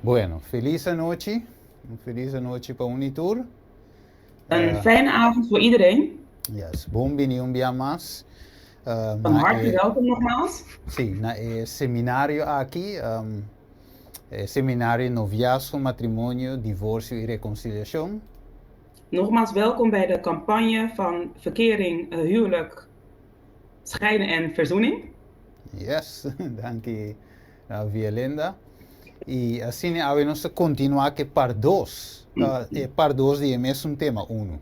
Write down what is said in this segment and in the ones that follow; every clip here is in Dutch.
Bueno, feliz noche para Unitur. Een fijne avond voor iedereen. Yes, bom bini un dia más. Van harte welkom nogmaals. Sí, na seminario aquí, seminario noviazgo, matrimonio, divorcio y reconciliación. Nogmaals welkom bij de campagne van verkering, huwelijk, scheiden en verzoening. Yes, danke, Violinda. Y así vamos a continuar que par dos. Par dos die mes un tema uno.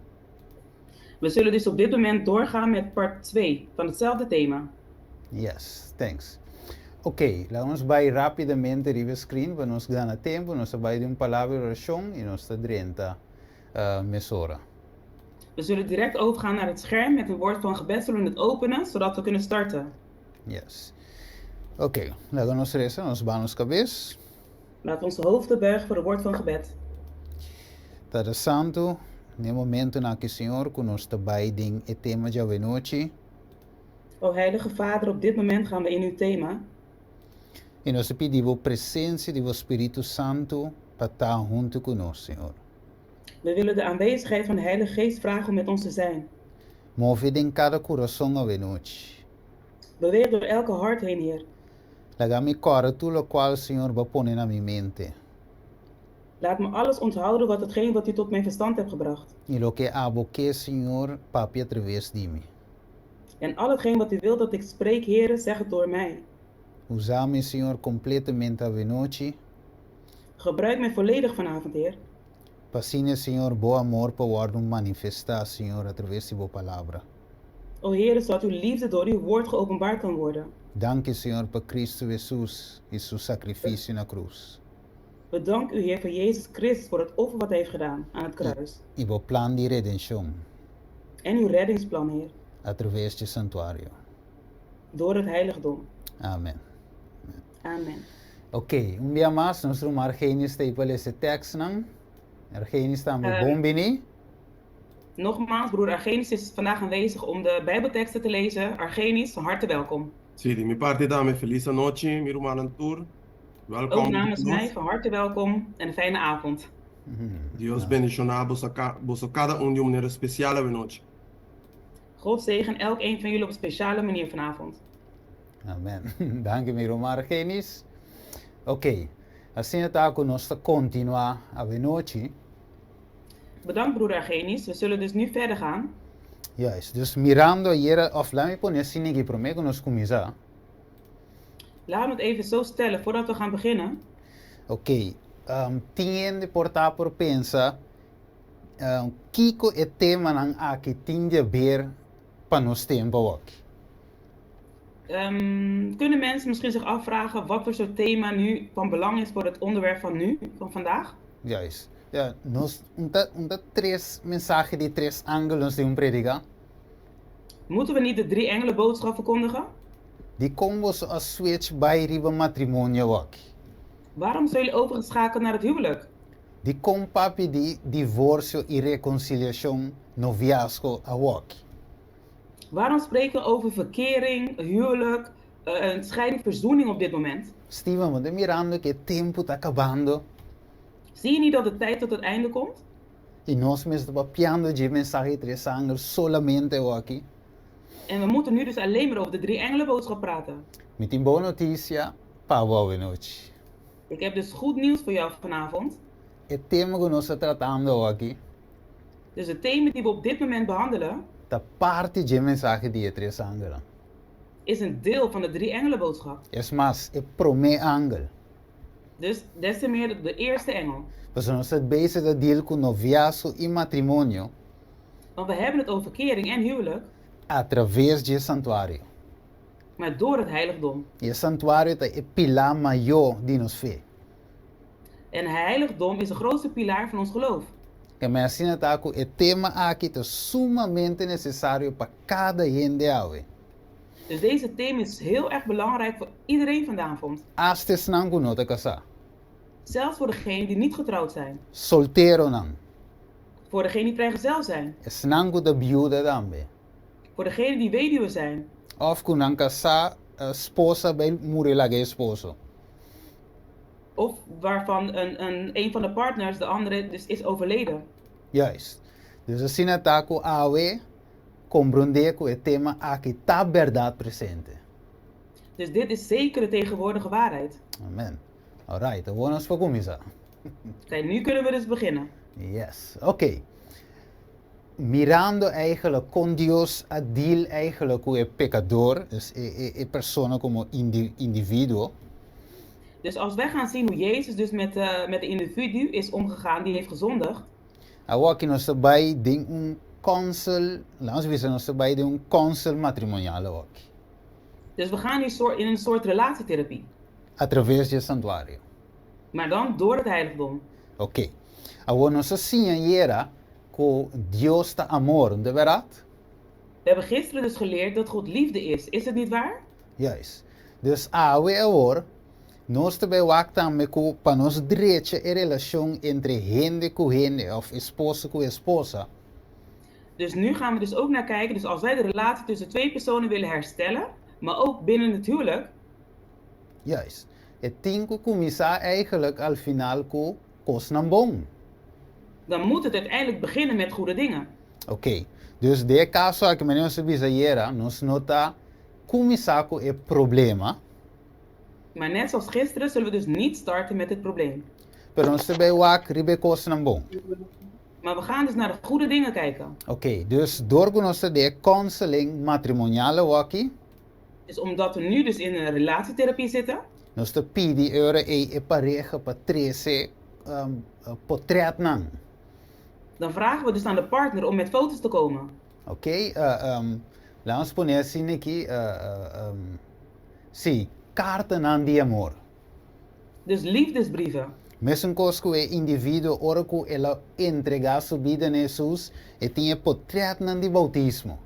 We zullen dus op dit moment doorgaan met part 2 van hetzelfde thema. Yes, thanks. Ok, vamos vai rapidamente rive screen, para nos ganhar tempo, nós vai de uma palavra oração e nós 30 mesora. We zullen direct overgaan naar het scherm met een woord van gebed, zullen we het openen, zodat we kunnen starten. Yes. Ok, laten we nos reza, nos banos cabeça. Laten we onze hoofden buigen voor het woord van gebed. Tada Santo, no momento na que Senhor conosco vai ding e tema de avenoche. O Heilige Vader, op dit moment gaan we in uw thema. E nós pedimos a presença do Espírito Santo para estar junto conosco, Senhor. We willen de aanwezigheid van de Heilige Geest vragen om met ons te zijn. Move em cada coração avenoche. Beweeg door elke hart heen, Heer. Laga mi cora tudo o qual o Senhor vai pôr na minha mente. Laat me alles onthouden wat u tot mijn verstand hebt gebracht. E lo que aboque, Senhor, papi através de mim. En al hetgeen wat u wilt dat ik spreek, Heer, zeg het door mij. Usa-me, Senhor, completamente avenoche. Gebruik mij volledig vanavond, Heer. Passine, Senhor, bom amor para o manifestar, Senhor, através de boa palavra. O Heer, zodat uw liefde door uw woord geopenbaard kan worden. Dank u, Senhor, para Cristo Jesus e seu sacrifício na cruz. Bedank u, Heer, voor Jezus Christus, voor het offer wat hij heeft gedaan aan het kruis. E o plan de redenção. En uw reddingsplan, Heer. Através do santuário. Door het heiligdom. Amen. Amen. Ok, dia mais, nós vamos Argenis para esse texto, não? Argenis está muito bom, bini? Nogmaals, broer Argenis is vandaag aanwezig om de Bijbelteksten te lezen. Argenis, van harte welkom. Sì, di mia parte dame felice noche, mi romano tour. Welkom. Ook namens mij, van harte welkom en een fijne avond. Dios bendicionar bosso cada de uma maneira especial a noite. God zegen elk een van jullie op een speciale manier vanavond. Amen. Dank u, Romar Argenis. Ok, assim está conosco continuar a noite. Bedankt, broeder Argenis. We zullen dus nu verder gaan. Juist, dus mirando ayer, of laat me poner assim aqui para mim que nós começar. Laten we het even zo stellen voordat we gaan beginnen. Ok, tinha de portar por pensar, kiko e tema nang aqui tinha ver para nos tempo aqui. Kunnen mensen misschien zich afvragen wat voor soort thema nu van belang is voor het onderwerp van nu, van vandaag? Juist. Ja, nós três mensagens de três ângulos de predica. Moeten we niet de 3 engelenboodschap verkondigen? Die combos als switch bij riba matrimonio ook. Waarom zijn jullie overgeschakeld naar het huwelijk? Die kom papi die divorcio y reconciliación noviazgo ook. Waarom spreken we over verkering, huwelijk, scheiding, verzoening op dit moment? Steven, want mirando que tempo está acabando. Zie je niet dat de tijd tot het einde komt? E nós mesmo papiando de mensagem três ângulos solamente aqui. En we moeten nu dus alleen maar over de 3 engelenboodschap praten. Met een boa notícia, Pablo noite. Ik heb dus goed nieuws voor jou vanavond. Het thema que nós tratando aqui. Dus het thema die we op dit moment behandelen, da parte de mensagem de três ângulos. Is een deel van de 3 engelenboodschap. Es más, é primeiro ângulo. Dus des te meer de eerste engel. Dus nós estamos bezig a deal com noviazgo e matrimônio. Want we hebben het over verkering en huwelijk. Através do santuário. Maar door het heiligdom. E o santuário é o pilar maior de nos fé. En het heiligdom is de grootste pilaar van ons geloof. E mas assim está com o tema aqui é sumamente necessário para cada gente ave. Dus deze thema is heel erg belangrijk voor iedereen vanavond. Hasta se não conota casar. Zelfs voor degenen die niet getrouwd zijn. Solteiro não. Voor degenen die vrijgezel zijn. Se não da viúva também. Voor degenen die weduwe zijn. Of com não casar, esposa bem morrer lá esposo. of waarvan een van de partners, de andere, dus is overleden. Juist. Dus we zien het ook awe comprender que het thema aqui está verdade presente. Dus dit is zeker de tegenwoordige waarheid. Amen. Alright, dan vamos para começar. Kijk, nu kunnen we dus beginnen. Yes, oké. Mirando eigenlijk con Dios a deal eigenlijk hoe een pecador, dus een persoon como individuo. Dus als wij gaan zien hoe Jezus dus met de individu is omgegaan, die heeft gezondigd. Agora que nós trabalhamos de council, laat ons weten, nós trabalhamos de council matrimonial ook. Dus we gaan in een soort relatietherapie. Através do santuário. Maar dan door het heiligdom. Ok. Agora nós signalera que Deus está amor, não é verdade? We hebben gisteren dus geleerd dat God liefde is. Is het niet waar? Juist. Dus agora nós também também que para nós direito a relação entre gente com gente of esposa com esposa. Dus nu gaan we dus ook naar kijken. Dus als wij de relatie tussen twee personen willen herstellen, maar ook binnen het huwelijk. Juist. Het ding que começar eigenlijk al final com coisa bom. Dan moet het uiteindelijk beginnen met goede dingen. Ok. Dus de caso que menino se bizarra, nós nota começar com o problema. Maar net zoals gisteren zullen we dus niet starten met het probleem. Pero nós também wak ribe coisa bom. Maar we gaan dus naar de goede dingen kijken. Ok. Dus door nós de counseling matrimoniale waki. Dus omdat we nu dus in een relatietherapie zitten. Nós te pedi eure e pareja para trece portret nang. Dan vragen we dus aan de partner om met foto's te komen. Ok. Laat ons poner assim aqui. Sim. Carta nan de amor. Dus liefdesbrieven. Mesmo coisa que o indivíduo, ora que ela entregar sua vida a Jesus, e tinha portret nan de bautismo.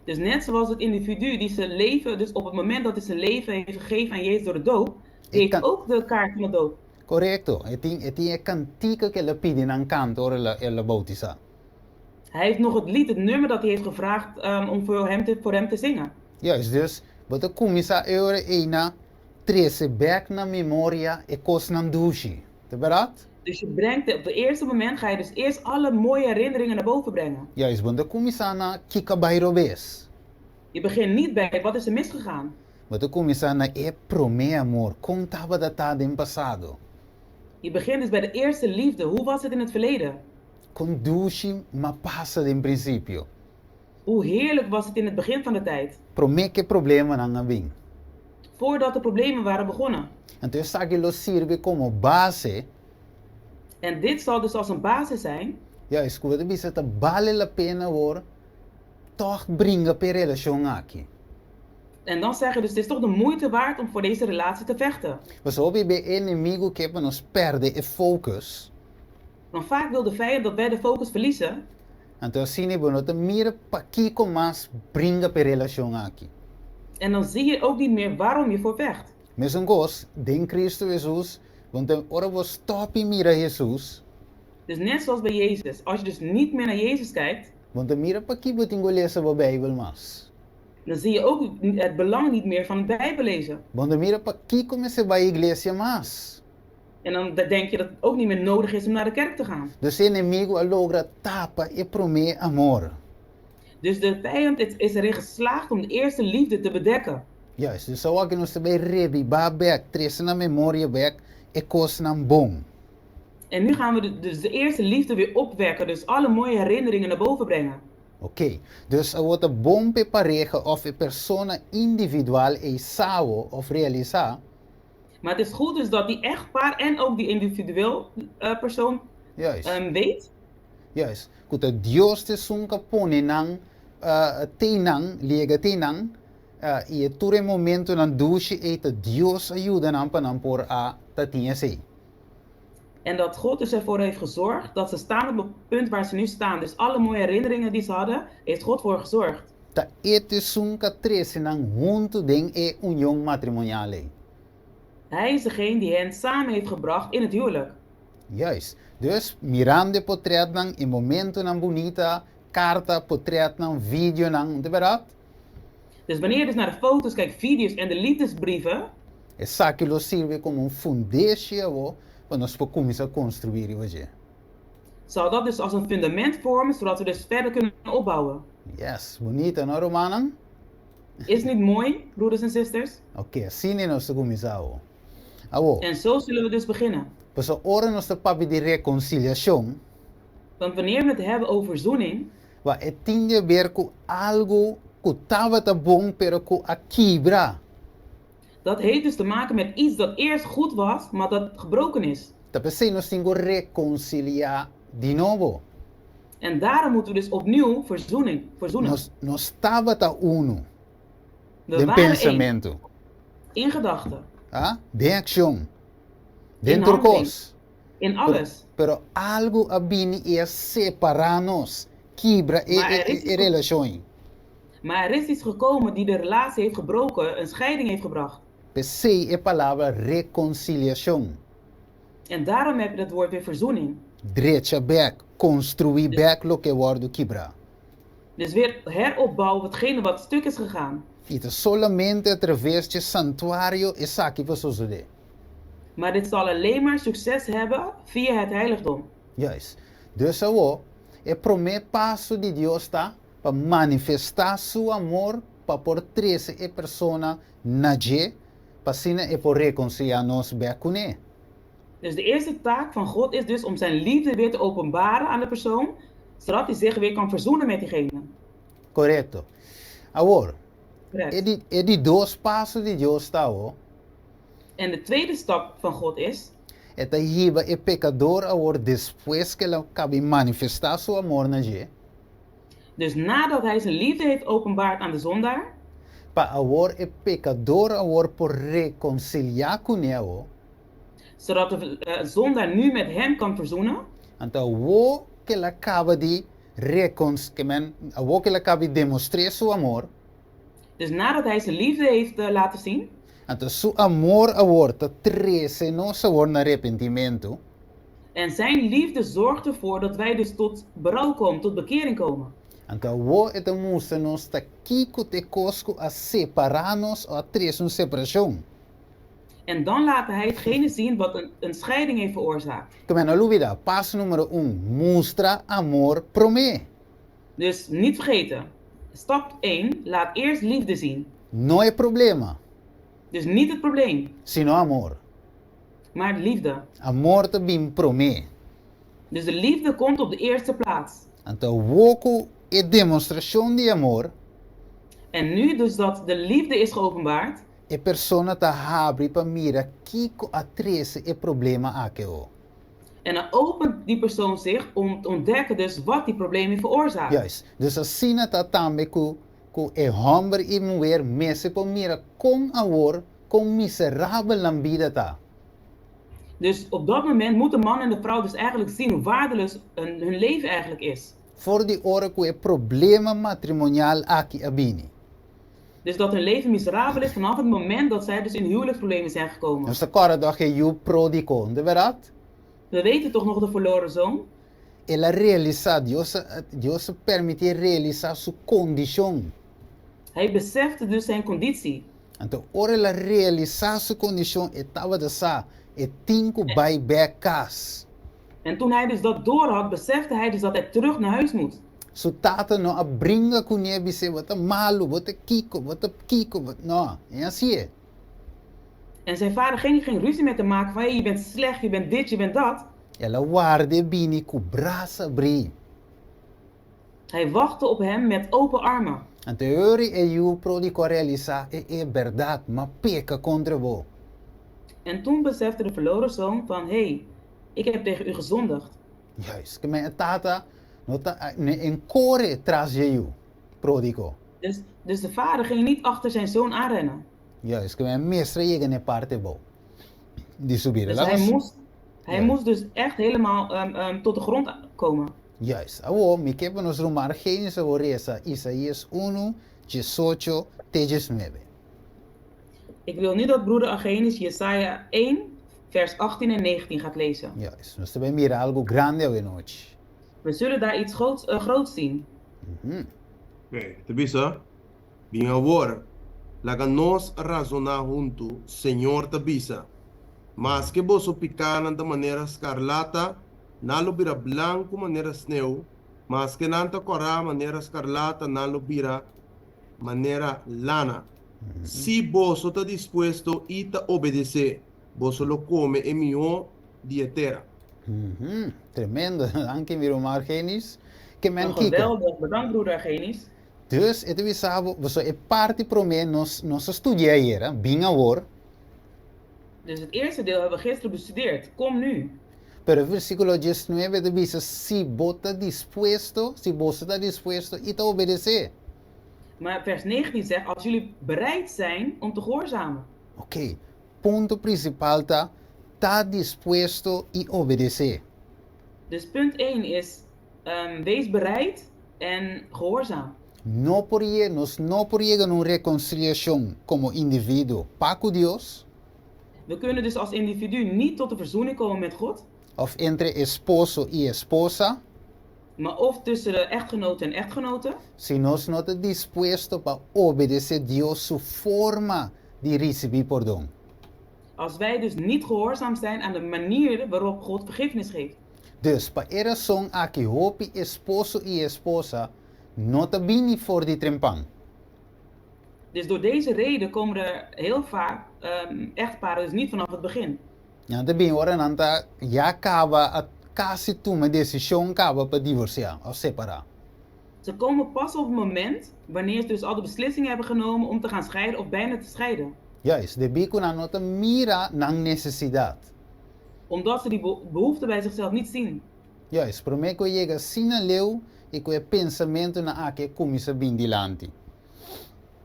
Dus net zoals het individu die zijn leven, dus op het moment dat hij zijn leven heeft gegeven aan Jezus door de doop, die heeft ook de kaart van de doop. Correcto. E tinha cantica que ela pediu nan canto, ora ela bautiza. Hij heeft nog het lied, het nummer dat hij heeft gevraagd om voor hem te zingen. Juist, dus, wat ik começa eure ena, trece back na memoria e cos nan dushi. Te berat? Dus je brengt, op het eerste moment ga je dus eerst alle mooie herinneringen naar boven brengen. Juist, want ik começa na kika bairobes. Je begint niet bij wat is er misgegaan. Wat ik começa na e prome amor, como tava datado in passado. Je begint dus bij de eerste liefde. Hoe was het in het verleden? Com dushi ma passa in principio. Hoe heerlijk was het in het begin van de tijd? Prome que problema nang abing. Voordat de problemen waren begonnen. Então essa aquilo serve como base. En dit zal dus als een basis zijn. Ja, escuta, bisa ta vale la pena hoor. Toch bringa per relação aqui. En dan zeggen dus het is toch de moeite waard om voor deze relatie te vechten. Mas hobby be inimigo que para nos perde e focus. Want vaak wil de vijand dat wij de focus verliezen. Então assim é bom, então mira pa aqui com mais bringa per relação aqui. En dan zie je ook niet meer waarom je voor vecht. Mesmo gos, den Cristo Jesus, want ora vos stop e mira Jesus. Dus net zoals bij Jezus, als je dus niet meer naar Jezus kijkt, Want mira pa aqui botingo lesa ba Bijbel mas. dan zie je ook het belang niet meer van het Bijbel lezen. Want mira pa aqui comece ba igreja mas. En dan denk je dat het ook niet meer nodig is om naar de kerk te gaan. Dus inimigo logra tapa e prome amor. Dus de vijand is erin geslaagd om de eerste liefde te bedekken. Juist, dus zo que nós também rebi ba back, trece na memória back e cos nam bom. En nu gaan we dus de eerste liefde weer opwekken. Dus alle mooie herinneringen naar boven brengen. Ok, dus wat een bom pe pareja of een persona individual e sao of realizar. Maar het is goed dus dat die echtpaar en ook die individueel persoon Juist. weet. Juist. Kuta Dios te sunka pone nang tenang, liga tenang, e ture momento nan douche eta Dios ayuda nan por a tatinha sei. En dat God dus ervoor heeft gezorgd dat ze staan op het punt waar ze nu staan. Dus alle mooie herinneringen die ze hadden, heeft God voor gezorgd. Ta ete sunka trece nang junto den e união matrimoniale. Hij is degene die hen samen heeft gebracht in het huwelijk. Juist. Dus mirando portret nang in momento nang bonita, carta portret nang video nang, de berat? Dus wanneer je dus naar de foto's kijkt, video's en de liefdesbrieven. Essa aquilo sirve como um fundação para nós começar a construir hoje. Zou dat dus als een fundament vormen, zodat we dus verder kunnen opbouwen? Yes, bonita, não, Romanan? Is het niet mooi, broeders en zusters? Ok, assim nós começamos. Awo, En zo zullen we dus beginnen. pues ora nós papi de reconciliação, Want wanneer we het hebben over verzoening, wa tinha a ver com algo que estava tá bom, pero que a quebra. dat heeft dus te maken met iets dat eerst goed was, maar dat gebroken is. Tá pensando nós temos que reconciliar de novo. En daarom moeten we dus opnieuw verzoenen. Nós estava tá uno, We de waren één, pensamento, in gedachten, de ação, in dentro handeling, cos. in alles. Pero algo abini é separar-nos, quebra Maar er is e relação. Maar er is iets gekomen die de relatie heeft gebroken, een scheiding heeft gebracht. Pensei a palavra reconciliação. En daarom heb je het woord weer verzoening. Drecha back, construir back lo que wordt quebra. Dus weer heropbouwen hetgene wat stuk is gegaan. E solamente através de santuário é aqui para suceder. Maar dit zal alleen maar succes hebben via het heiligdom. Juist. Dus o primeiro passo de Deus está para manifestar seu amor para por trazer a pessoa na je, para assim e por reconciliar-nos back com ele. Dus de eerste taak van God is dus om zijn liefde weer te openbaren aan de persoon, zodat hij zich weer kan verzoenen met diegene. Correto. Agora, Correct. é de dois passos de Deus está En de tweede stap van God is, Eta hiba e pecador agora depois que ela cabe manifestar seu amor na je, dus nadat hij zijn liefde heeft openbaard aan de zondaar, para agora e pecador agora por reconciliar com ele, zodat de zondaar nu met hem kan verzoenen, então o que ela acaba de o que ela acaba de demonstrar seu amor, dus nadat hij zijn liefde heeft laten zien, então seu amor agora tá treze nós agora na arrependimento, en zijn liefde zorgt ervoor dat wij dus tot berouw komen, tot bekering komen. então o é mostra nós tá kiko te cosco a separar-nos ou a trazer separação. En dan laat hij hetgene zien wat een scheiding heeft veroorzaakt. Como não dúvida, passo número 1, mostra amor pro mim. Dus niet vergeten, stap 1, laat eerst liefde zien. Não é problema, Dus niet het probleem, sino amor. maar liefde. Amor também pro mim. Dus de liefde komt op de eerste plaats. Então, woku é demonstração de amor, En nu dus dat de liefde is geopenbaard, a persona tá abre para mira kiko atrese é problema aquele. en dan opent die persoon zich om te ontdekken dus wat die problemen veroorzaakt. Juist. Dus assim tá também que é homem e mulher messe para mira com amor, com miserável na vida tá. Dus op dat moment moet de man en de vrouw dus eigenlijk zien hoe waardeloos hun leven eigenlijk is. Voor die hora que é problema matrimonial aqui abini. Dus dat hun leven miserabel is vanaf het moment dat zij dus in huwelijksproblemen zijn gekomen. Nós agora do que you prodigo, de verdade? We weten toch nog de verloren zoon? Ela realizar, Deus permite realizar sua condição. Hij besefte dus zijn conditie. Então, ora ela realizar sua condição, estava de sa, e tinko bij bekas. En toen hij dus dat door had, besefte hij dus dat hij terug naar huis moet. So tata no abringa com ele se bota malu, bota kiko, wat no, é assim. En zijn vader ging geen ruzie met hem maken van hey, je bent slecht, je bent dit, je bent dat. Ela guarde bini com braça abri. Hij wachtte op hem met open armen. A teoria é you prodigo realizar é verdade, mas peca contra você. En toen besefte de verloren zoon van hey, ik heb tegen u gezondigd. Juist, que mijn tata nota en core tras je you, prodigo. Dus de vader ging niet achter zijn zoon aanrennen. Juist, que mijn meester je ne parte bo. Die subir Dus la. hij moest dus echt helemaal tot de grond komen. Juist. Awo, mi que nos rumar geen saboresa Isaías 1, 18, 19. Ik wil nu dat broeder Agenius Jesaja 1, vers 18 en 19 gaat lezen. Juist. Nós também mira algo grande hoje noite. We zullen daar iets groots zien. Okay, te bisa, binga war. laga nos razonar junto, Señor tabisa. Mas que vos picaran de manera escarlata, nalo bira blanco manera sneu, mas que nanta corá manera escarlata, nalo bira manera lana. Si vos está dispuesto y te obedece, vos lo come en mi dietera. Tremendo. Dank je, Miromar Genis. Que men Nou, kijken. geweldig. Bedankt, broeder Genis. Dus, ito bisabo, so e parte pro me nos estudia hier, binga wor. Dus het eerste deel hebben we gisteren bestudeerd. Kom nu. Pero versículo 19 te dice, si vos está dispuesto y te obedece. Maar vers 19 zegt, als jullie bereid zijn om te gehoorzamen. Ok, punto principal está dispuesto y obedece. Dus punt 1 is, wees bereid en gehoorzaam. Nos no por llegar a una reconciliación como individuo para con Dios, We kunnen dus als individu niet tot de verzoening komen met God. of entre esposo y esposa, Maar of tussen de echtgenoten en echtgenoten. si nos no está dispuesto para obedecer Dios su forma de recibir perdón. Als wij dus niet gehoorzaam zijn aan de manier waarop God vergiffenis geeft. Dus, para esa razón, aquí hopi esposo y esposa no te vini voor die trempang. Dus door deze reden komen er heel vaak echtparen dus niet vanaf het begin. Ja, de bin ora nanta ya acaba a casi toma decisión acaba para divorciar of separar. Ze komen pas op het moment wanneer ze dus al de beslissingen hebben genomen om te gaan scheiden of bijna te scheiden. Juist, de bicuna no te mira nang necesidad. Omdat ze die behoefte bij zichzelf niet zien. Juist, pero me ko llega sin a leu y ko pensamento na ake kumisa bin dilanti.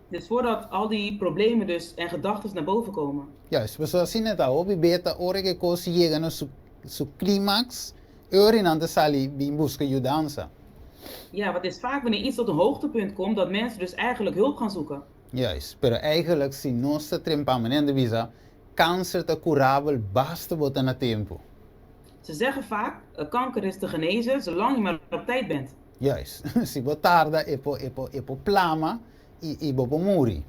Dus voordat al die problemen dus en gedachten naar boven komen. Juist, pues así neta obi beta ore que cosa llega no su climax, ore nanta sali bin busca ayudanza. Ja, wat is vaak wanneer iets tot een hoogtepunt komt, dat mensen dus eigenlijk hulp gaan zoeken. Juist, pero eigenlijk si no se trempamen en de visa, cáncer te curabel basta botan a tempo. Ze zeggen vaak, kanker is te genezen zolang je maar op tijd bent. Juist, si bo tarda epo plama y bo muri.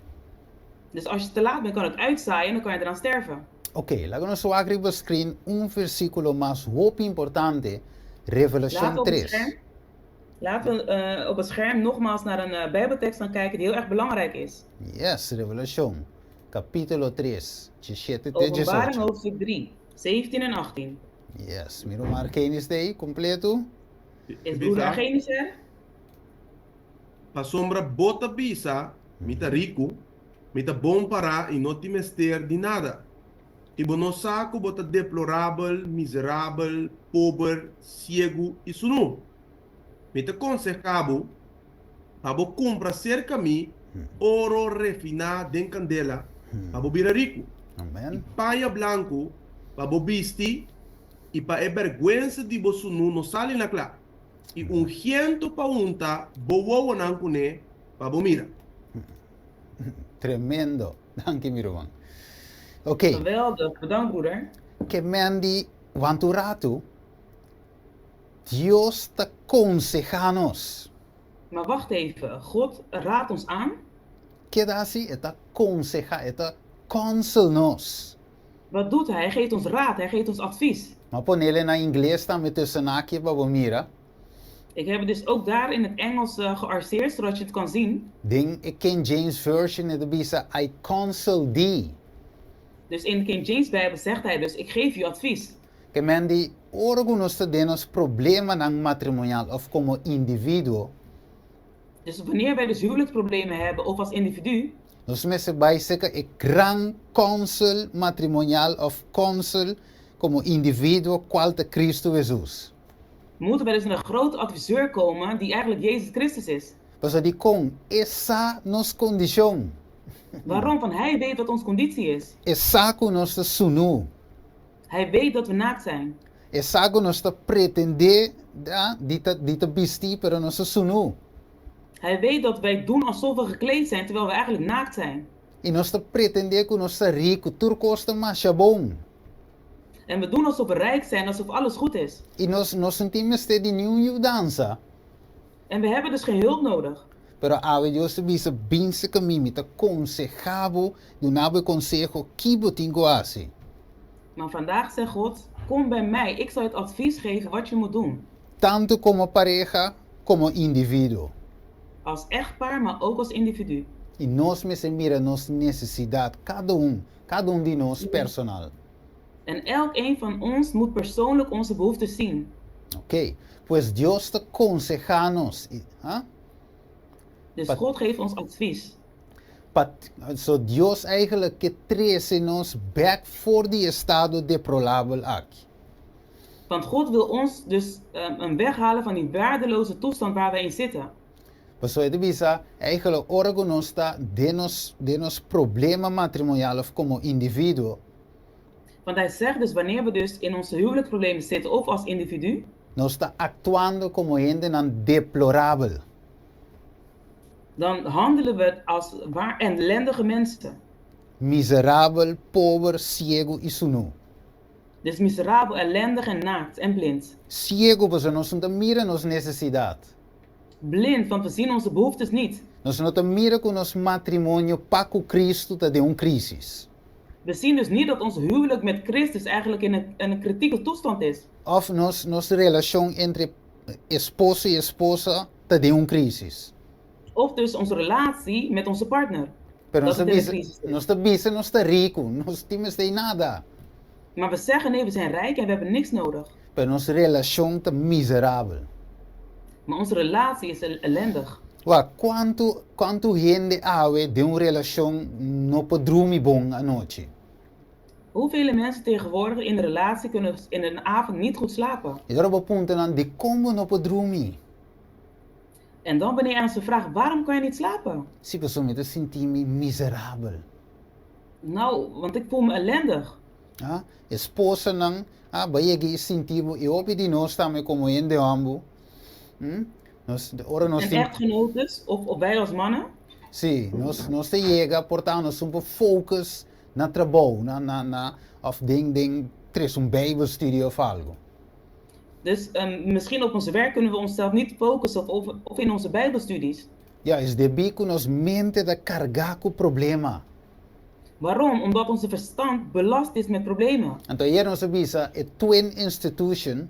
Dus als je te laat bent, kan het uitzaaien en dan kan je eraan sterven. Ok, lago nos aqui no screen un versículo más hope importante, Revelación Laten we 3. op het scherm nogmaals naar een bijbeltekst gaan kijken die heel erg belangrijk is. Yes, Revelación, capítulo 3, 17 Openbaring 18. hoofdstuk 3, 17 en 18. Yes, miro maar Genis day, completo. Is broeder Genis er? Pa sombra bota bisa, mita rico, mita bom para e não te mester de nada. E bono saco bota deplorável, miserável, pobre, cego e sunu. Mita consecabo, abo compra cerca mi, oro refinado den candela, abo bira rico. Amen. Paia blanco, abo bisti, e pa é vergüenza de bosunu no sale na clá. E ungiento pa unta, bowo nankune, pa bomira. Tremendo. Dank je, Miroman. Ok, Geweldig, bedankt broeder. que mendi wanturatu, Dios te aconsejanos. Maar wacht even, God raadt ons aan. Que da así, eta conseja, eta counsel-nos. Wat doet hij? Hij geeft ons raad, hij geeft ons advies. Maar ponele na inglês também tussen aqui para mira. Ik heb het dus ook daar in het Engels gearseerd, zodat je het kan zien. Ding ik King James version het bisa I counsel thee. Dus in de King James Bijbel zegt hij dus, ik geef je advies. Que mendi algunos tenemos problema nang matrimonial of como individuo. Dus wanneer wij dus huwelijksproblemen hebben of als individu, Nos meses vai ser e gran counsel matrimonial of counsel como individuo qual te Cristo Jesus. moeten wij dus naar een grote adviseur komen die eigenlijk Jezus Christus is. Pues di con esa nos condition. Waarom? Want hij weet wat onze conditie is. Esa con nos te sunu. Hij weet dat we naakt zijn. Esa con nos te pretende dita bisti pero nos te sunu. Hij weet dat wij doen alsof we gekleed zijn terwijl we eigenlijk naakt zijn. Y nos te pretende que nos te rico turcos te machabon. En we doen alsof we rijk zijn, alsof alles goed is. Y nos sentimos de nieuw danza. En we hebben dus geen hulp nodig. Pero ave Dios te bisa binse kamimi ta consejabo, do nabo consejo kibo tingo asi. Maar vandaag zegt God, kom bij mij, ik zal je het advies geven wat je moet doen. Tanto como pareja, como individuo. Als echtpaar, maar ook als individu. E nós me se mira nos necessidade, cada de nós personal. En elk een van ons moet persoonlijk onze behoeftes zien. Ok? Pues Dios te aconseja nos. Dus God geeft ons advies. So Dios eigenlijk que trece nos back voor die estado deplorable aqui. Want God wil ons dus een weghalen van die waardeloze toestand waar wij in zitten. Pues so bisa eigenlijk orgo nos sta de nos problema matrimonial of como individuo. Want hij zegt dus wanneer we dus in onze huwelijksproblemen zitten of als individu, Nos está actuando como gente nan deplorable. dan handelen we als ellendige mensen. Miserabel, pobre, ciego y sunu. Dus miserabel, ellendig en naakt en blind. Ciego, pues nos não mira nos necesidade. Blind, want we zien onze behoeftes niet. Nos não mira com nos matrimônio para com Cristo tá de crisis. We zien dus niet dat ons huwelijk met Christus eigenlijk in een kritieke toestand is. Of nos relação entre esposo e esposa tá de crisis. Of dus onze relatie met onze partner. Pero Dat het in een crisis is. nos tá rico, nos temos de nada. Maar we zeggen nee, we zijn rijk en we hebben niks nodig. Pero nos relação tá miserável. Maar onze relatie is ellendig. Quanto gente ave de relação no pode dormir bom à noite? Hoeveel mensen tegenwoordig in een relatie kunnen in een avond niet goed slapen? E daarop punten aan de como no pode dormir. En dan wanneer je aan ze vraagt, waarom kan je niet slapen? Se pessoa me sentir-me miserável. Nou, want ik voel me ellendig. Esposa não, baie sentivo e opi de nós também como de ambo. Ora nós En echtgenotes, of wij als mannen. Sim, nós te chega, portanto, nós somos focus na trabalho, of ding, tres bijbelstudie of algo. Dus misschien op ons werk kunnen we onszelf niet focussen of in onze bijbelstudies. Ja, is de bico nos mente da cargar com problema. Waarom? Omdat onze verstand belast is met problemen. Então, hier nos avisa, a twin institution.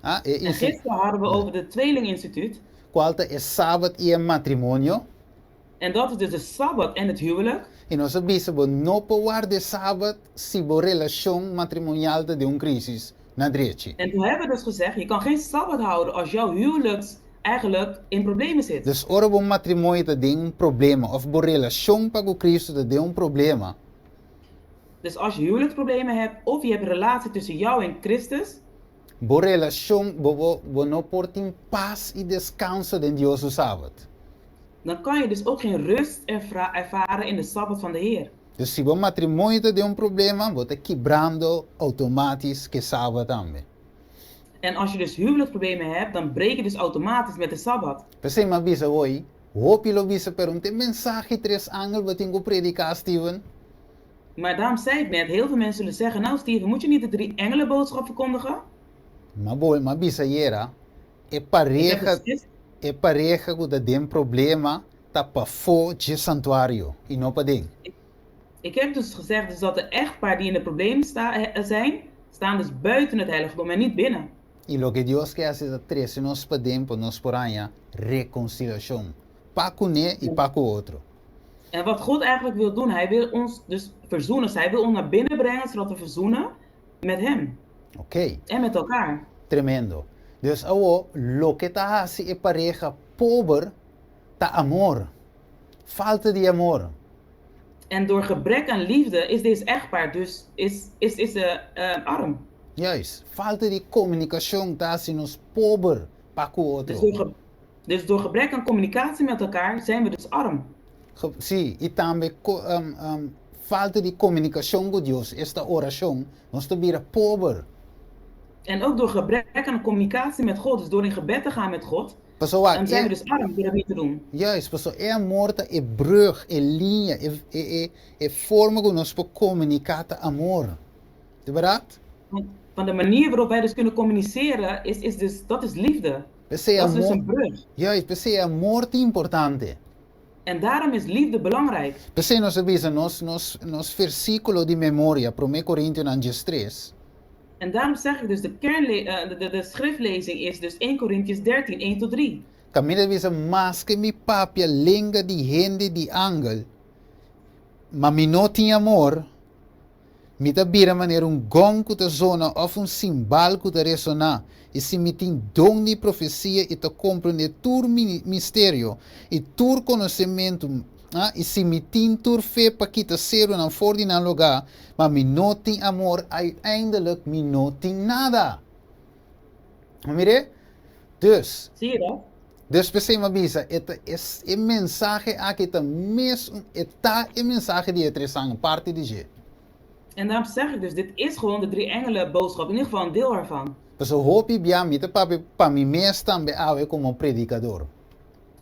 En gisteren hadden we over het Tweelinginstituut. Qual is Sabbat e matrimonio. En dat is dus de Sabbat en het huwelijk. E nós avisa, não pode de Sabbat se a relação matrimonial de crisis na direita. En toen hebben we dus gezegd, je kan geen Sabbat houden als jouw huwelijk eigenlijk in problemen zit. Dus ora bom matrimônio tem problema, of bo relação com Cristo tem problema. Dus als je huwelijksproblemen hebt of je hebt een relatie tussen jou en Christus, Bo relação, bo não pode paz e descanso de Deus o Sabbat. dan kan je dus ook geen rust ervaren in de Sabbat van de Heer. Dus se o matrimônio tem problema, bo te quebrando automatisch que Sabbat também. En als je dus huwelijksproblemen hebt, dan breek je dus automatisch met de Sabbat. Pensei maar bisa hoy, hoop je bisa pergunte mensagem tres angel wat tengo predicar Steven. Maar daarom zei ik net, heel veel mensen zullen zeggen, nou Steven, moet je niet de 3 engelenboodschap verkondigen? Maar bisa era, e pareja que tem problema, tá para fora de santuário, e não para dentro. Ik heb dus gezegd dus dat de echtpaar die in de problemen zijn, staan dus buiten het heiligdom en niet binnen. E lo que Deus quer fazer é trazer nós para dentro, nós por aí, reconciliação. Para com ele e para com o outro. En wat God eigenlijk wil doen, hij wil ons dus verzoenen. Hij wil ons naar binnen brengen, zodat we verzoenen met hem. Ok. En met elkaar. Tremendo. Dus lo que está haciendo é pareja pobre, tá amor. Falta de amor. En door gebrek aan liefde is deze echtpaar dus arm. Juist. Falta de comunicação tá assim nos pobre para com o outro. Dus door gebrek aan communicatie met elkaar zijn we dus arm. Sim, e também falta de comunicação com Deus. Esta oração, nós estamos pobre. En ook door gebrek aan communicatie met God, dus door in gebed te gaan met God, dan zijn we dus arm door dat niet te doen. Juist, pessoal, é amor, é brug, é linha, é forma que nós podemos comunicar amor. De verdade? Want de manier waarop wij dus kunnen communiceren, dat is liefde. Pensei Dat is dus amor, een brug. juist, pensei amor te importante. En daarom is liefde belangrijk. Pensei nos versículo de memória, 1 Coríntios 3. En daarom zeg ik dus, de schriftlezing is dus 1 Corinthians 13, 1 tot 3. Camila bisa mas que mi papia lenga di gente di angel. Ma mi no tinha amor. Mi ta bira maneira gong kuta zona of simbal kuta resona. E se mi tin dom di profecia e ta compreender tur mistério e tur conhecimento. E se mi tin tur fe pa kita zero na voor die lugar. Maar mi no tin amor, uiteindelijk mi no tin nada. Mire? Dus. Zie je dat? Dus pensei mabisa, esta es een mensagem aqui está een mensagem die het is aan parte de je. En daarom zeg ik dus, dit is gewoon de 3 engelen boodschap, in ieder geval een deel ervan. Dus hoop je bij mij, para mim mesmo bij awe como predicador.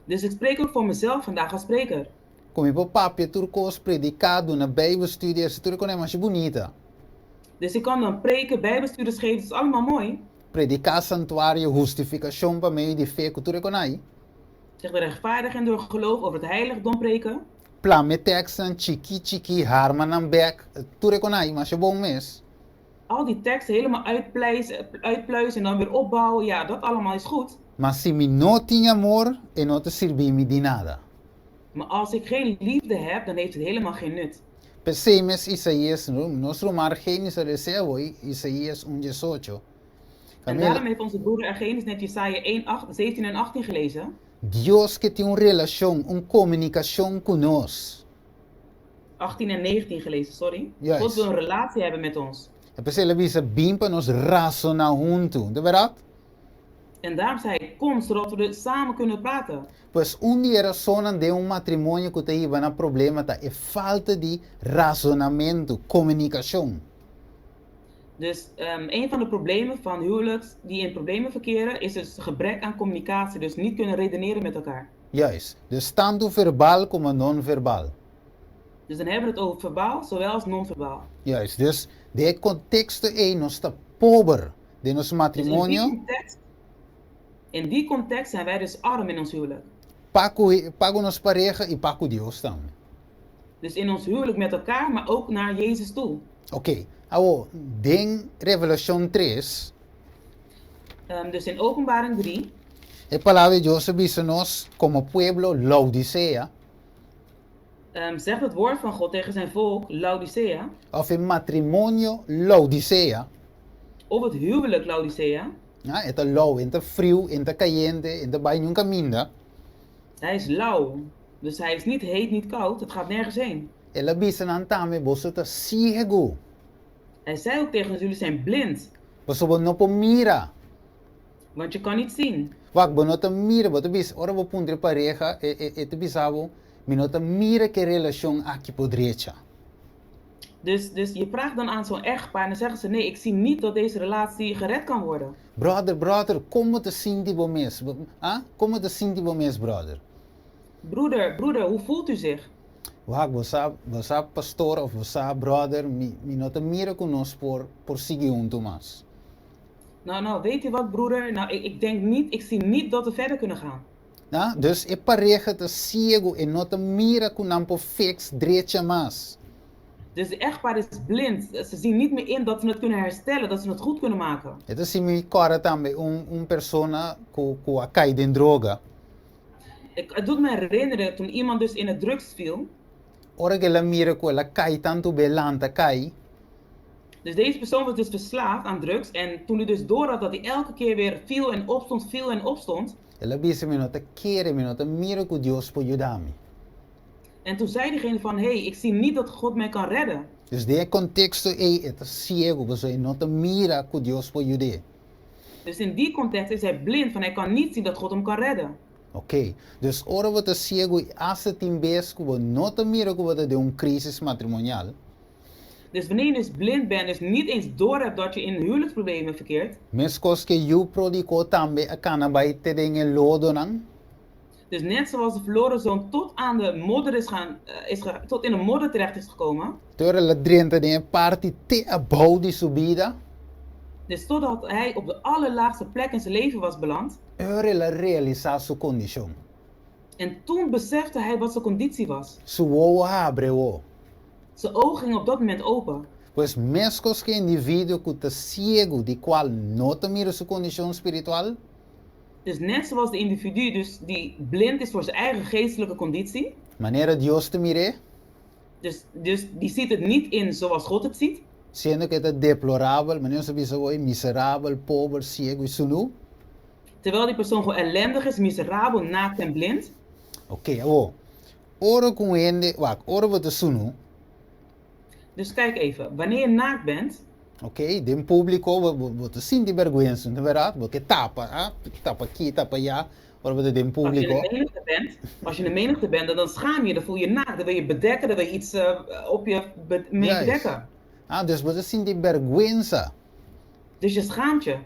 Dus ik spreek ook voor mezelf vandaag als spreker. Como je papi turcos predicado na bijbelstudie, se turco é mais bonita. Dus ik kan dan preken, bijbelstudies geven, dat is allemaal mooi. Predicar santuário, justificação para meio de fé, cultura conai. Zeg de rechtvaardiging door geloof over het heiligdom preken. Plan met teksten, chiki, harman aan bek, cultura conai, mas é bom mes. Al die teksten helemaal uitpluizen en dan weer opbouwen, ja, dat allemaal is goed. Mas se me não tinha amor, e não te servia de nada. Maar als ik geen liefde heb, dan heeft het helemaal geen nut. Pensemos Isaías, nós rumar Gênesis recebo, Isaías 1:18. En daarom heeft onze broeder Argenis net Jesaja 17 en 18 gelezen. Deus que tem relação, comunicação conosco. 18 en 19 gelezen, sorry. Juist. God wil een relatie hebben met ons. E pensei visa bem para nós razonar junto, de verdade? En daarom zei ik, kom, zodat we samen kunnen praten. Pois dia razonam de matrimônio que tem na problema tá é falta de razonamento, comunicação. Dus een van de problemen van huwelijks die in problemen verkeren is dus gebrek aan communicatie. Dus niet kunnen redeneren met elkaar. Juist. Dus tanto verbal como non-verbal. Dus dan hebben we het over verbaal zowel als non-verbaal. Juist. Dus de contexto é nós está pobre de nosso Dus matrimônio. in die context zijn wij dus arm in ons huwelijk. Pago nos pareja e pago Deus também. Dus in ons huwelijk met elkaar, maar ook naar Jezus toe. Ok. Agora, em Revelação 3, Dus in Openbaring 3, a palavra de Deus diz nós como pueblo Laodicea, zegt het woord van God tegen zijn volk, Laodicea, of een matrimônio Laodicea. of het huwelijk Laodicea. Ja, het lauw, het frio, het caliente, het bij nunca minda. Hij is lauw, dus hij is niet heet, niet koud, het gaat nergens heen. Ela bisa nan tame boso ta ciego. Hij zei ook tegen ons, jullie zijn blind, Boso bo no po mira. want je kan niet zien. Wak bo no ta mira, bo to bis ora bo pundre pareja, te bisabo, mi no ta mira que relación aqui podrecha. Dus je vraagt dan aan zo'n echtpaar en dan zeggen ze, nee, ik zie niet dat deze relatie gered kan worden. Brother, como te sinti bo mes? Ah? Como te sinti bo mes, brother? Broeder, hoe voelt u zich? Wak, você pastor of você brother, mi no ta mira conosco por seguir junto mas. Nou, weet u wat, broeder? Nou, ik zie niet dat we verder kunnen gaan. Ja? Dus e pareja ta ciego e no ta mira kunampo fix drecha mas. Dus de echtpaar is blind. Ze zien niet meer in dat ze het kunnen herstellen, dat ze het goed kunnen maken. Het is mi cara também persona que a cai in droga. Het doet me herinneren toen iemand dus in het drugs viel. Ora que la mira que ela cai tanto belanta cai. Dus deze persoon was dus verslaafd aan drugs en toen hij dus door had dat hij elke keer weer viel en opstond. Ela disse me nota quer me nota mira que Deus pode ajudar-me. En toen zei diegene van, hey, ik zie niet dat God mij kan redden. Dus de contexto é ciego, você nota mira que Deus pode ajudar. Dus in die context is hij blind, van hij kan niet zien dat God hem kan redden. Ok, dus ora você ciego e asa timbes que você nota mira que você de crisis matrimonial. Dus wanneer je dus blind bent, dus niet eens door hebt dat je in huwelijksproblemen verkeert. Mes cos que you prodigo também a canabai te den lodo nang. Dus net zoals de verloren zoon tot aan de modder tot in de modder terecht is gekomen. Tora la drenta de parte te abou de subida. Dus totdat hij op de allerlaagste plek in zijn leven was beland. Ele realizar sua condição. En toen besefte hij wat zijn conditie was. Su olho abre, o. Zijn ogen gingen op dat moment open. Pois mesmo que indivíduo que está ciego, de qual não te mira sua condição espiritual, Dus net zoals de individu dus die blind is voor zijn eigen geestelijke conditie. maneira Deus te mire, Dus die ziet het niet in zoals God het ziet. sendo que é deplorável, maneira se bisa oi miserável, pobre, ciego e sunu. Terwijl die persoon gewoon ellendig is, miserabel, naakt en blind. Ok, o. Ora com ele, ora wat sunu. Dus kijk even, wanneer je naakt bent, Ok, dem público, wat sinti vergüenza, não é verdade? Porque tapa, tapa aqui, tapa allá. Ora wat dem público. als je in de menigte bent, dan schaam je, dan voel je naakt, dan wil je bedekken, dan wil je iets op je mee bedekken. Dus wat sinti vergüenza. Dus je schaamt je.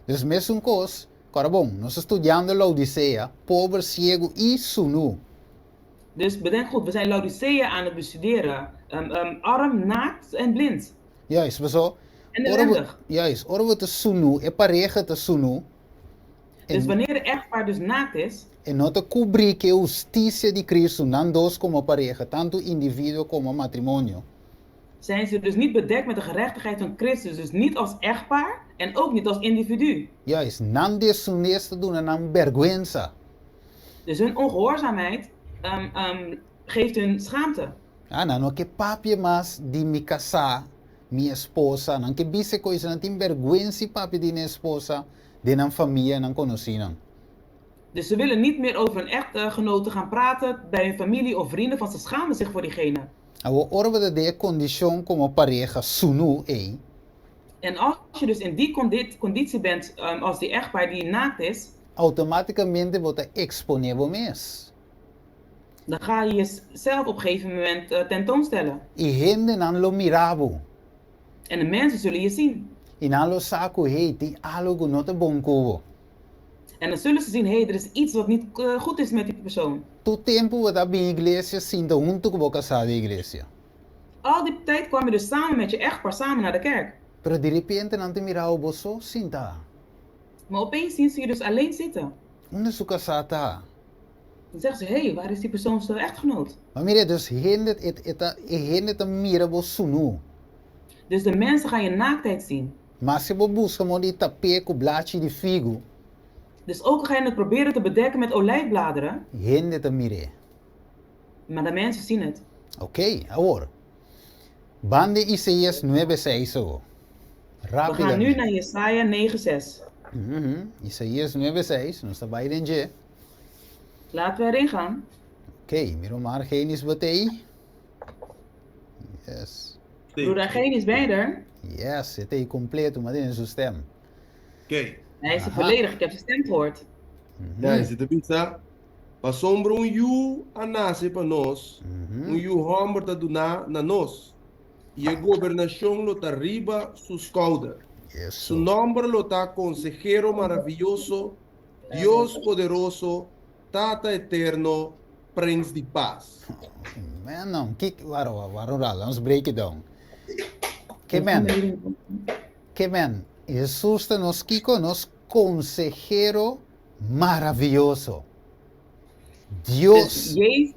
Dus mesmo cos, cara bom, nós estudando Laodicea, pobre, ciego e sunu. Dus bedenk goed, we zijn Laodicea aan het bestuderen. Arm, naakt en blind. Juist, maar zo. En ellendig. Juist, ora wat is sunu, e pareja te sunu. Dus wanneer de echtpaar dus naakt is. En não te cobrir que a justiça de Cristo, não dos como pareja, tanto indivíduo como matrimônio. Zijn ze dus niet bedekt met de gerechtigheid van Christus, dus niet als echtpaar en ook niet als individu. Juist, não desonesto doen en vergüenza. Dus hun ongehoorzaamheid geeft hun schaamte. Não que papi mas de me casar, minha esposa, não que bise coisa, não tem vergüenza papi de minha esposa, de minha família, não conheciam. Dus ze willen niet meer over hun echtgenoten gaan praten bij hun familie of vrienden, want ze schamen zich voor diegene. Ora we de condição como pareja sunu ei. En als je dus in die conditie bent als die echtpaar die naakt is, automaticamente wordt exponível mes. Dan ga je jezelf op een gegeven moment tentoonstellen. E gente não lo mirava. En de mensen zullen je zien. E não lo saco, hey, tem algo não te bom como. En dan zullen ze zien, er is iets wat niet goed is met die persoon. Tu tempo wat daar bij igreja, sinta junto com a casa de igreja. Al die tijd kwam je dus samen met je echtpaar samen naar de kerk. Pero de repente não te mirava boso, sinta. Maar opeens zien ze je dus alleen zitten. Onde su casa tá? Dan zeggen ze, waar is die persoon zijn echtgenoot? Maar mire, dus gente te mira boso. Dus de mensen gaan je naaktheid zien. Mas se você busca die tapete com blaadje de figo. Dus ook ga je het proberen te bedekken met olijfbladeren. Gente te mire. Maar de mensen zien het. Oké, agora. Bande Isaías 9:6. We gaan nu naar Jesaja 9:6. Isaías 9:6. Nós está bij den. Laten we erin gaan. Oké, miro maar Genesis batei. Yes. Broeder Genis, ben je er? Yes, het is completo, maar dit is zijn stem. Oké. Hij is er volledig, ik heb zijn stem gehoord. Ja, zit er bisa. Pasombra you anase pa nos. You hombre ta duna na nos. E a gobernação lo ta riba su schouder. Su nombre lo ta consejero maravilloso, Dios poderoso, Tata eterno, Prince de paz. Man, não, waarom ons break it down. Que man, Jesus nos kiko nos consejero maravilloso. Dios. Dus Jezus,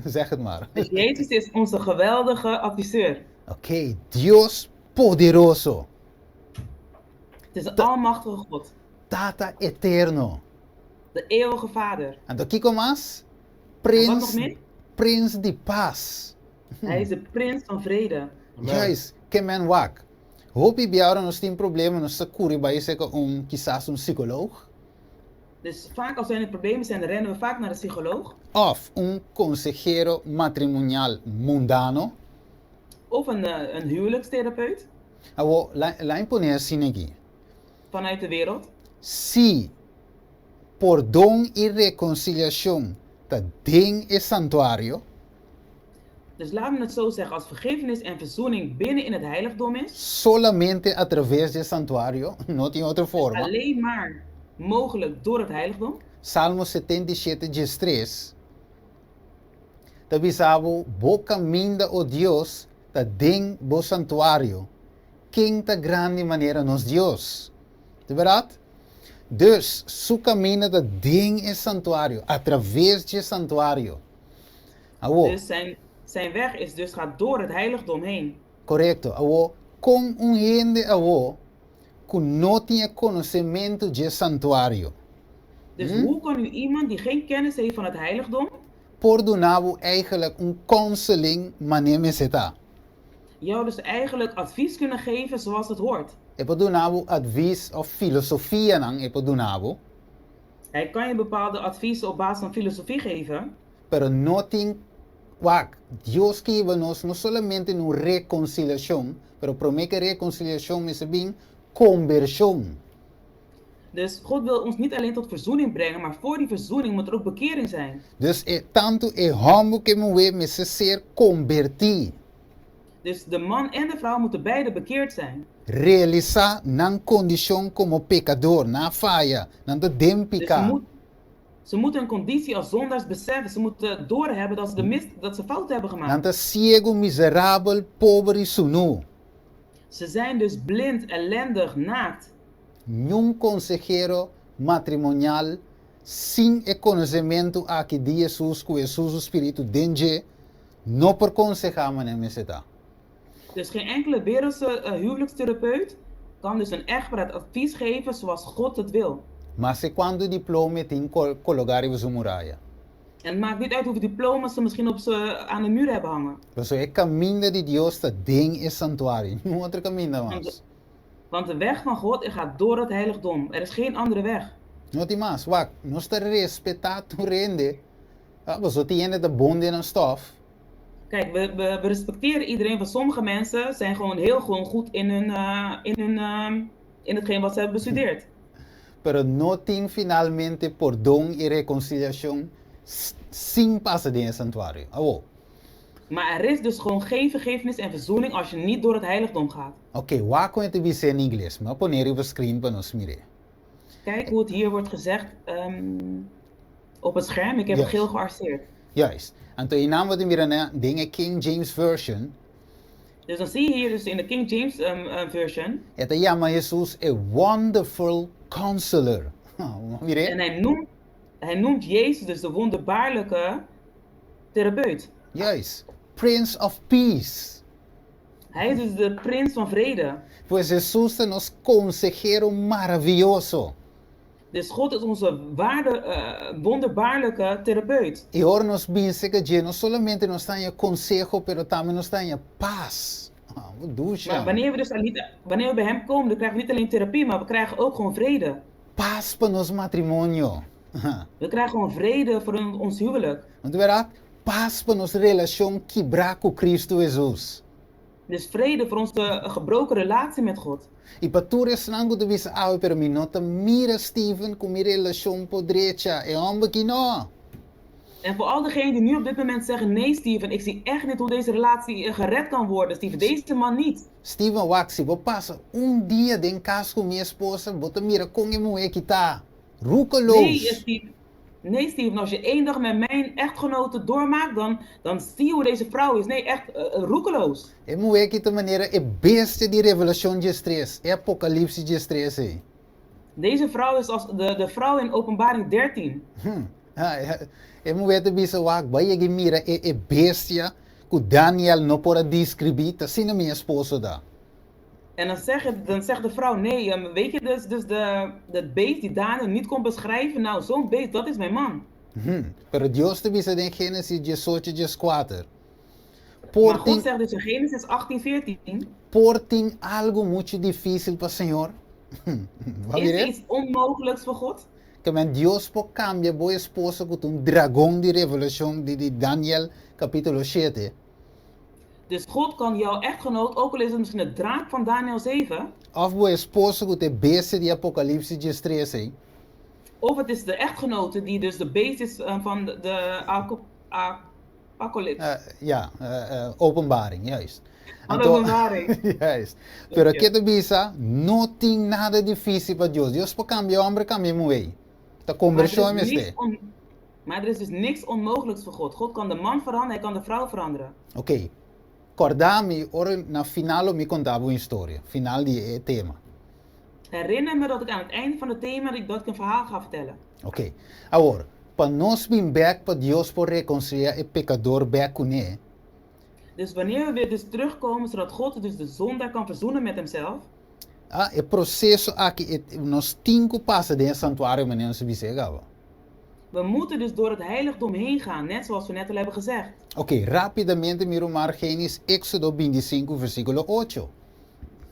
zeg het maar. Dus Jezus is onze geweldige adviseur. Oké, Dios poderoso. Het is de almachtige God. Tata eterno. De eeuwige Vader. En dan kiko mas? Prins de paz. Hij is de prins van vrede. Juist, que man wak. Hoop je bij jou nog steeds problemen, nog steeds kuri bij je zeggen quizás een psycholoog? Dus vaak als er problemen zijn, dan rennen we vaak naar de psycholoog. Of een consejero matrimonial mundano. Of een huwelijkstherapeut. La imponer sinegi. Vanuit de wereld. Si perdón y reconciliación dat ding is santuario. Dus laten we het zo zeggen, als vergiffenis en verzoening binnen in het heiligdom is. Solamente a través del santuario, no tiene otra forma. Dus alleen maar mogelijk door het heiligdom. Salmo 77:3. Dat bisabo, bo caminda o Dios, dat ding bo santuario. quinta grande maneira nos Deus. De verdade? Dus, su caminho da ding é santuário, através de santuário. Awo, Dus zijn weg is dus gaat door het heiligdom heen. correto. Awo, com gente awo, que não tinha conhecimento de santuário. Dus hoe kan u iemand die geen kennis heeft van het heiligdom, Pordonava eigenlijk counseling maneira zeta. jou dus eigenlijk advies kunnen geven zoals het hoort? E pordonava advies of filosofia nang e pordonava, Hij kan je bepaalde adviezen op basis van filosofie geven, pero não tem wak. Deus que nos não solamente no reconciliação, pero promete que reconciliação é bem conversão. dus God wil ons niet alleen tot verzoening brengen, maar voor die verzoening moet er ook bekering zijn. Dus tanto é humble que me ser convertir. Dus de man en de vrouw moeten beide bekeerd zijn. Realizar nan condição como pecador, na falha, nan de Dus dempica. ze moeten een conditie als zondaars beseffen. Ze moeten doorhebben dat ze fouten hebben Nan gemaakt. de cego, miserável, pobre e sunu. Ze zijn dus blind, ellendig, naakt. Nenhum consejero matrimonial sem o conhecimento aqui de Jesus, com Jesus, o Espírito dentro, não por aconselhar, mas não está. Dus geen enkele wereldse huwelijkstherapeut kan dus een echtpaar het advies geven zoals God het wil. Mas é quando o diploma tem colocar em sua muralha. En het maakt niet uit hoeveel diploma's ze misschien aan de muur hebben hangen. Dus é caminho de Deus está dentro do santuário, não outro caminho mais. Want de weg van God gaat door het heiligdom. Er is geen andere weg. Não tem mais, wak, nós está respeitar tu rende. Você tem de bonde en stof. Kijk, we respecteren iedereen, want sommige mensen zijn gewoon goed in hetgeen wat ze hebben bestudeerd. Pero não tem finalmente perdão e reconciliação sem passar dentro do santuário. Awo. Maar er is dus gewoon geen vergiffenis en verzoening als je niet door het heiligdom gaat. Oké, waar kon je het dizer in inglês? Maar poner op het screen para nós mirar. Kijk hoe het hier wordt gezegd op het scherm. Ik heb het geel gearseerd. Juist. En toen je naam wat mirar dingen King James Version. Dus dan zie je hier dus in de King James version. Het llama Jesus a wonderful counselor. Mire. En hij noemt Jezus dus de wonderbaarlijke therapeut. Juist. Prince of Peace. Hij is dus de prins van vrede. Pues Jesus é nosso consejero maravilhoso. Dus God is onze wonderbaarlijke therapeut. E ora nós pensamos que não solamente nos tem consejo, pero também nos tem paz. Maar wanneer we bij hem komen, dan krijgen we niet alleen therapie, maar we krijgen ook gewoon vrede. Paz para nos matrimônio. We krijgen gewoon vrede voor ons huwelijk. Want verdade, paz para nos relação quebrar com Cristo Jesus. Dus vrede voor onze gebroken relatie met God. E para tu resnango de visa ao pero minota mira Steven com minha relação podrecha e homem que não. En voor al diegenen die nu op dit moment zeggen, nee Steven, ik zie echt niet hoe deze relatie gered kan worden. Steven, deze man niet. Steven, wacht, se vou passar dia de casa com minha esposa, bota mira com a mulher que tá roekeloos. Nee Steven, als je 1 dag met mijn echtgenote doormaakt, dan zie je hoe deze vrouw is. Nee, echt roekeloos. A mulher que de maneira é besta de revelação de stress, é apocalipse de stress aí. Deze vrouw is als de vrouw in Openbaring 13. A mulher te bisa wak, vai que mira é bestia que Daniel não pode descrever, tá sendo minha esposa da. En dan zegt de vrouw, nee, weet je, dus dat beest die Daniel niet kon beschrijven, nou zo'n beest, dat is mijn man. Pero Deus te bisa in Genesis 18:4. Maar God zegt dus in Genesis 18:14. Portem algo muito difícil para o Senhor. Is er iets onmogelijks voor God? Que men Deus pode cambiar boa esposa com dragão de revelação de Daniel capítulo 7. Dus God kan jouw echtgenoot, ook al is het misschien de draak van Daniel 7. Of boa esposa com de beste de Apocalipse 13. Of het is de echtgenote die dus de beest is van de apocalypse. Openbaring, juist. Openbaring. Juist. Pero que te bisa, não tem nada difícil para Deus. Deus pode cambiar homem, cambiar mulher. Tá conversão Maar er is dus niks onmogelijks voor God. God kan de man veranderen, hij kan de vrouw veranderen. Oké. recordami ora na finale mi contavo una storia. Final di tema. Herinner me dat ik aan het einde van het thema dat ik een verhaal ga vertellen. Ok. Agora, para nós vir back para Deus por reconciliar o pecador back com ele, Dus wanneer we weer dus terugkomen, zodat God dus de zondaar kan verzoenen met hemzelf, o processo aqui, nós 5 passos dentro do santuário, mas não se visegava. we moeten dus door het heiligdom heen gaan, net zoals we net al hebben gezegd. Ok, rapidamente miro maar Genesis, Éxodo 25, versículo 8.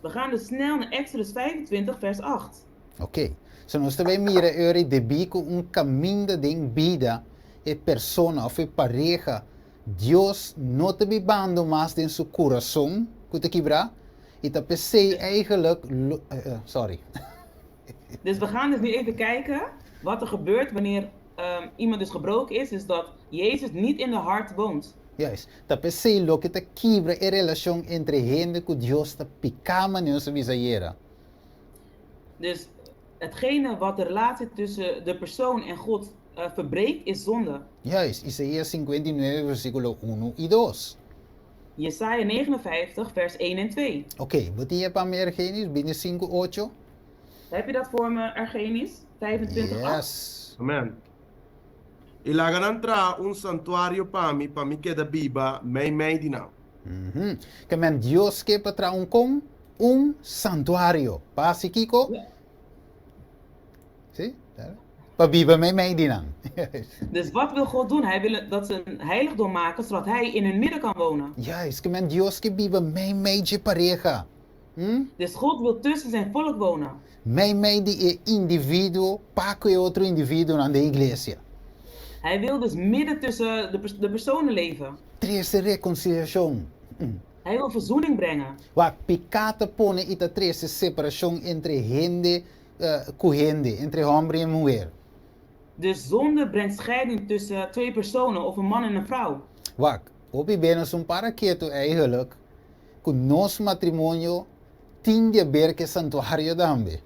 We gaan dus snel naar Exodus 25, vers 8. Ok, so nós também mira ori de bico caminho de vida e persona of pareja. Deus não te bibando mais in seu coração, kunt kibra? E te pensei eigenlijk, sorry. Dus we gaan dus nu even kijken wat er gebeurt wanneer iemand dus gebroken is. Dus dat Jezus niet in de hart woont. Juist, te pensei lo que te quebra a relação entre gente com Deus te picama em nossa vida. Dus hetgene wat de relatie tussen de persoon en God verbreekt, is zonde. Juist, Isaías 59, versículo 1 y 2. Jesaja 59, vers 1 en 2. Ok, wat je para meer Genesis 25, 8? Heb je dat voor me, Argenis? 25, 8? Yes. Amen. Ilaganan tra un santuario para mi queda viva, mei di now. Que men Dios que para un santuario. Pasi Kiko? Ja. Zie? Pa viva mij dinang. Dus wat wil God doen? Hij wil dat ze een heiligdom maken, zodat hij in hun midden kan wonen. Juist, que men Dios que viva mij je pareja. Dus God wil tussen zijn volk wonen. Mij die individuo, paco e outro individuo aan de iglesia. Hij wil dus midden tussen de personen leven. Trece reconciliação. Hij wil verzoening brengen. Wat pecado pone ita trece separação entre gente com gente, entre homem e mulher. Dus zonde brengt scheiding tussen twee personen of een man en een vrouw. Wat, op je benen zo'n paraketo eigenlijk, con nos matrimonio, tinde berke santuario dambe.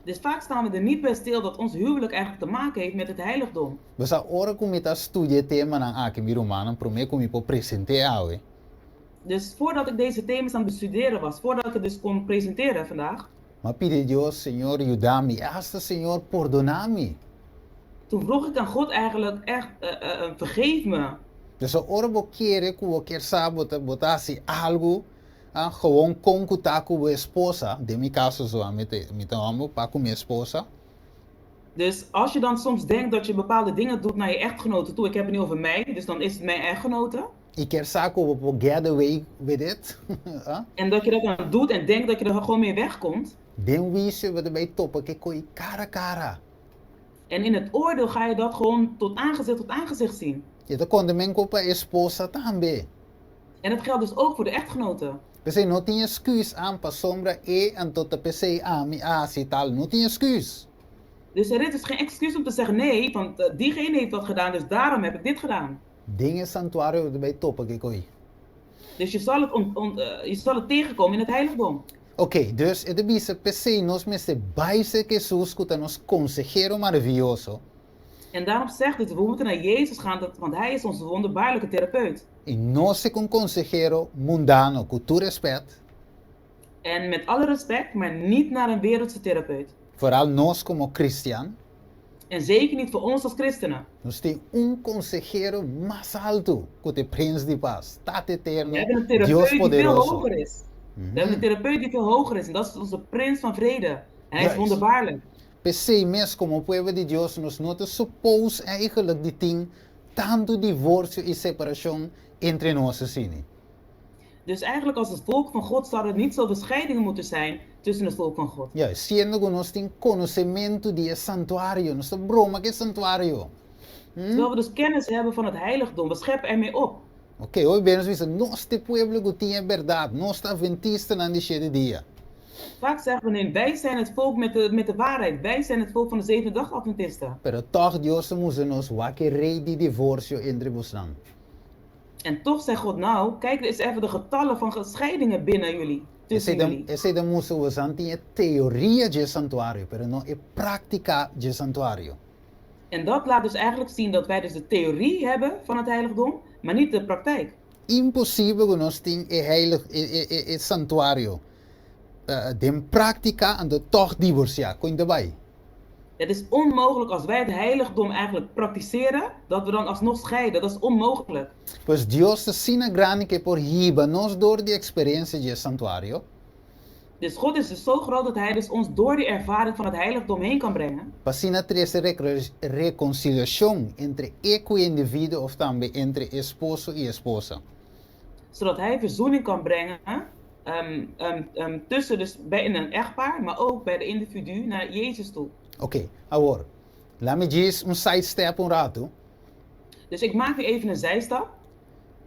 Dus vaak staan we er niet bij stil dat ons huwelijk eigenlijk te maken heeft met het heiligdom. We sa ora kumita studie tema ng aking Romano, prome kumi po presente awe. Dus voordat ik deze thema's aan het bestuderen was, voordat ik het dus kon presenteren vandaag, Ma pide Dios, Señor, ayúdame, hasta Señor, perdoname. toen vroeg ik aan God eigenlijk echt, vergeef me. Dus sa ora bo quiere qualquer sábado botasi algo, gewoon concutar com a esposa, de mi caso zo met amo, pa com minha esposa. Dus als je dan soms denkt dat je bepaalde dingen doet naar je echtgenote toe, ik heb het niet over mij, dus dan is het mijn echtgenote. E quer saco bo get away with it. En dat je dat dan doet en denkt dat je er gewoon mee wegkomt. Den vício we erbij toppen, que coi cara. En in het oordeel ga je dat gewoon tot aangezicht zien. Je te condemn com a esposa também. En dat geldt dus ook voor de echtgenoten. Pensei, não tinha excuse para sombra e antota pensei, mi si tal, não tinha excuse. Dus er is dus geen excuus om te zeggen nee, want diegene heeft dat gedaan, dus daarom heb ik dit gedaan. Dingen santuário erbij toppen, que coi. Dus je zal het tegenkomen in het heiligdom. Ok, dus het is pensei, nós meste baise Jesus, que nos consejero maravilhoso. En daarom zegt het, we moeten naar Jezus gaan, want hij is onze wonderbaarlijke therapeut. E nós se com consejero mundano, com tu respeito. En met alle respect, maar niet naar een wereldse therapeut. Vooral nós como cristiano, En zeker niet voor ons als christenen. nós tem consejero mais alto, que te Prince de Paz, Tate Eterno, We hebben een therapeut Deus die veel poderoso. hoger is. We hebben een therapeut die veel hoger is en dat is onze prins van vrede. En hij is Juist. wonderbaarlijk. Pensei mesmo como povo de Deus, nós não te supôs eigenlijk die ting, tanto divórcio e separação entre nós assim. Dus eigenlijk als het volk van God zouden er niet zoveel scheidingen moeten zijn tussen het volk van God. Ja, sendo que nós tem conhecimento de santuário, nós tem broma que é santuário. Terwijl we dus kennis hebben van het heiligdom, we scheppen ermee op. Ok, hoje bem nós nós te pueblo que tinha verdade, nós tá adventista na de dia. Vaak zeggen we nee, wij zijn het volk met de waarheid. Wij zijn het volk van de zevende dag Adventisten. Pero toch Deus moest nos wakker rei die divórcio entre vos dan. En toch zegt God nou, kijk eens even de getallen van scheidingen binnen jullie. Tussen jullie. Esse da moça vos dan tinha teoria de santuário, pero não é prática de santuário. En dat laat dus eigenlijk zien dat wij dus de theorie hebben van het heiligdom, maar niet de praktijk. impossível que nós tenhamos o santuário. De prática en de toch divorciar. Kon je erbij? Het is onmogelijk als wij het heiligdom eigenlijk praktiseren, dat we dan alsnog scheiden. Dat is onmogelijk. Pues Dios te sina grande que por hiba nos door die experiencia de santuario. Dus God is dus zo groot dat hij dus ons door die ervaring van het heiligdom heen kan brengen. Pasina trece reconciliación entre eco individuo of también entre esposo y esposa. Zodat hij verzoening kan brengen tussen dus bij een echtpaar, maar ook bij de individu naar Jezus toe. Oké, agora. Laat me diz sidestep rato. Dus ik maak nu even een zijstap.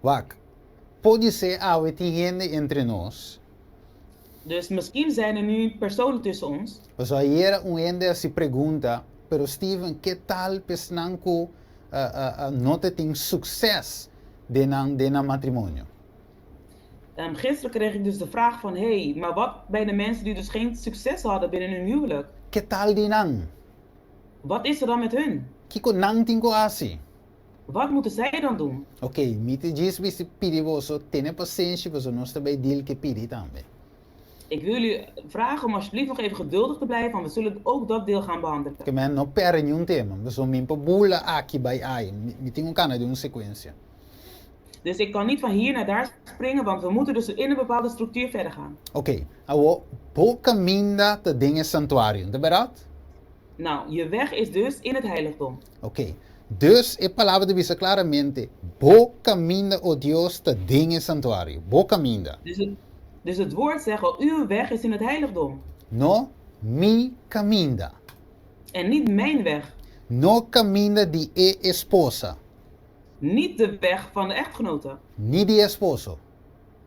Wak. Pode ser algo gente entre nós. Dus misschien zijn er nu personen tussen ons. Pues ayer gente se pergunta, pero Steven, que tal pesnanco no te tem sucesso de na matrimonio? Gisteren kreeg ik dus de vraag van, hey, maar wat bij de mensen die dus geen succes hadden binnen hun huwelijk? Que tal di nang? Wat is er dan met hun? Kiko nang tinko asi? Wat moeten zij dan doen? Oké, mite diz bisi pidi voso, tenha paciência, voso nós também deal que pidi também. Ik wil jullie vragen om alsjeblieft nog even geduldig te blijven, want we zullen ook dat deel gaan behandelen. Que men no perde nenhum tema, voso mimpa bula aqui by ai, mi tenho cana de uma sequência. Dus ik kan niet van hier naar daar springen, want we moeten dus in een bepaalde structuur verder gaan. Oké, awo, po caminda te dinge santuário, de berat? Nou, je weg is dus in het heiligdom. Ok. Dus, a palavra de visa claramente, bo caminda o Dios te dinge santuário. Bo caminda. Dus het woord zegt al, uw weg is in het heiligdom. No mi caminda. En niet mijn weg. No caminda di esposa. Niet de weg van de echtgenote. Ni di esposo.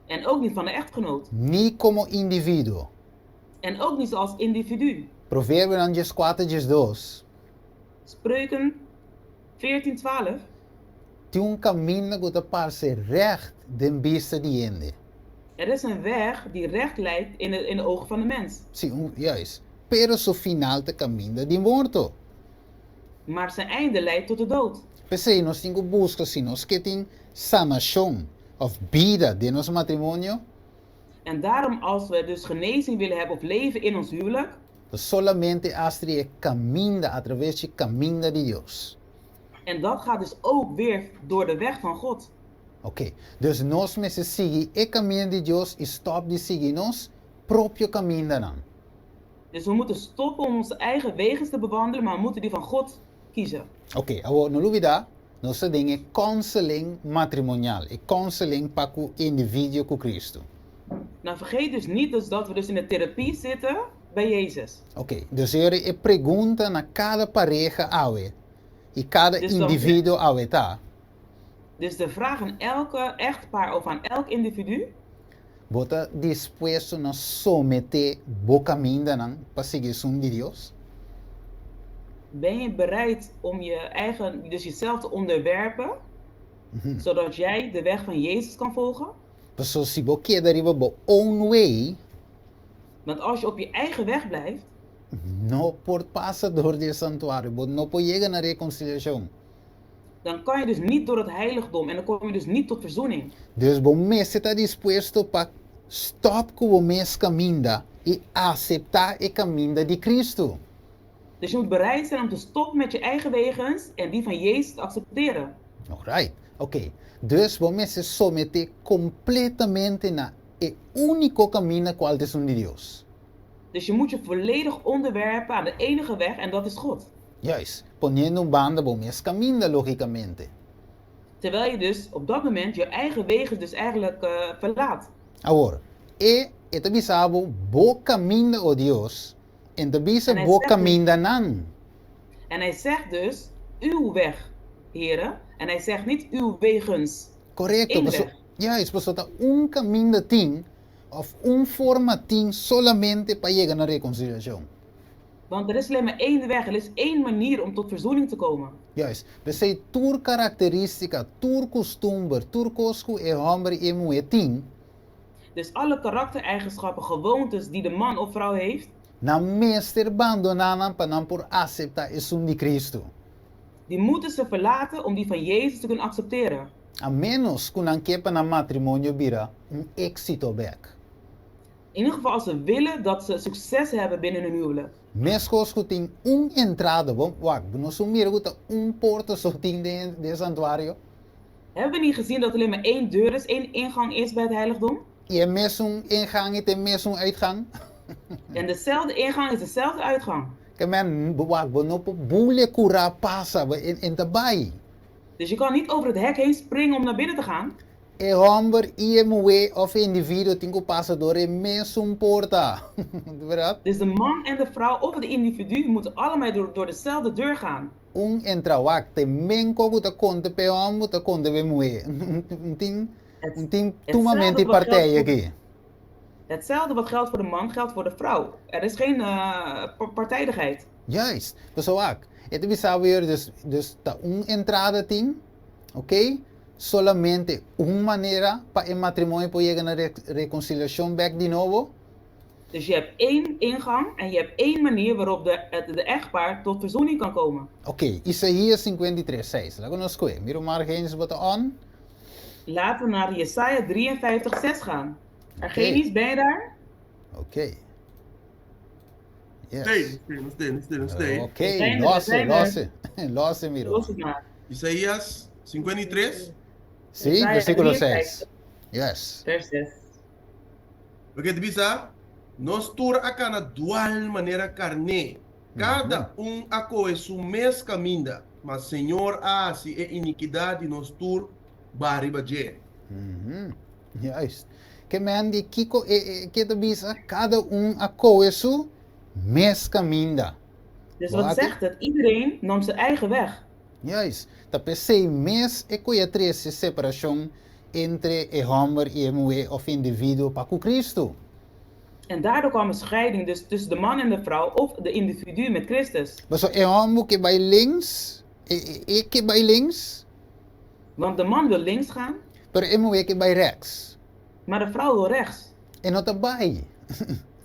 En ook niet van de echtgenoot. Ni como individuo. En ook niet als individu. Provérbio dan 4:2. Spreuken 14:12. Tem caminho que te parece recht den vista de gente. Er is een weg die recht leidt in de ogen van de mens. Sim, juist. Pero so final te caminho de morto. Maar zijn einde leidt tot de dood. Pensei, nós temos que buscar se nós que tem sanação of vida de nosso matrimônio. En daarom als we dus genezing willen hebben of leven in ons huwelijk. Solamente astri caminha através de caminho de Deus. En dat gaat dus ook weer door de weg van God. Ok, dus nós moeten seguir o caminho de Deus e stop de seguir nos próprio caminho dan. Dus we moeten stoppen om onze eigen wegen te bewandelen, maar we moeten die van God kiezen. Ok, agora não olvidar, nós temos counseling matrimonial, e counseling para o indivíduo com Cristo. Nou, vergeet dus niet dus dat we dus in de therapie zitten bij Jezus. Ok, dus hier é pergunta na cada pareja awe, e cada Dus dan- indivíduo awe, tá? Dus de vraag aan elke echtpaar of aan elk individu, Bota dispuesto a someter o caminho dan para seguir o de Deus? ben je bereid om dus jezelf te onderwerpen, zodat jij de weg van Jezus kan volgen? Pessoal, se você quer derivar bo own way, Want als je op je eigen weg blijft, não pode passar door de santuário, não pode chegar na reconciliação. dan kan je dus niet door het heiligdom en dan kom je dus niet tot verzoening. Dus bom mês está disposto para stop com o mês caminho e aceitar o caminho de Cristo. Dus je moet bereid zijn om te stoppen met je eigen wegens en die van Jezus te accepteren. Alright, ok. Dus bom mês se someter completamente na o único caminho qual é o de Deus. Dus je moet je volledig onderwerpen aan de enige weg en dat is God. Juist, poniendo banda bom mês caminho logicamente. Terwijl je dus op dat moment je eigen wegen dus eigenlijk verlaat. Agora, esta bisabo bo caminho o Deus, en de bisa En hij bo zegt caminho nan. En hij zegt dus, uw weg, heren. En hij zegt niet uw wegens. Correcto, Eén pessoal. weg. Juist, pessoal, tá caminho ting, of forma ting solamente para chegar na reconciliação. Want er is alleen maar één weg. Er is één manier om tot verzoening te komen. Juist, we zeggen tur característica, tur costume, tur cosco e hombre e mulher ting, Dus alle karaktereigenschappen, gewoontes die de man of vrouw heeft, na meester abandonaram para não por aceitar isso de Cristo. die moeten ze verlaten om die van Jezus te kunnen accepteren. A menos kunang kepa na matrimonio bira éxito back. In ieder geval als ze willen dat ze succes hebben binnen hun huwelijk. Mescos kuting entrada, bom, wak, no sumira kuta porta so ting de santuario. Hebben we niet gezien dat er alleen maar één deur is, één ingang is bij het heiligdom? Je mesung ingang ite mesung uitgang. En dezelfde ingang is dezelfde uitgang. Kemen wak bonopo bule kura pasa in tabay. Dus je kan niet over het hek heen springen om naar binnen te gaan. E homber IMW of individuo tingo pasa door mesung porta. Verdad? Dus de man en de vrouw of het individu moeten allemaal door dezelfde deur gaan. Entra wak te menko kuta konte pe homo ta konte be mue. Un ting tumamente partijen aqui. Hetzelfde wat geldt voor de man, geldt voor de vrouw. Er is geen partijdigheid. Juist, so wak. Ito bisa weer dus ta entrada ting, okay? Solamente manera pa el matrimonio po llegar a reconciliación back de nuevo. Dus je hebt één ingang en je hebt één manier waarop de echtpaar tot verzoening kan komen. Okay, Isaías 53:6. Laten we eens miro maar eens wat on. Laten we naar Jesaja 53:6 gaan. Argenius, ben je daar? Okay. Yes. Stay. Okay, losse miro. Los het maar. Isaías 53. Sí, Jesaja versículo 53. 6. Yes. Vers 6. Porque bisa, nos tur acá na dual manera carne. Cada ako é su mes caminda, mas Senhor se é iniquidade nos tur bari baje. Juist. Que men die kiko que te bisa cada ako su mes caminda. Dus wat zegt het? Iedereen nam zijn eigen weg. Juist. Dat per se mes e koya trece separação entre e homem e mulher of indivíduo para com Cristo. En daardoor kwam een scheiding dus tussen de man en de vrouw of de individu met Christus. Maar zo e homem que bij links, que bij links, Want de man wil links gaan, pero e mulher que bij rechts. maar de vrouw wil rechts. E não tá bij.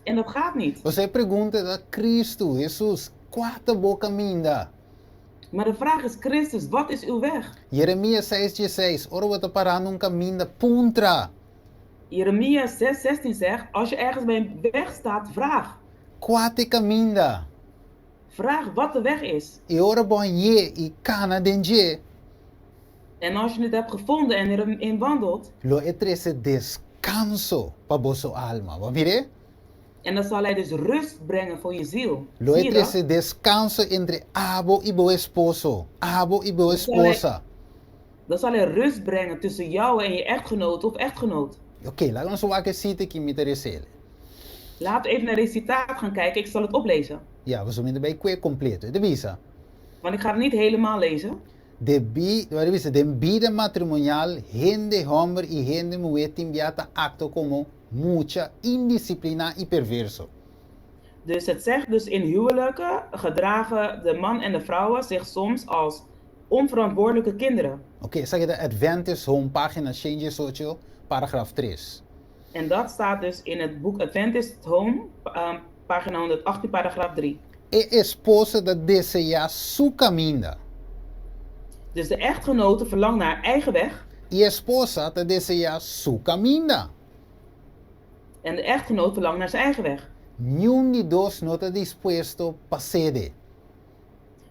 En dat gaat niet. Você pergunta da Cristo, Jesus, quanta boa caminda. Maar de vraag is, Christus, wat is uw weg? Jeremias 6:6, ora wat parando caminda puntra. Jeremia 6:16 zegt, als je ergens bij een weg staat, vraag. Quate caminda. Vraag wat de weg is. E ora bonje e cana denje. En als je het hebt gevonden en erin wandelt, Lo etrese descanso pa bosso alma. Wat mire? en dan zal hij dus rust brengen voor je ziel. Lo Zie je dat? etrese descanso entre abo y bo esposo. Abo y bo esposa. Dan zal hij rust brengen tussen jou en je echtgenoot of echtgenoot. Oké, laten we zo wakker zitten que me interesse. Laten we even naar deze citaat gaan kijken. Ik zal het oplezen. Ja, we zullen bij kwijt completo. De visa. Want ik ga het niet helemaal lezen. De vida matrimonial, gente hombre y gente mujer timbiata acto como mucha indisciplina y perverso. Dus het zegt dus in huwelijken gedragen de man en de vrouwen zich soms als onverantwoordelijke kinderen. Oké, zeg je de Adventist Home pagina 118, paragraaf 3. En dat staat dus in het boek Adventist Home, pagina 118, paragraaf 3. E esposa da deseja su caminda. Dus de echtgenote verlangt naar haar eigen weg Y esposa da deseja su caminda. en de echtgenoot verlangt naar zijn eigen weg. Nenhum de dos no está dispuesto para ceder.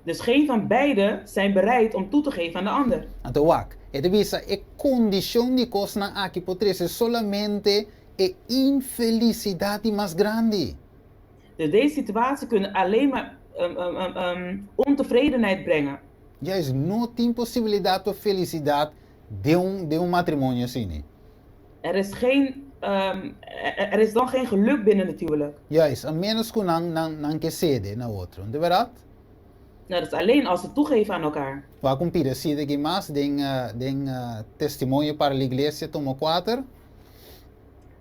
Dus geen van beiden zijn bereid om toe te geven aan de ander. Então, wak, het visa e condição de coisa aqui potrese solamente e infelicidade mais grande. Dus deze situatie kunnen alleen maar ontevredenheid brengen. Juist, não tem possibilidade of felicidade de matrimônio assim. Er is dan geen geluk binnen het huwelijk. Juist, a menos que não que cede na outro, não é verdade? Nou, dat is alleen als ze toegeven aan elkaar. Waar komt Pieter cede que mais den testemunho para a igreja tomo 4?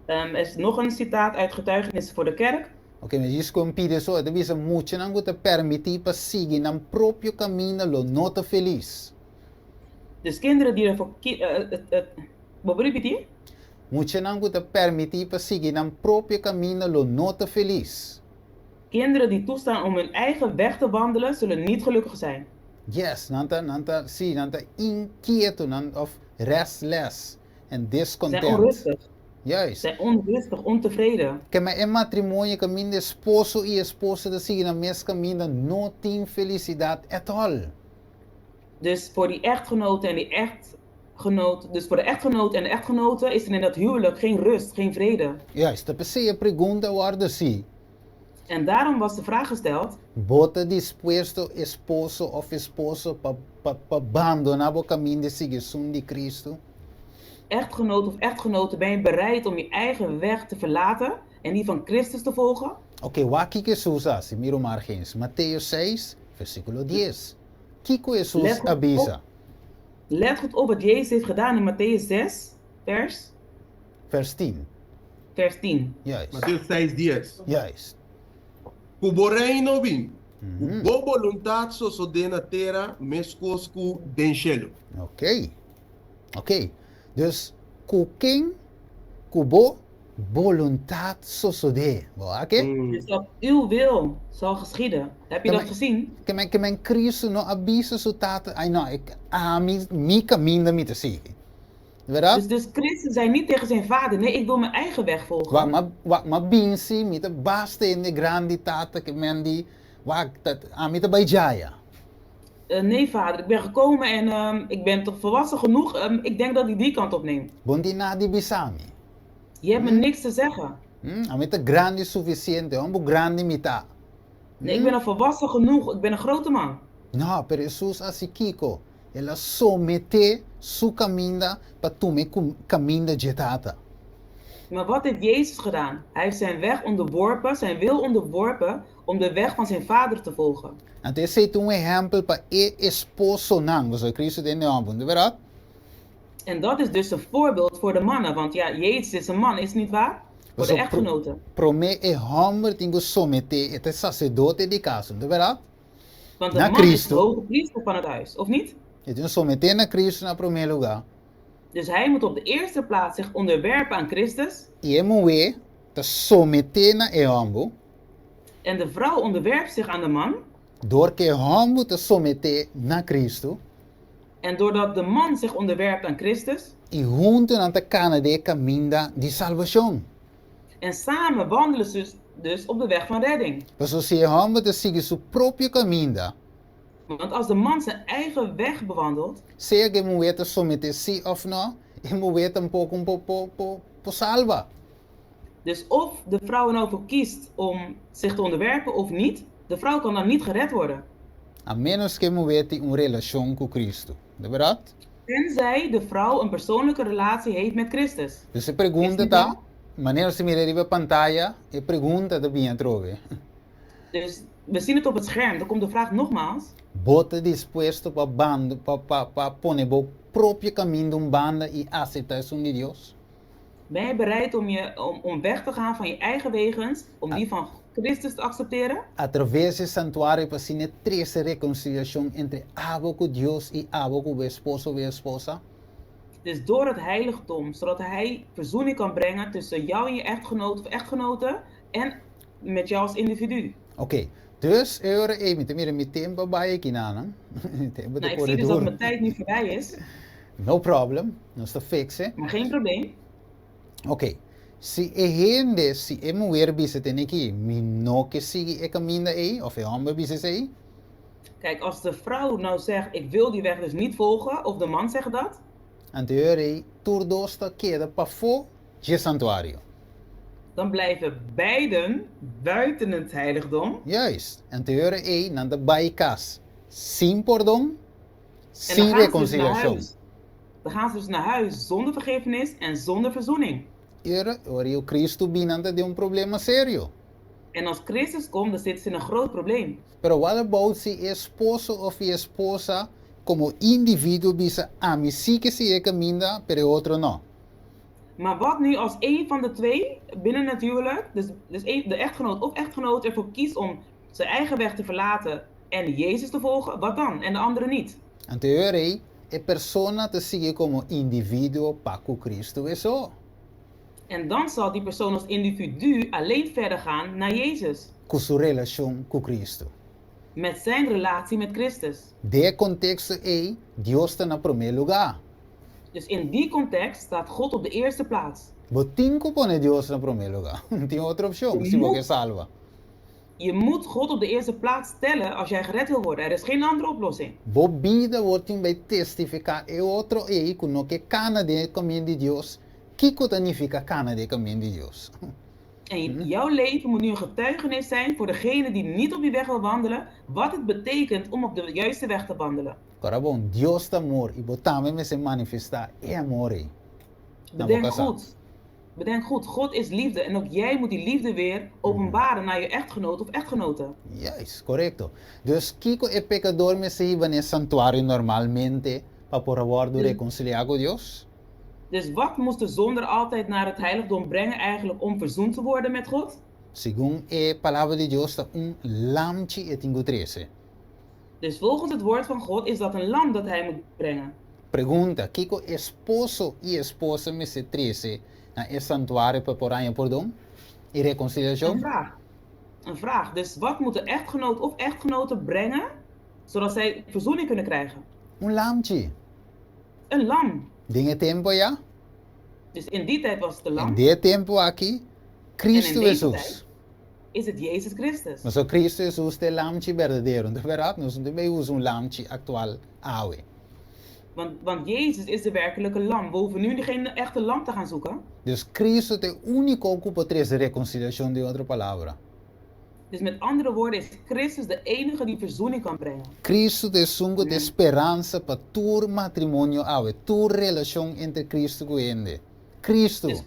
Er is nog een citaat uit Getuigenissen voor de Kerk. Ok, mas isso com Pieter só, de visa muito não te permitir para seguir no próprio caminho lo nota feliz. Dus kinderen die ervoor wat bedoel je? Muito não te permitir para seguir no próprio caminho lo nota feliz. Kinderen die toestaan om hun eigen weg te wandelen, zullen niet gelukkig zijn. Yes, nanta inquieto, of restless and Zijn discontent. onrustig, Juist. zijn onrustig, ontevreden. Que me en matrimonio camin de esposo y esposa de siguen a mes camin no tin felicidad at all. Dus voor die echtgenoten en die echtgenoot, dus voor de echtgenoot en de echtgenote is er in dat huwelijk geen rust, geen vrede. Juist, dat is een pregunta waarde zie. En daarom was de vraag gesteld: Bota dispuesto esposo of esposo pa abandonar o caminho de seguição de Cristo? echtgenoot of echtgenote, ben je bereid om je eigen weg te verlaten en die van Christus te volgen? Ok, o que Jesus hace? Miro margens. Mateus 6, versículo 10. Kiko Jesus Let goed avisa. op. Let goed op wat Jezus heeft gedaan in Matthäus 6, Vers 10. vers 10. Juist. Mateus 6:10. Juist. Cubo reino vim. Mhm. Bo voluntad so na terra mescosco den cielo. Ok. Ok. Dus, kuking, kubo, voluntad sosode. Oké? Dus dat uw wil zal geschieden. Heb je Ja, dat maar- gezien? Que men Cristo no avisa su tata. Ai no, mi caminho me te sigue. Verdade? Dus Christus zei niet tegen zijn vader: nee, ik wil mijn eigen weg volgen. Wak ma binsi, mi te basta in de grandi tata que men di, wak dat, mi te bijaya. Nee, vader, ik ben gekomen en ik ben toch volwassen genoeg. Ik denk dat ik die kant op neem. Bondi na di bisami. Je hebt me niks te zeggen. Mi te grandi suficiente, ombo grandi mita. Nee, ik ben al volwassen genoeg. Ik ben een grote man. No, pero Jesus así Kiko, ela somete su caminda pa tu me caminda jetata. Maar wat heeft Jezus gedaan? Hij heeft zijn weg onderworpen, zijn wil onderworpen, om de weg van zijn vader te volgen. Ante ese tu ejemplo pa esposo nang, was Cristo de neambun, verdade? En dat is dus een voorbeeld voor de mannen. Want ja, Jezus is een man, is het niet waar? Voor de Zo, echtgenoten. Prome e homer tingo somete et sacerdote di casa, verdade? Want de Na man is de Cristo. hoge priester van het huis, of niet? Et un somete na Cristo na prome lugar. Dus hij moet op de eerste plaats zich onderwerpen aan Christus. E moe te somete na e hombo, En de vrouw onderwerpt zich aan de man. door que hombo te somete na Cristo, En doordat de man zich onderwerpt aan Christus. e junto na te cana de caminda di salvação. En samen wandelen ze dus op de weg van redding. Mas se o homem te sigue su próprio caminho, Want als de man zijn eigen weg bewandelt, seja que moe te somete si of no, e moe te po salva. dus of de vrouw er nou voor kiest om zich te onderwerpen of niet, de vrouw kan dan niet gered worden. A menos que moe te relação com Cristo. De verdade? Tenzij de vrouw een persoonlijke relatie heeft met Christus. Dus se pergunta Is tá, niet maneira se mira riba pantalla, e pergunta te bien trove. Dus we zien het op het scherm. Dan komt de vraag nogmaals. Bota dispuesto pa bando, pa pone bo próprio caminho banda e aceitação de Deus. Ben je bereid om weg te gaan van je eigen wegens, om die van Christus te accepteren? Através do santuário para cine treze reconciliação entre abo com Deus e abo com o esposo ou esposa. Dus door het heiligdom, zodat hij verzoening kan brengen tussen jou en je echtgenoot of echtgenote en met jou als individu. Oké, dus euro even, tenminste met tempo bij je kinaan. Tempo Nou, de ik zie dus dat mijn corredor. tijd nu voorbij is, No problem, nós está fixe. maar geen probleem. Oké, se é gente, se é mulher bisa tem aqui, me não que siga e caminho aí, of é homem bisa aí, Kijk, als de vrouw nou zegt, ik wil die weg dus niet volgen, of de man zegt dat, anterior turdo está queda para fora de santuário. dan blijven beiden buiten het heiligdom. Juist, anterior nan de bijkas, sem perdão, En sem dan gaan ze dus naar reconciliação. huis. Dan gaan ze dus naar huis zonder vergiffenis en zonder verzoening. Era, o Cristo binanta de problema sério. En als Christus komt, dan zitten ze in een groot probleem. Pero what about si esposo of esposa como individuo bisa a mí sí que sigue caminda, pero otro no? Maar wat nu als één van de twee binnen het huwelijk, dus de echtgenoot of echtgenoot ervoor kiest om zijn eigen weg te verlaten en Jezus te volgen, wat dan? En de andere niet. Anterior a persona te sigue como individuo para Cristo eso. En dan zal die persoon als individu alleen verder gaan naar Jezus. Com sua relação com Cristo. Met zijn relatie met Christus. De contexto Deus está na primeiro lugar. Dus in die context staat God op de eerste plaats. Botinco pone Dios en primer lugar. No tiene otra opción Je si vos moet- que salva. Je moet God op de eerste plaats stellen als jij gered wil worden. Er is geen andere oplossing. Bo vida wordt bij testificar e outro e kuno que cana de caminho de Dios. Kiko significa cana de caminho de Dios. En jouw leven moet nu een getuigenis zijn voor degene die niet op die weg wil wandelen, wat het betekent om op de juiste weg te wandelen. Agora bom, Dios é amor e botame me se manifestar é amor. Bedenk boca goed. Bedenk goed, God is liefde en ook jij moet die liefde weer openbaren naar je echtgenoot of echtgenote. Yes, correcto. Dus Kiko é pecador me se iba no santuário normalmente para por favor reconciliar com Deus. Dus wat moest de zonder altijd naar het heiligdom brengen eigenlijk om verzoend te worden met God? Segundo a palavra de Deus, está lamchi e tingo 13. Dus volgens het woord van God is dat een lam dat hij moet brengen. Pergunta, Kiko esposo e esposa me se 13 na e santuário para por aí perdão e reconciliação? Een vraag. Een vraag. Dus wat moet de echtgenoot of echtgenote brengen, zodat zij verzoening kunnen krijgen? Lamchi. Een lam. Dinge tempo ja? Dus in die tijd was het een lam. Em de tempo aqui, Cristo En in deze Jesus. tijd is het Jezus Christus. Mas o Cristo Jesus é lamchi verdadeiro, de verdade, nós não devemos lamchi actual awe. Want Jezus is de werkelijke lam. We hoeven nu geen echte lam te gaan zoeken. Dus Cristo é o único ocupa tres reconciliação de outra palavra. Dus met andere woorden is Christus de enige die verzoening kan brengen. Cristo é sungo de esperança para tu matrimônio awe, tu relação entre Cristo e Ende. Cristo. Dus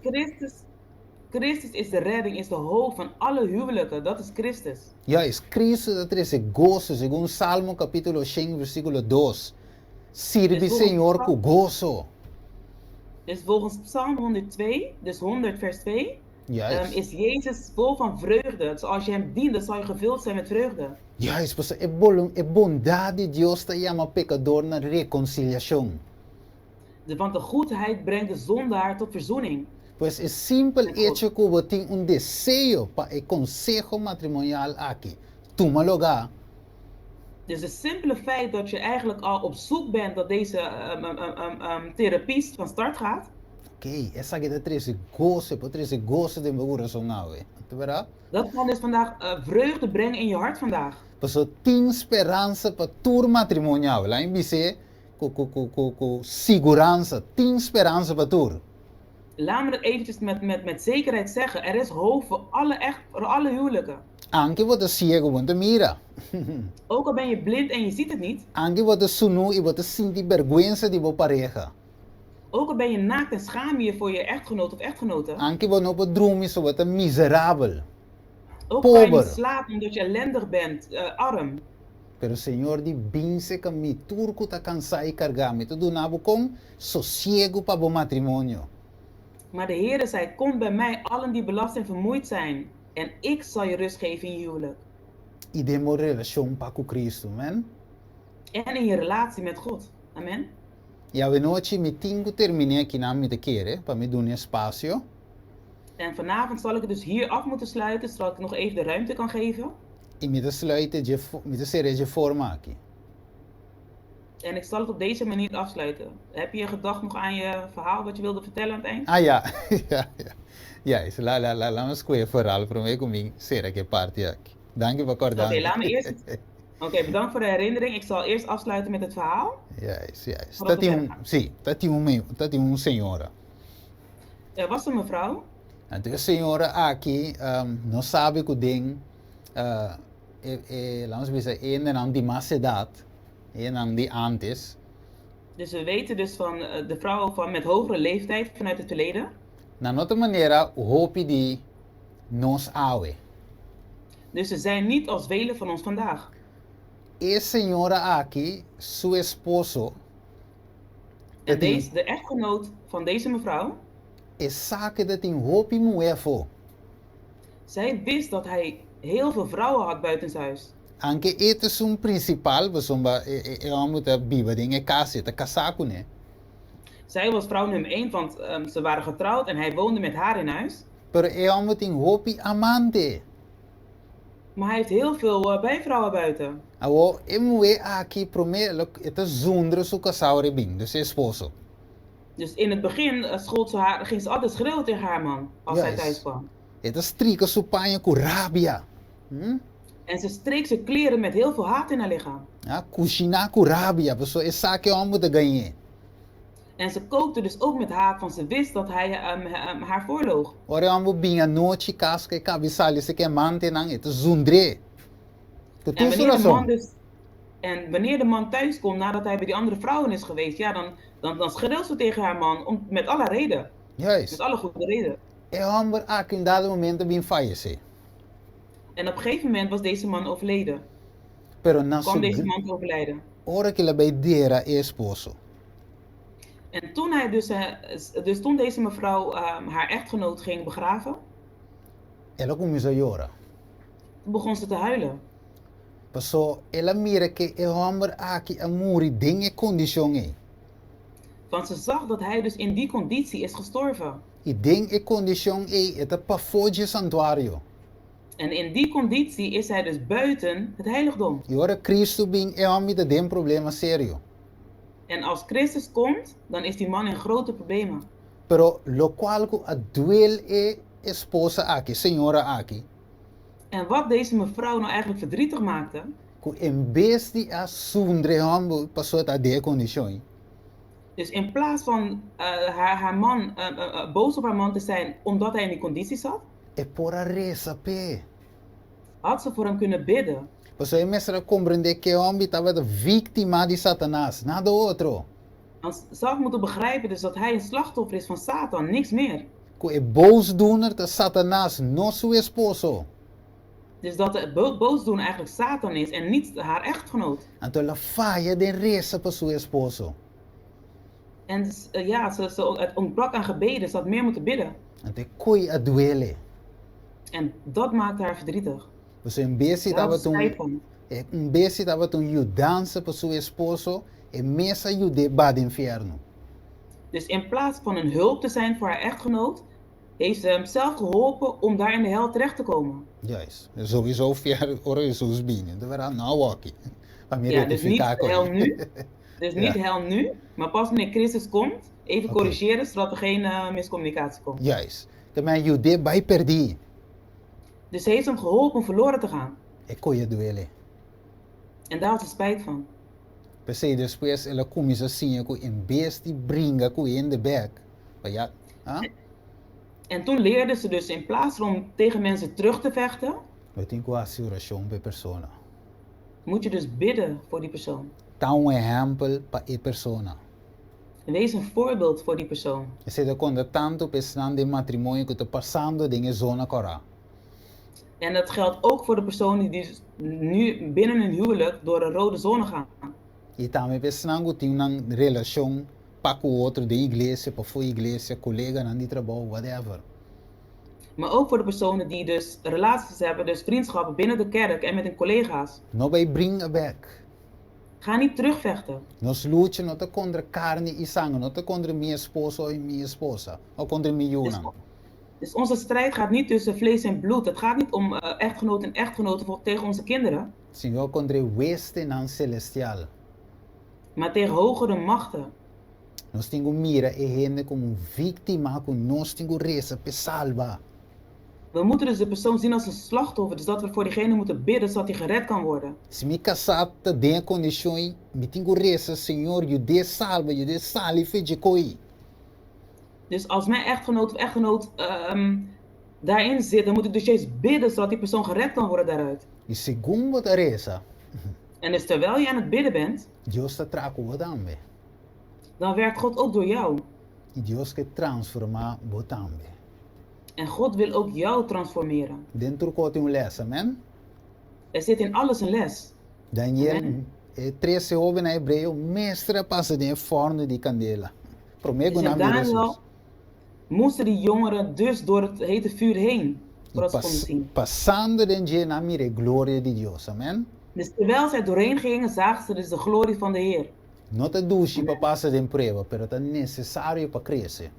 Christus is de redding, is de hoop van alle huwelijken. Dat is Christus. Ja, is Cristo da tres gozo, segundo Salmo capítulo 5 versículo 2. Sirve Dus Senhor volgens- com gozo. Dus volgens Psalm 102, dus 100 vers 2, Juist. is Jezus vol van vreugde. Dus als je hem dient, dan zal je gevuld zijn met vreugde. Juist, pues é bondade de Deus te chama pecador na reconciliação. Want de goedheid brengt de zondaar tot verzoening. Pues es simple Met God. hecho que você tem desejo para el consejo matrimonial aqui. Toma lugar. Dus het simpele feit dat je eigenlijk al op zoek bent dat deze therapie van start gaat, Ok, essa que treze gozo de meu coração não é. Tá vendo? dat kan dus vandaag vreugde brengen in je hart vandaag. Pues tem esperança para tu matrimonial. Lá em BC, com segurança, tem esperança para tu. Laat me dat eventjes met zekerheid zeggen. Er is hoop voor alle huwelijken. Anche você cego, você mira. Ook al ben je blind en je ziet het niet. Anche você sunu e você sente vergonha de sua pareja. Ook al ben je naakt en schaam je voor je echtgenoot of echtgenote. Anche você não pode dormir, so você miserável. Ook al kan je Pobre. niet slapen omdat je ellendig bent, arm. Pero o Senhor de bense que me turco está cansado e cargar. Me tudo nabo com sossego para o matrimônio. Maar de Heere zei, kom bij mij allen die belast en vermoeid zijn. En ik zal je rust geven in je huwelijk. E demos relação para com Cristo, man. En in je relatie met God. Amen. E a noite me tenho terminar aqui na minha querer para me dar espaço. En vanavond zal ik het dus hier af moeten sluiten, zodat ik nog even de ruimte kan geven. E me sluiten de serie de forma aqui. En ik zal het op deze manier afsluiten. Heb je gedacht nog aan je verhaal wat je wilde vertellen aan het eind? Ah, ja. Ja, is lá me escolher verhaal para mim comigo. Será que parte aqui? Dank je voor acordar. Oké, laat me eerst. Oké, bedankt voor de herinnering. Ik zal eerst afsluiten met het verhaal. Yes. Voordat we Tá verder gaan. sim, tá senhora. Er was een mevrouw. Então a senhora aqui não sabe que o ding, vamos dizer, ainda não de mais idade, ainda não de antes. Dus we weten dus van de vrouw met hogere leeftijd vanuit het verleden. Na outra maneira, o hope de nos awe. Dus ze zijn niet als velen van ons vandaag. E senhora aqui, seu esposo, En de echtgenoot van deze mevrouw, sabe que tem hope mulher for. zij wist dat hij heel veel vrouwen had buitenshuis. Anche ete is um principal, besomba, moet a biba dinge casa, te casar com né. Zij was vrouw nummer 1, want ze waren getrouwd en hij woonde met haar in huis. Pero moet tem hope amante. Maar hij heeft heel veel bijvrouwen buiten. Awo, mulher aqui promete, ete zondre su casar bem, do seu esposo. Dus in het begin ging ze altijd schreeuwen tegen haar man als hij thuis kwam. Het is strikken supaya ku rabia. En ze streek zijn kleren met heel veel haat in haar lichaam. Ja, kushina ku rabia. So is sake om moeten ganyen. En ze kookte dus ook met haat, want ze wist dat hij haar voorloog. Ore ambu binga nochi kaske kabisali se ke mante nang het zundre. En wanneer de man thuis komt nadat hij bij die andere vrouwen is geweest, ja, dan schreeuwt ze tegen haar man met alle reden. Juist. Met alle goede reden. E amber ak in dat moment bin fallece. En op een gegeven moment was deze man overleden. Pero kwam deze man te overlijden. Ora que la bij dera esposo. En toen hij dus toen deze mevrouw haar echtgenoot ging begraven, ela começou a llorar. toen begon ze te huilen. So ela mira que e homem aqui amuri dinge condition e. Want ze zag dat hij dus in die conditie is gestorven. I ding e condition e het pafoje santuario. En in die conditie is hij dus buiten het heiligdom. E ora Cristo bing e homem de den problema serio. En als Christus komt, dan is die man in grote problemen. Pero lo cual ku aduel e esposa aqui, senhora aqui. En wat deze mevrouw nou eigenlijk verdrietig maakte, Ku em vez de asundre homem passou a de condition. dus in plaats van haar man boos op haar man te zijn omdat hij in die conditie zat, E por a reza pe. had ze voor hem kunnen bidden. Pues aí mestra compreender que o homem estava vítima de Satanás, nada outro. Want ze had moeten begrijpen dus dat hij een slachtoffer is van Satan, niks meer. Que é boosdoener de Satanás, não seu esposo. Dus dat de boosdoener eigenlijk Satan is en niet haar echtgenoot. Então ela falha de reza para seu esposo. En ja, het ontbrak aan gebeden, ze had meer moeten bidden. Então coi a duele. En dat maakte haar verdrietig. Você em vez de tava dança para seu esposo, e mesa ajude para o inferno. Dus in plaats van een hulp te zijn voor haar echtgenoot, heeft ze hem zelf geholpen om daar in de hel terecht te komen. Juist. Sowieso via ora Jesus binnen. Dat was nou aqui. Ja, dus niet de hel nu. Dus niet de hel nu, maar pas wanneer Christus komt, even corrigeren zodat er geen miscommunicatie komt. Juist. Que me ajude bij perdi. Dus ze heeft hem geholpen om verloren te gaan. E coi a duele. En daar had ze spijt van. Pensei depois ela começa assim, que em vez de brinca com in de bek. Ja, En toen leerde ze dus in plaats van om tegen mensen terug te vechten, eu tenho que fazer oração para persona. moet je dus bidden voor die persoon. Dar exemplo para a persona. En wees een voorbeeld voor die persoon. E se quando tanto pensando de matrimônio que está passando de zona cora. En dat geldt ook voor de personen die dus nu binnen een huwelijk door een rode zone gaan. E também pensando que tem uma relação para com outro de igreja, para fora igreja, colega na de trabalho, whatever. Maar ook voor de personen die dus relaties hebben, dus vriendschappen binnen de kerk en met hun collega's. Não vai brincar back. Ga niet terugvechten. Nós luta não tá contra carne e sangue, não tá contra minha esposa e minha esposa, ou contra minha Dus onze strijd gaat niet tussen vlees en bloed. Het gaat niet om echtgenoten en echtgenoten tegen onze kinderen. Senhor contra weste en celestial. Maar tegen hogere machten. Nós temos mira e gente como vítima, que nós temos reza para salvar. We moeten dus de persoon zien als een slachtoffer, dus dat we voor diegene moeten bidden zodat hij gered kan worden. Se me casar tem condições, me tenho reza, Senhor, je de salva, je de salife de coi. Dus als mijn echtgenoot of echtgenoot daarin zit, dan moet ik dus juist bidden zodat die persoon gered kan worden daaruit. E segundo a reza, En dus terwijl je aan het bidden bent, Deus está trago tambe. dan werkt God ook door jou. E Deus que transforma tambe. En God wil ook jou transformeren. Dentro do tem les, amen. Er zit in alles een les. Daniel 13 jovem na hebreu, mestre passa de forno de candela. Promego na Daniel moesten die jongeren dus door het hete vuur heen. Zoals we konden zien. Passando de na mire gloria de Deus, amen. Dus terwijl zij doorheen gingen, zagen ze dus de glorie van de Heer. Não te duche para passar de prova, pero é necessário para crescer.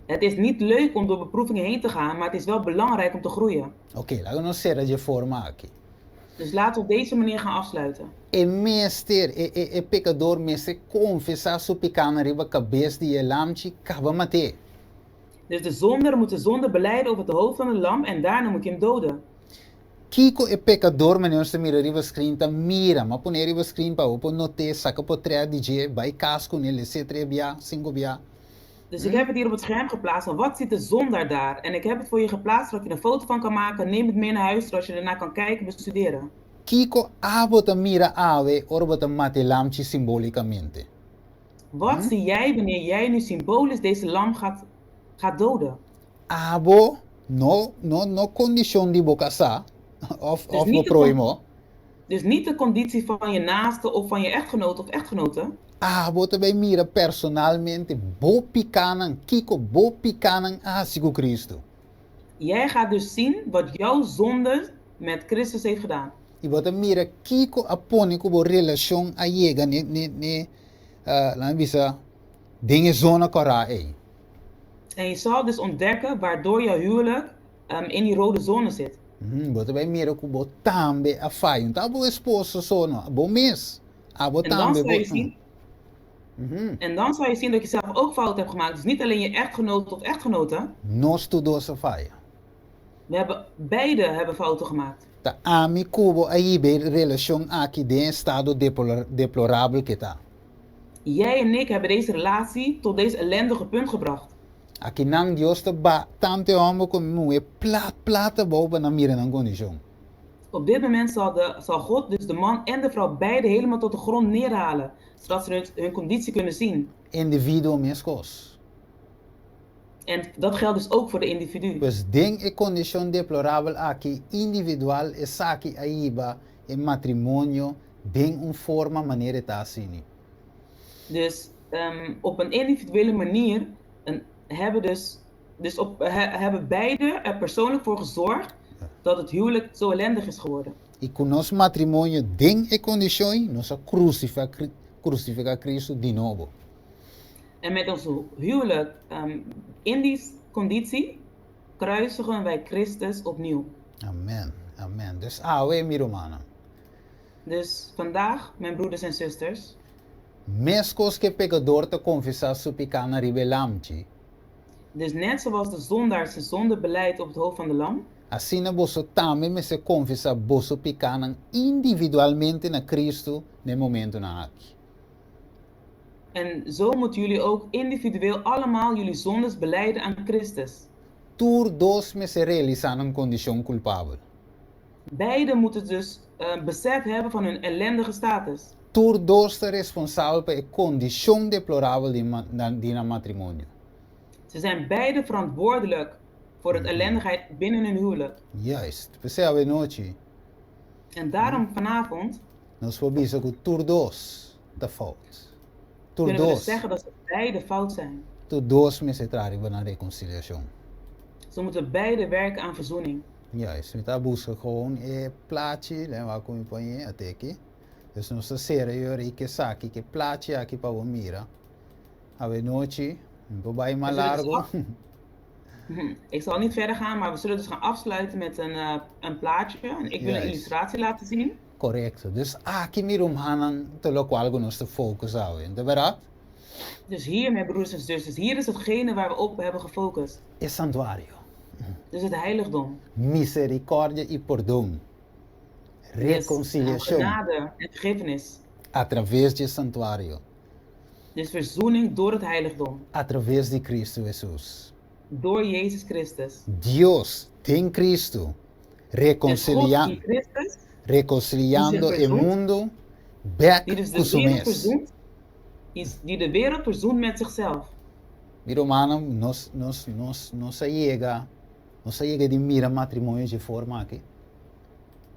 Het is niet leuk om door beproevingen heen te gaan, maar het is wel belangrijk om te groeien. Ok, laten we não ser de forma aqui. Dus laten we op deze manier gaan afsluiten. E meester, e pecador meester confessa su picana riba cabeça die lamchi kaba mate. Dus de zonder moet de zonde belijden over het hoofd van de lam en daarna moet je hem doden. Kiko e pecador meneer se mira riba screen ta mira, ma pone riba screen pa opo note saka po trea DJ by casco nele se trebia, cinco bia. Dus ik heb het hier op het scherm geplaatst van wat ziet de zondaar daar? En ik heb het voor je geplaatst zodat je een foto van kan maken. Neem het mee naar huis zodat je ernaar kan kijken en bestuderen. Kiko abota mira ave orbota mate lamchi simbolicamente. Wat zie jij wanneer jij nu symbolisch deze lam gaat doden? Abo no condition di boca sa of Dus of niet no de proimo. Dus niet de conditie van je naaste of van je echtgenoot of echtgenote. Bota bij mira personalmente bo picanan Kiko bo picanan asigo Cristo. Jij gaat dus zien wat jouw zonde met Christus heeft gedaan. I bota mira Kiko apone kubo relation a yega ne lang bisa dingen zona kora En je zal dus ontdekken waardoor jouw huwelijk in die rode zone zit. Bota bij mira kubo tambe a fayon. Tabo esposo sono, bo mes. Abo En dan tambe zal je bo. zien, en dan zal je zien dat je zelf ook fout hebt gemaakt. Dus niet alleen je echtgenoot of echtgenote. Nos tu dosa faya. Beide hebben fouten gemaakt. Ta ami kubo aibe relation aki de estado deplorable kita. Jij en ik hebben deze relatie tot deze ellendige punt gebracht. Aki nang Dios te ba tante homo como e plata boven na mira ng condition. Op dit moment zal God dus de man en de vrouw beide helemaal tot de grond neerhalen. Zodat ze hun conditie kunnen zien. Individuo mescos. En dat geldt dus ook voor de individu. Pues ding e condition deplorable aki individual e saki aiba e matrimonio ding un forma maniere ta sini. Dus op een individuele manier hebben beide er persoonlijk voor gezorgd dat het huwelijk zo ellendig is geworden. E con nos matrimonio ding e condition nos crucifica Cristo di novo. En met ons huwelijk in die conditie kruisigen wij Christus opnieuw. Amen. Amen. Dus awe mi romana. Dus vandaag, mijn broeders en zusters, Mescos que pecador te confessar su picana ribelamchi. dus net zoals de zondaar zijn zonde beleidt op het hoofd van de lam, Assim na bosso também me se confessa bosso picanan individualmente na Cristo no momento na aqui. en zo moeten jullie ook individueel allemaal jullie zondes belijden aan Christus. Tur dos me se realizan een condition culpable. Beiden moeten dus besef hebben van hun ellendige status. Tur dos te responsable per condition deplorable di na matrimonio. Ze zijn beide verantwoordelijk voor het ellendigheid binnen hun huwelijk. Juist. Percebe noche. En daarom vanavond Nos pobisa que tur dos te fout. Tur kunnen we dus dos. zeggen dat ze beide fout zijn. Tur dos me se trariba na reconciliação. Ze moeten beide werken aan verzoening. Juist. We ta busca gewoon plaatje, waar kom je van je ateki. Dus nos sera yo rike saki que plaatje aqui pa mira. Ave noche, un bai maar We zullen largo. dus Ik zal niet verder gaan, maar we zullen dus gaan afsluiten met een plaatje. En ik wil een Juist. illustratie laten zien. Correcto. Dus aqui mirum hanan te lo qual nos te focus houden. De verdad? Dus hier, mijn broers en zusters, hier is hetgene waar we op hebben gefocust. Es santuario. Dus het heiligdom. Misericordia y perdón. Dus, Reconciliación genade en vergiffenis. a través de santuario. Dus verzoening door het heiligdom. A través de Cristo Jesús. Door Jezus Christus. Dios en Cristo Dus God reconciliando in Christus, el verzoent. mundo back die dus to su de wereld mes. verzoent, die de wereld verzoent met zichzelf. Mi romano nos llega de mira matrimonio de forma aqui.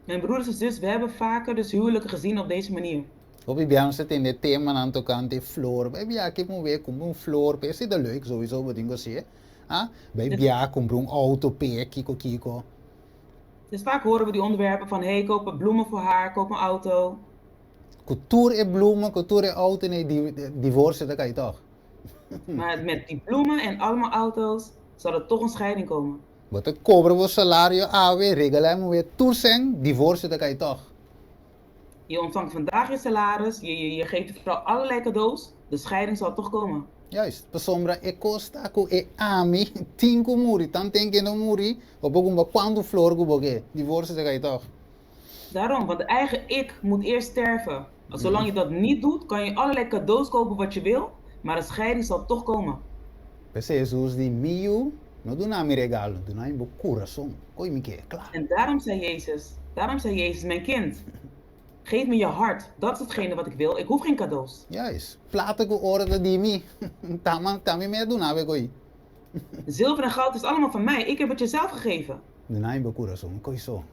Mijn broeders en zus, we hebben vaker dus huwelijken gezien op deze manier. Op bibiano se tem de tema aan tocante flor. Bij bia que mo ver como flor, pe se de leuk sowieso wat dingo se. Ah, bij bia comprar auto pe kiko. Dus vaak horen we die onderwerpen van, hey, koop bloemen voor haar, koop een auto. Cultuur e bloemen, cultuur e auto, nee, divorce, dat kan je toch. Maar met die bloemen en allemaal auto's zal er toch een scheiding komen. Wat het cobra was salario, we regelen weer toerzeng, divorce, dat kan je toch. Je ontvangt vandaag je salaris, je geeft de vrouw allerlei cadeaus, de scheiding zal toch komen. Juist. Pasombra e costa ku e ami tinko muri, tan tenke no muri, opogumba quando flor guboge. Divorce zeg je toch? Daarom, want de eigen ik moet eerst sterven. Zolang je dat niet doet, kan je allerlei cadeaus kopen wat je wil, maar een scheiding zal toch komen. Pese Jesus di miu, no do na mi regalo, do na imbo coração. Koi mi ke, klaar. En daarom zei Jezus, mijn kind, geef me je hart. Dat is hetgene wat ik wil. Ik hoef geen cadeaus. Juist. Plata ku orde di mi. Tami me do na we koi. Zilver en goud is allemaal van mij. Ik heb het je zelf gegeven. Do na imbo coração, koi so.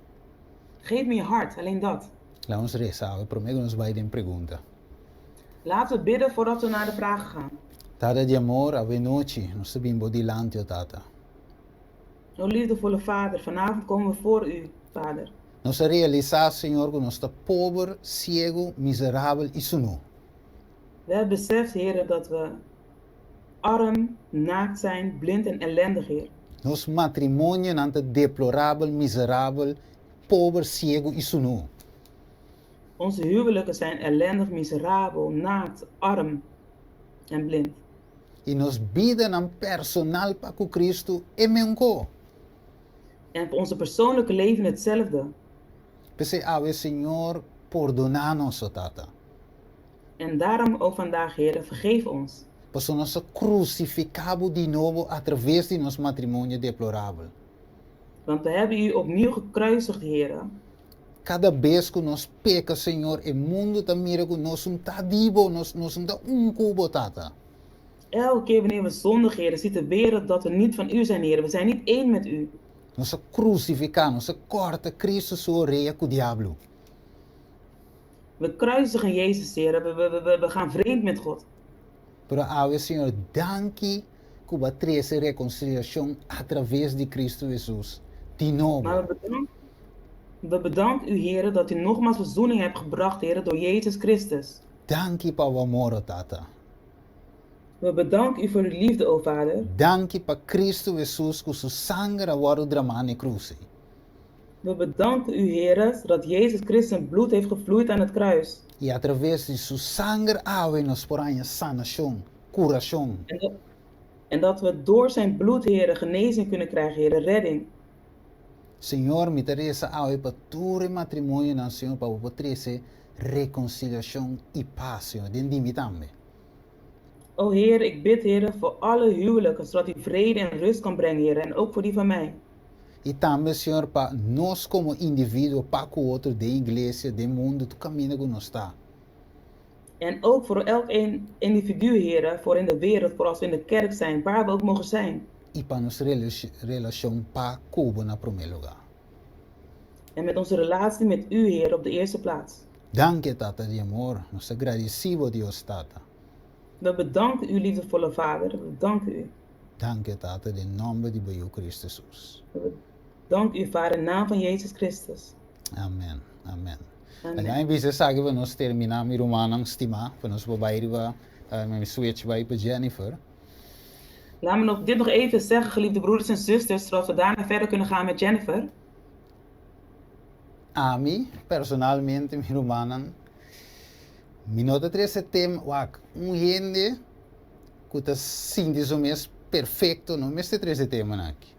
Geef me je hart, alleen dat. La ons rezar, we prometo nos vai den pergunta. Laten we bidden voordat we naar de vragen gaan. Tata di amor, ave noci, nos bimbo di lantio tata. O liefdevolle Vader, vanavond komen we voor u, Vader. Nos realizar, Senhor, que nos está pobre, ciego, miserável e sunu. We hebben beseft, Heer, dat we arm, naakt zijn, blind en ellendig, Heer. Nos matrimônio nanta deplorável, miserável, pobre, ciego e sunu. Onze huwelijken zijn ellendig, miserabel, naakt, arm en blind. E nos bida nam personal para com Cristo e menco. En voor onze persoonlijke leven hetzelfde. Pese ave Senhor, perdonar-nos, tata. En daarom ook vandaag, Heer, vergeef ons. Pois nós crucificamos de novo através de nosso matrimônio deplorável. Want we hebben u opnieuw gekruisigd, Heer. Cada vez que nós peca, Senhor, o mundo está mira que nós não está divo, nós não está cubo, tata. Elke keer wanneer we zondigen, Heer, ziet de wereld dat we niet van u zijn, Heer. We zijn niet één met u. Nós crucificamos, nós corta Cristo sua reia com o diabo. We kruisigen Jezus, Heer. We gaan vreemd met God. Pero ave Senhor, danke que va trazer reconciliação através de Cristo Jesus. De novo. Maar we bedanken u, Heer, dat u nogmaals verzoening hebt gebracht, Heer, door Jezus Christus. Danke para o amor, tata. We bedanken u voor uw liefde, o Vader. Danke para Cristo Jesus que seu sangue agora derramado na cruz. We bedanken u, Heer, dat Jezus Christus zijn bloed heeft gevloeid aan het kruis. E através de seu sangue ave nos porém sanação, curação. En dat we door zijn bloed, Heer, genezing kunnen krijgen, Heer, redding. Senhor, me interessa ave para todo matrimônio na Senhor para o trazer reconciliação e paz, Senhor, dentro de também. O Heer, ik bid, Heer, voor alle huwelijken, zodat u vrede en rust kan brengen, Heer, en ook voor die van mij. E também, Senhor, para nós como indivíduo, para com o outro, de igreja, de mundo, do caminho que nós está. En ook voor elk individu, Heer, voor in de wereld, voor als we in de kerk zijn, waar we ook mogen zijn. E para nossa relação para Cuba na primeiro lugar. En met onze relatie met u, Heer, op de eerste plaats. Danke, Tata de amor. Nós agradecemos, Deus, Tata. We bedanken u, liefdevolle Vader. We bedanken u. Danke, Tata, in nome de Boio Cristo Jesus. We bedanken u, Vader, in naam van Jezus Christus. Amen. Amen. Amen. Kaya bisa sabi pa nos termina mi romanang stima, pa nos babae ba, may switch ba pa Jennifer. Laat me dit nog even zeggen, geliefde broeders en zusters, zodat we daarna verder kunnen gaan met Jennifer. A mim, personalmente, mi romanang, mi nota 3 setembro, wak, gente que tá sinti zo mes perfecto, no mes 3 setembro aqui.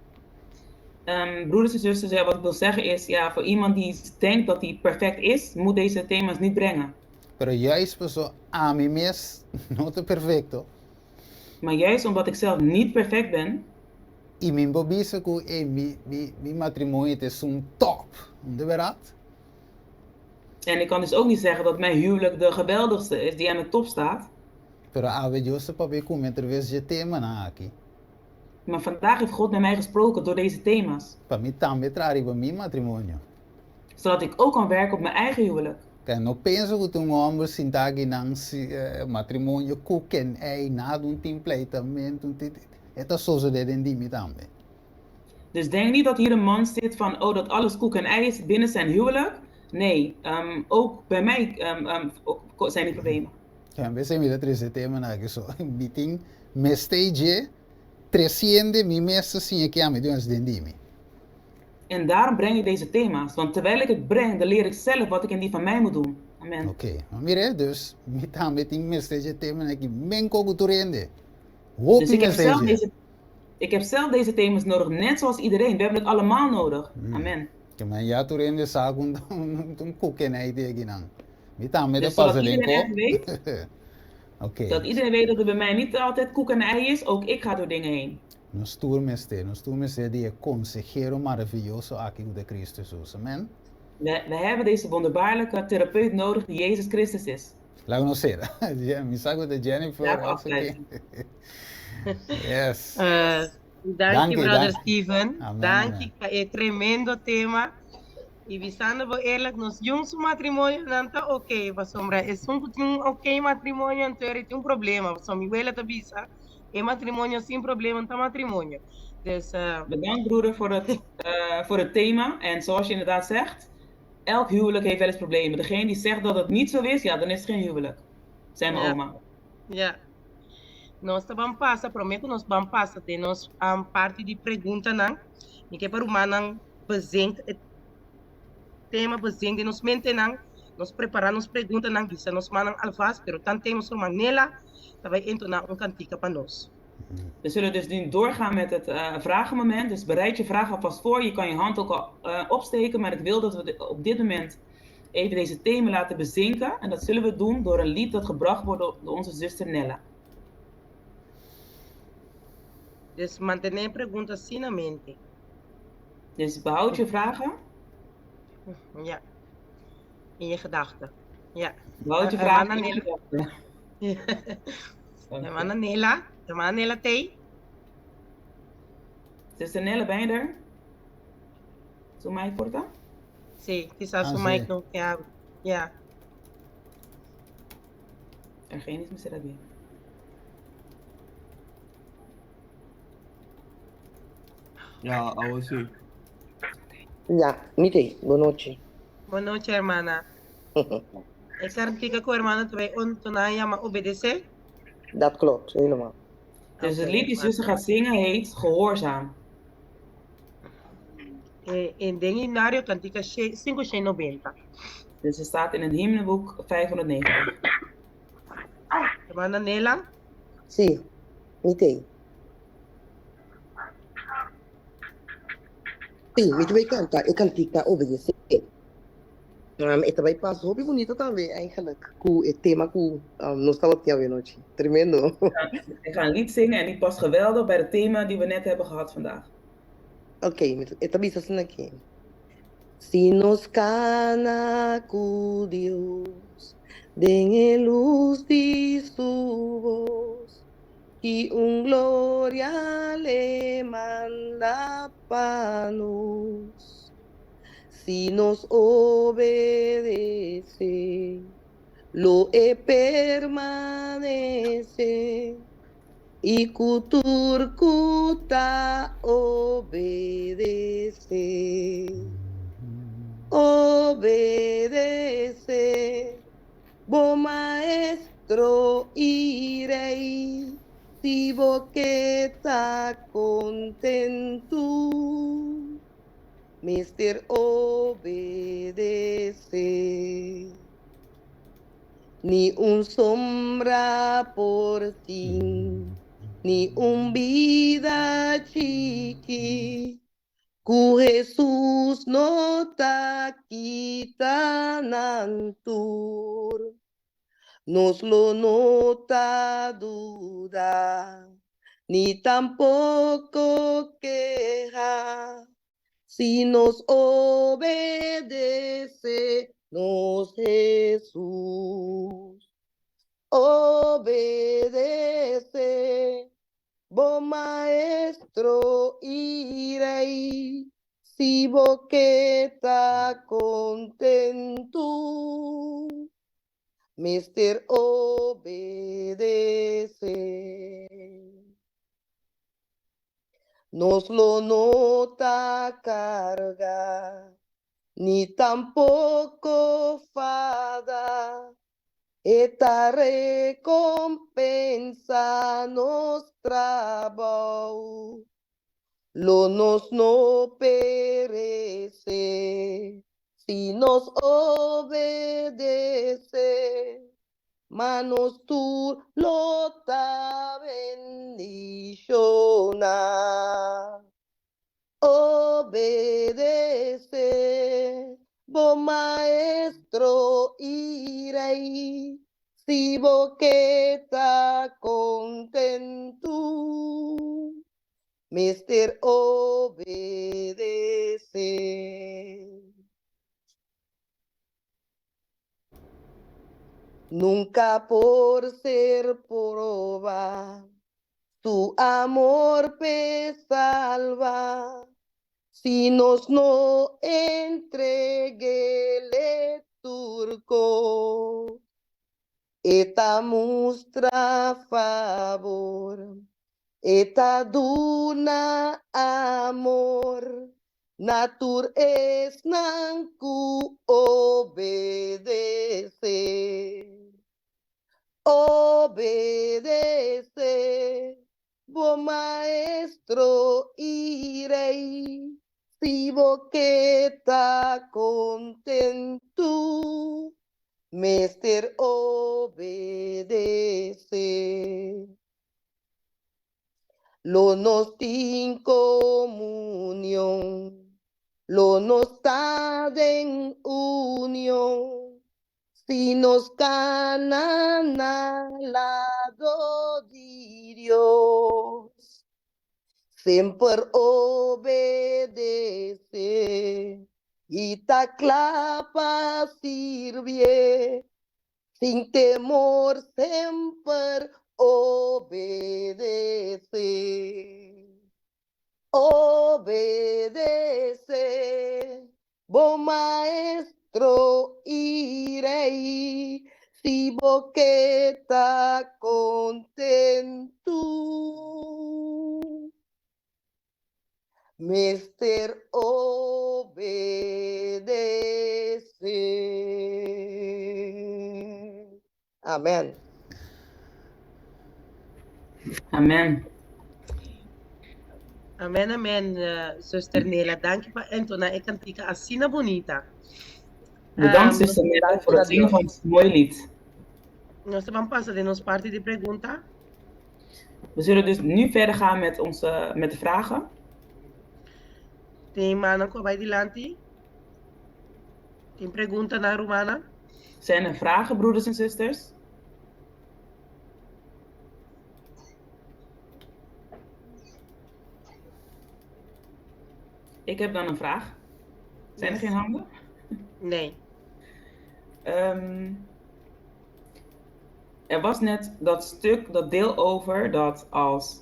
Broeders en zusters, ja, wat ik wil zeggen is, ja, voor iemand die denkt dat hij perfect is, moet deze thema's niet brengen. Pero juist por eso, a mí mes, no te perfecto. Maar juist omdat ik zelf niet perfect ben, Y mi bobisa que mi matrimonio es un top, de verdad. en ik kan dus ook niet zeggen dat mijn huwelijk de geweldigste is die aan de top staat. Pero a ver, yo sé papi como através de tema na aqui. Maar vandaag heeft God met mij gesproken door deze thema's. Para mí también trae para mi matrimonio. Zodat ik ook kan werken op mijn eigen huwelijk. Kaya no penso que um homem sintagi ng matrimonio kuken ay nada un templeitamento, ito sozo de dendimi tambe. Dus denk niet dat hier een man zit van, oh, dat alles koek en ei is binnen zijn huwelijk. Nee, ook bij mij zijn die problemen. Kaya bese mi da 3 tema na so meeting me stage 300 mi messa sin que ame de dendimi. En daarom breng ik deze thema's. Want terwijl ik het breng, dan leer ik zelf wat ik in die van mij moet doen. Amen. Oké, maar mire, dus met die message thema ik ben koguturende. Hoop Dus die ik message. heb zelf deze thema's nodig, net zoals iedereen. We hebben het allemaal nodig. Amen. Kemen ja turende sagun tum koken na ide ginang. Mitam met de Dus zodat iedereen puzzling echt weet, Oké. zodat iedereen weet dat er bij mij niet altijd koek en ei is, ook ik ga door dingen heen. No stoer meste die consejero maravilloso aqui de Cristo Jesus. Amen. We hebben deze wonderbaarlijke therapeut nodig die Jezus Christus is. Laten we nog zeggen. Misago de Jennifer. Laten we als oké. afsluiten. Yes. Dank je, brother dank. Steven. Amen, Dank amen. je, é tremendo tema. E visando bo eerlijk, nos jongste matrimônio não tá ok, mas sombra, é um ok matrimônio, então é um problema, mas sombra, igual a visa, é matrimônio sem problema, não tá matrimônio. Dus, Bedankt broeder voor het thema. En zoals je inderdaad zegt, elk huwelijk heeft wel eens problemen. Degene die zegt dat het niet zo is, ja, dan is het geen huwelijk. Zei mijn Ja. oma. ja. Nós vamos passar, prometo, nós vamos passar, tem nós parte de pergunta, não? E que para o manang presente, tema presente, nós maintenang, nós preparamos pergunta, não? Visa nós manang alvas, pero tanto temos uma nela, vai entonar cantica para nós. We zullen dus nu doorgaan met het vragenmoment. Dus bereid je vraag alvast voor. Je kan je hand ook al opsteken. Maar ik wil dat we op dit moment even deze thema laten bezinken. En dat zullen we doen door een lied dat gebracht wordt door onze zuster Nella. Dus mantener pergunta assim na mente. Dus behoud je vragen. Ja. In je gedachten. Ja. Behoud je Hermana vragen in je Nela. gedachten. Hermana Nela. Hermana Nela T. Zuster Nella, ben je er? Zo mij porta? Sim, quizás o sim. Mike não quer. Ja. Er geen is, será bien. Ja, I will see. Ja, Mite, boa noite. Boa noite, hermana. Ik certifica que o hermano vai ontonaya maar obedecer. Dat klopt, helemaal. Dus het lied die zuster gaat zingen heet Gehoorzaam. In Deninario cantica 590. Dus het staat in het hymneboek 590. Hermana Nela. Sim, Mite. Sim, Mite vai cantar. Eu cantica obedecer. Ito vai passo hobby bonito também, eigenlijk. Het thema ku nostalgia weer noche. Tremendo. Ik ga een lied zingen en die past geweldig bij het thema die we net hebben gehad vandaag. Ok, ito bisa assim aqui. Si nos cana cu Deus, dengue luz de su voz, y gloria le manda pa nos. Si nos obedece, lo permanece, y kutur kuta obedece. Obedece, bom maestro irei, si boqueta contento. Mister obedece, ni un sombra por ti, ni un vida chiqui, cu Jesus no ta quita nantur, nos lo nota duda, ni tampoco queja. Si nos obedece, nos Jesús. Obedece, bom maestro irei, si boqueta contento. Mister obedece. Nos lo nota carga, ni tampoco fada, esta recompensa nos trabajo, lo nos no perece, si nos obedece, manos tú lo ta bendiciona. Obedece, bom maestro y rey, si boqueta contento, mister obedece. Nunca por ser proba, tu amor me salva. Si nos no entreguele turco, eta mostra favor, eta duna amor, natur es nanku obedece. Obedece, bom maestro y rey, si boqueta contento, mister obedece. Lo nos tin comunión, lo nos está en unión. Si nos ganan al lado de Dios, siempre obedece y ta clapa sirve, sin temor siempre obedece. Obedece, bom maestro y rey, si boqueta contento, mister obedece. Amén. Amen. Amen, amen, zuster Nela. Dank je voor Antona. Ik kan tika Asina Bonita. Bedankt, zuster Nella, voor het zingen van het mooie lied. Nós vamos passar de nossa parte de pergunta. We zullen dus nu verder gaan met de vragen. Tem mana ko vai dilante. Tem pergunta na Romana. Zijn er vragen, broeders en zusters? Ik heb dan een vraag. Zijn er geen handen? Nee. Er was net dat stuk, dat deel over dat als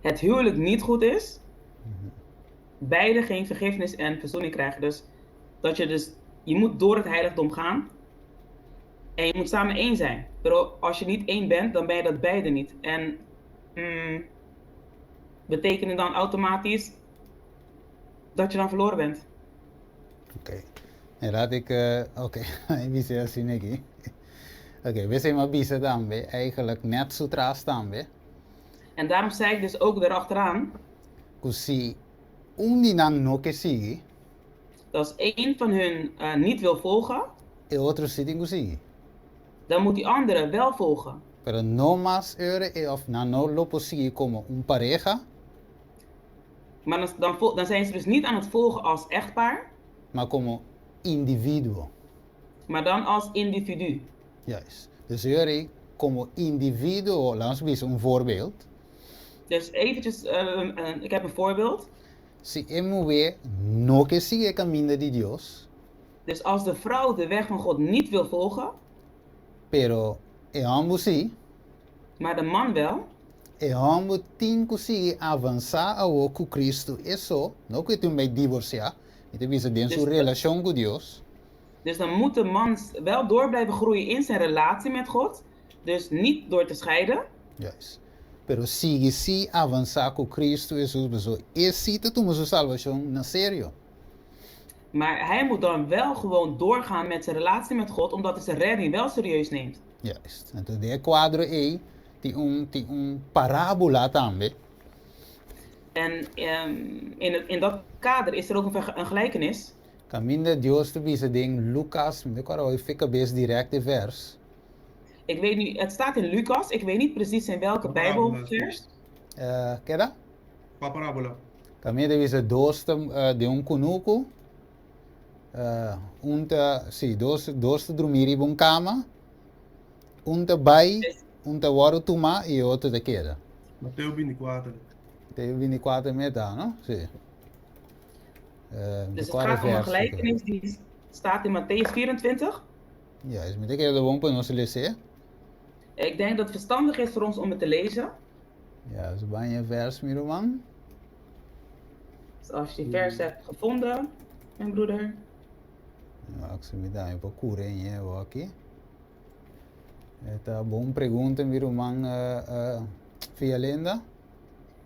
het huwelijk niet goed is, beide geen vergiffenis en verzoening krijgen. Dus dat je moet door het heiligdom gaan en je moet samen één zijn. Maar als je niet één bent, dan ben je dat beide niet. En betekent het dan automatisch dat je dan verloren bent? Oké. En laat ik... Oké, bisa assim aqui. Oké, we zijn maar bisa dan weer. Eigenlijk net sutra staan we. En daarom zei ik dus ook erachteraan. Kusi dinang no que sigue. Dat als één van hun niet wil volgen, E outro sitting kusi. dan moet die andere wel volgen. Pero no más eure of na no lo posible como un pareja. Maar dan zijn ze dus niet aan het volgen als echtpaar, Maar como individuo. maar dan als individu. Juist. Dus eure como individuo, laten we een voorbeeld. Dus eventjes, ik heb een voorbeeld. Si mujer no que sigue el camino de Dios, Dus als de vrouw de weg van God niet wil volgen, pero el hombre sí, maar de man wel, el hombre tiene que seguir avanzar a con Cristo. Eso, no que tú me divorciar, y te visa en su relación con Dios. dus dan moet de man wel door blijven groeien in zijn relatie met God. Dus niet door te scheiden. Juist. Pero sigue sí avanzar con Cristo Jesús, beso. Es sí te toma su salvación na serio. Maar hij moet dan wel gewoon doorgaan met zijn relatie met God, omdat hij zijn redding wel serieus neemt. Juist. Entonces, de quadro ahí, tiene un parábola también. En in dat kader is er ook een gelijkenis. Caminde Dios te bisa ding Lucas, me kora oi fica bes directe vers. Ik weet nu, het staat in Lucas, ik weet niet precies in welke Bijbelvers. Keda? Paparábola. Caminde bisa dos de un kunuku. Dos te drumiri bon kama. Unta bai, unta waru tuma e outro te queda. Mateus 24. Te 24 meta, no? Sì. Dus het gaat om een gelijkenis die staat in Matthäus 24. Ja, is met ik de wompen ons lezen. Ik denk dat het verstandig is voor ons om het te lezen. Ja, zo ben je vers, Miroman. Dus als je die vers hebt gevonden, mijn broeder. Ja, ik zie me daar een paar koeren in je wakkie. Het is een boom pregunta, Miroman, via Linda.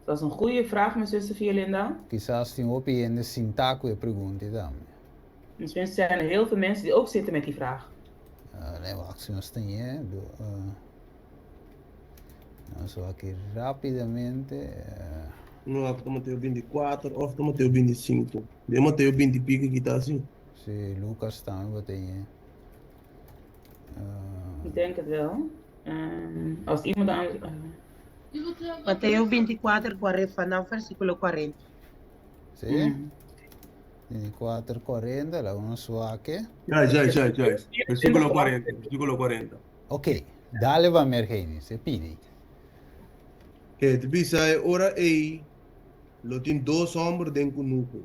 Dat is een goede vraag, mijn zuster via Linda. Quizás tem opie in de sintaco e pergunta dan. Misschien zijn er heel veel mensen die ook zitten met die vraag. Nee, wacht, se nós tem nou, só aqui rapidamente. No, after Mateus 24, after Mateus 25. De Mateus 20 pica que tá assim. Se Lucas também wat tem. Ik denk het wel. Als iemand aan. Mateo 24, 40, vanaf versículo 40. Sim? 24, 40, lá vamos só aqui. Já. Versículo 40. Versículo 40. Ok, dale va mergeni, se pidi. Que te bisa ora ei. Lo tem dois hombres dentro do nuco.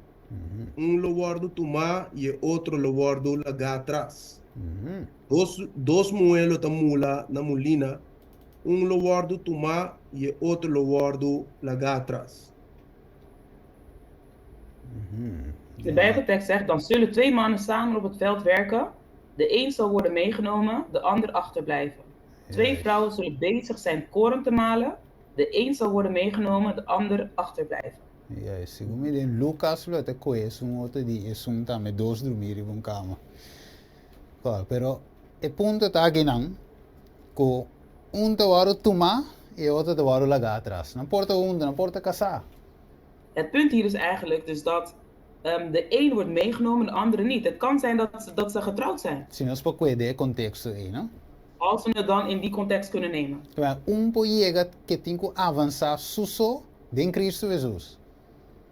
Lo guardo tomar e outro lo guardo lagar atrás. Dos moelos da mula na mulina. Lo guardo tomar e outro lo guardo lagar atrás. De Bijbeltekst zegt, dan zullen twee mannen samen op het veld werken. De een zal worden meegenomen, de ander achterblijven. Twee vrouwen zullen bezig zijn koren te malen. De een zal worden meegenomen, de ander achterblijven. Ja, segundo in Lucas lo te conheço outro dia, é também dois dormir em uma cama. Claro, pero o ponto está aqui não, que te waro tuma e outro te waro lagar atrás. Não importa onde, não importa casar. Het punt hier is eigenlijk dus dat de een wordt meegenomen, de andere niet. Het kan zijn dat ze getrouwd zijn. Se nós para cuidar contexto aí, não? Als we het dan in die context kunnen nemen. Mas chega que tem que avançar suso em Cristo Jesus.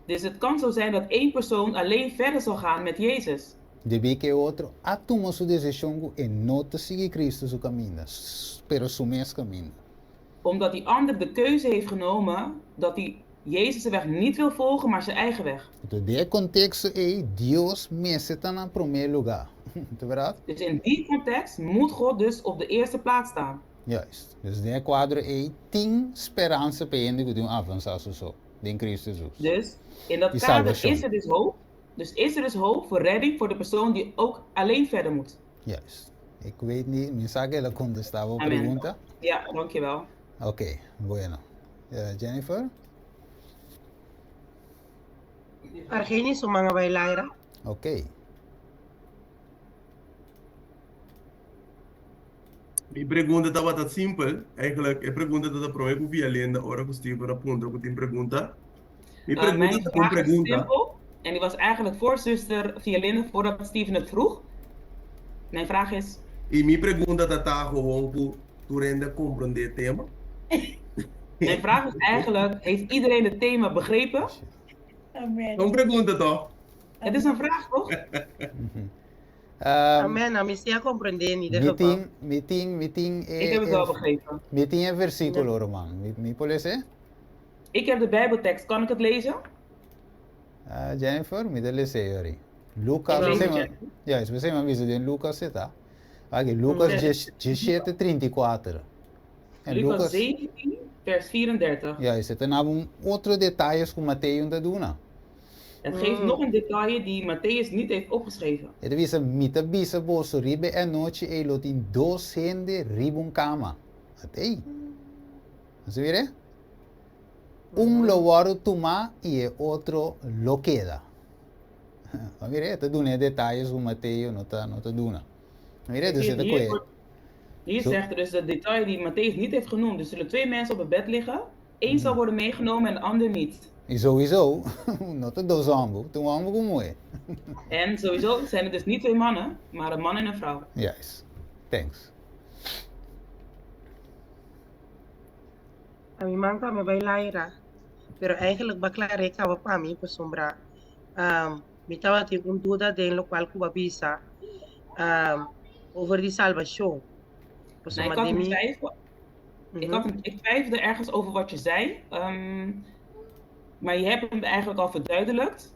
Dus het kan zo zijn dat één persoon alleen verder zal gaan met Jezus. Deve que outro toma sua decisão e não te seguir Cristo seu caminho, pero seu mesmo caminho. Omdat die ander de keuze heeft genomen dat hij Jezus' weg niet wil volgen, maar zijn eigen weg. Então, de contexto aí, Deus me está na primeiro lugar. Tá verdade? Dus in die context moet God dus op de eerste plaats staan. Juist. Dus de quadro aí tem esperança para ele que avançar so in Cristo Jesus. Dus in dat kader is er dus hoop. Dus is er dus hoop voor redding voor de persoon die ook alleen verder moet. Juist. Ik weet niet, misschien ela contestava a pergunta. Ja, dankjewel. Oké, bueno. Jennifer? Argeni sumanga bailaira. Oké. Mi pergunta estava tão simples. Eigenlijk, a pergunta estava para mim via lenda, ora que estive para ponto que tem pergunta. Mi pergunta Mijn vraag is simpel. En die was eigenlijk voor zuster Vialinde, voordat Steven het vroeg. Mijn vraag is... E mi pergunta está gewoon tu rende compreender het thema. Mijn vraag is eigenlijk, heeft iedereen het thema begrepen? Een pergunta toch? Het is een vraag, toch? Amen, a mí se ha comprendido in ieder geval. Meeting. Ik heb het wel begrepen. Meeting een versículo, Roman. Mi puede ser? Ik heb de Bijbeltekst, kan ik het lezen? Jennifer, mi dele sei Lucas, we zijn maar visto in Lucas zeta. Aqui, Lucas 17:34. Lucas 17, vers 34. Ja, is het een outro detalhes que Mateus te doen. Het geeft nog een detail die Matthäus niet heeft opgeschreven. Het is een mita bisa bolso ribe en noche e lot in dos hende ribun cama. Atei. Você vê? Lo waro toma e outro lo queda. Mire, te doen detalhes hoe Matthäus não te doen. Mire, dus het is hier zegt er dus de detail die Matthäus niet heeft genoemd. Er zullen twee mensen op het bed liggen. Eén zal worden meegenomen en de ander niet. Y sowieso, no te dos ambu, tu ambu como é. En sowieso zijn het dus niet 2 mannen, maar een man en een vrouw. Yes. Thanks. A mi manca me bailaira. Pero eigenlijk bakla reka wa pa mi sombra. Mi tava te duda de lo cual Cuba visa over die salvación. Pues Nou, ik twijfelde ergens over wat je zei, maar je hebt hem eigenlijk al verduidelijkt.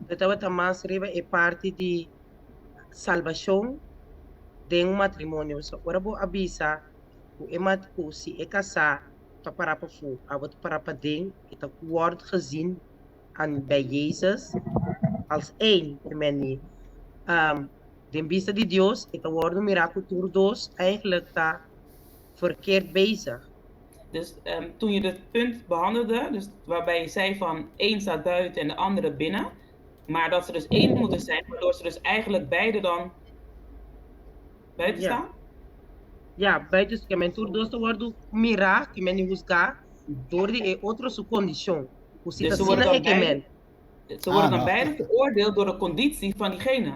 Eu estava também escrevendo a parte de salvação de matrimônio. So, agora vou avisar que se é casar, para fu, para ding, het wordt gezien bij Jezus als één. De vista de Deus, het wordt mirakel door dos eigenlijk daar verkeerd bezig. Dus toen je dit punt behandelde, dus waarbij je zei van één staat buiten en de andere binnen, maar dat ze dus één moeten zijn, waardoor ze dus eigenlijk beide dan buiten staan? Ja, buiten que men tur dos worden mirar, que men juzgar door die andere condition. Dus ze worden dan beide veroordeeld door de conditie van diegene.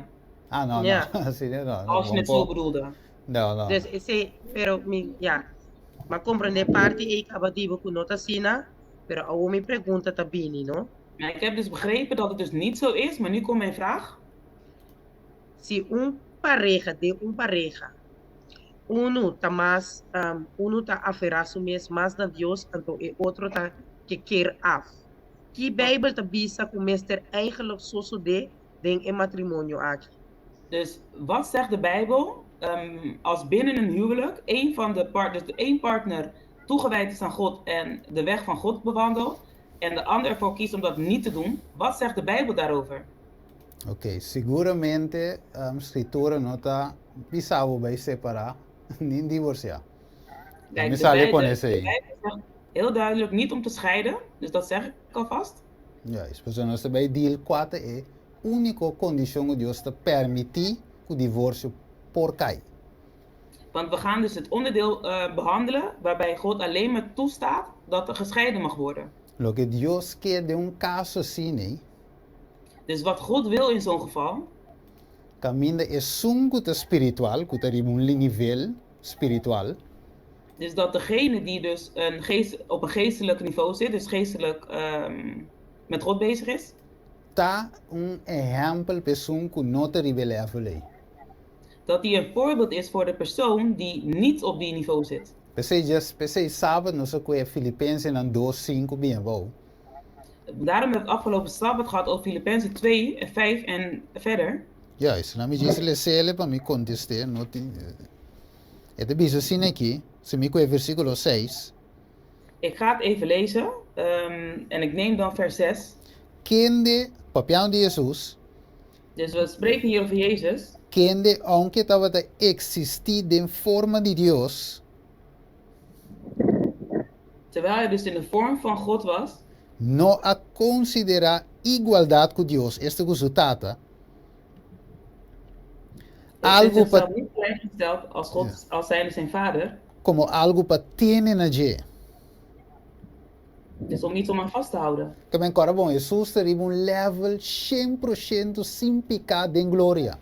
Ah, no, Ja. no. Sí, no. Als je het zo bedoelde. No. Dus ese, pero ja, maar comprende parte ik abadivo con nota sina, pero aún mi pregunta tabini, no? Maar ik heb dus begrepen dat het dus niet zo is, maar nu komt mijn vraag. Si un pareja, uno está aferrado más a Dios, en el otro está que quiere af. Que Bijbel te bisa com meester eigenlijk zo de een matrimonio aquí. Dus wat zegt de Bijbel als binnen een huwelijk één partner toegewijd is aan God en de weg van God bewandelt en de ander ervoor kiest om dat niet te doen? Wat zegt de Bijbel daarover? Ok, seguramente escritura no está pisado bij separar, ni divorciar. Kijk, Me de sale Bijbel con ese ahí. zegt heel duidelijk niet om te scheiden, dus dat zeg ik alvast. Ja, is pues no se bij deal 4 é único condição que Deus te permitir o divórcio por cai. Want we gaan dus het onderdeel behandelen waarbij God alleen maar toestaat dat er gescheiden mag worden. Lo que Deus quer de caso assim, né? Dus wat God wil in zo'n geval, Caminha é sunguta espiritual, que tem nível spiritual. dus dat degene die dus op een geestelijk niveau zit, dus geestelijk met God bezig is, Tá exemplo pessoa que não te revela a lei. dat die een voorbeeld is voor de persoon die niet op die niveau zit. Pensei sábado, nós com Filipenses en 2:5 bem bom. Daarom heb ik afgelopen sabbat gehad over Filippenzen 2, 5 en verder. Ja, isso não me diz le para me contestar, não tem. É de assim aqui, se me com versículo 6. Ik ga het even lezen en ik neem dan vers 6. Kende papel de Jesus, Dus we spreken hier over Jezus. kende aunque estava a existir de forma de Deus, Terwijl hij dus in de vorm van God was, não a considerar igualdade com Deus, este resultado. heeft Algo zichzelf para niet gelijkgesteld als God, als zijnde zijn vader. como algo para ter na je. Dus om iets om aan vast te houden. Que bem, cara, bom, Jesus teria level 100% sem pecado em glória.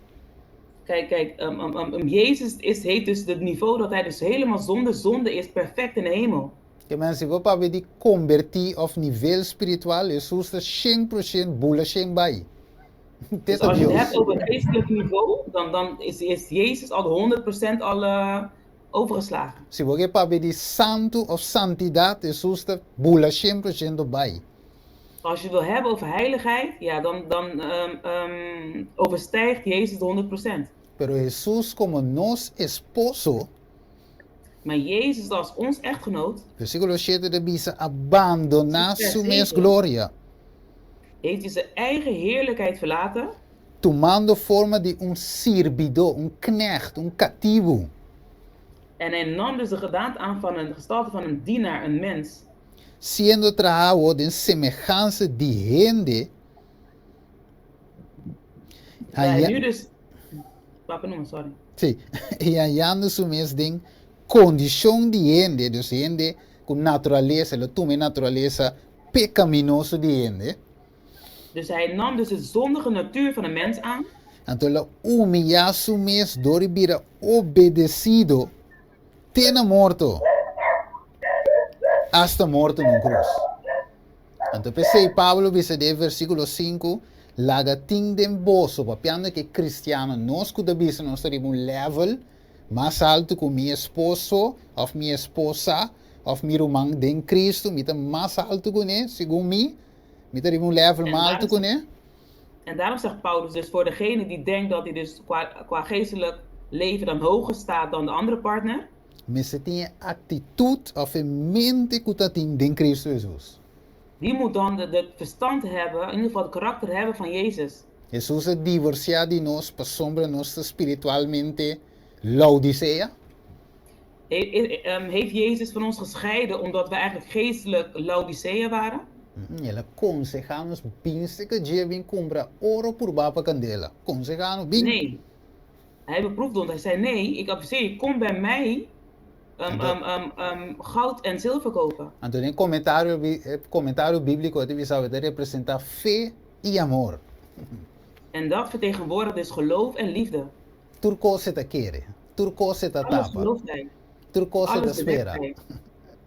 Kijk, Jezus heet dus het niveau dat hij dus helemaal zonder zonde is, perfect in de hemel. Que bem, se você para de convertir of nível espiritual, Jesus está 100% bula sem bai. Dus als je het hebt over het geestelijk niveau, dan is Jezus al de 100% al overgeslagen. Se você para de santo of santidade, Jesus está bula 100% bai. Als je wil hebben over heiligheid, ja, dan overstijgt Jezus de 100%. Pero Jesus como nos esposo, Maar Jezus als ons echtgenoot versículo 7 de bisa, abandonar Vers su mes 7. gloria, heeft hij zijn eigen heerlijkheid verlaten tomando forma de servidor, knecht, cativo. en hij nam dus de gedaante aan van een gestalte van een dienaar, een mens. Siendo traído de semejanza de gente, Hij nu dus... Papa noemen, sorry. sí, y hallando su mes de condición de gente, dus gente con naturaleza, lo tome naturaleza pecaminoso de ende. Dus hij nam dus de zondige natuur van de mens aan. Então ela humilha su mes doribira obedecido tena morto. Hasta morto num cruz. Então pensei Pablo dice de versículo 5, laga ting den boso, papiando que cristiano nós cuida bisa nós teremos um level mais alto que meu esposo, ou minha esposa, ou meu irmão den Cristo, mita mais alto que né, segundo mim, mita teremos um level mais alto que né. En daarom zegt Paulus dus voor degene die denkt dat hij dus qua geestelijk leven dan hoger staat dan de andere partner. Mas você tem atitude of een mente que está in Cristo Jesus. Die moet dan het verstand hebben, in ieder geval het karakter hebben van Jezus. Jesus é divorciado de nós para sombra nós espiritualmente Laodicea. Heeft Jezus van ons gescheiden omdat we eigenlijk geestelijk Laodicea waren? Ela aconselha-nos pinste que dia vem comprar ouro por bapa candela. Aconselha-nos bem. Nee. Hij beproefde ons. Hij zei nee, ik adviseer je, kom bij mij goud en zilver kopen. Então, em comentário bíblico, ele vai representar fé e amor. En dat vertegenwoordigt dus geloof en liefde. Turco se te quer, turco se te Alles tapa, gelooft hij. turco se te Alles bedekt espera. hij.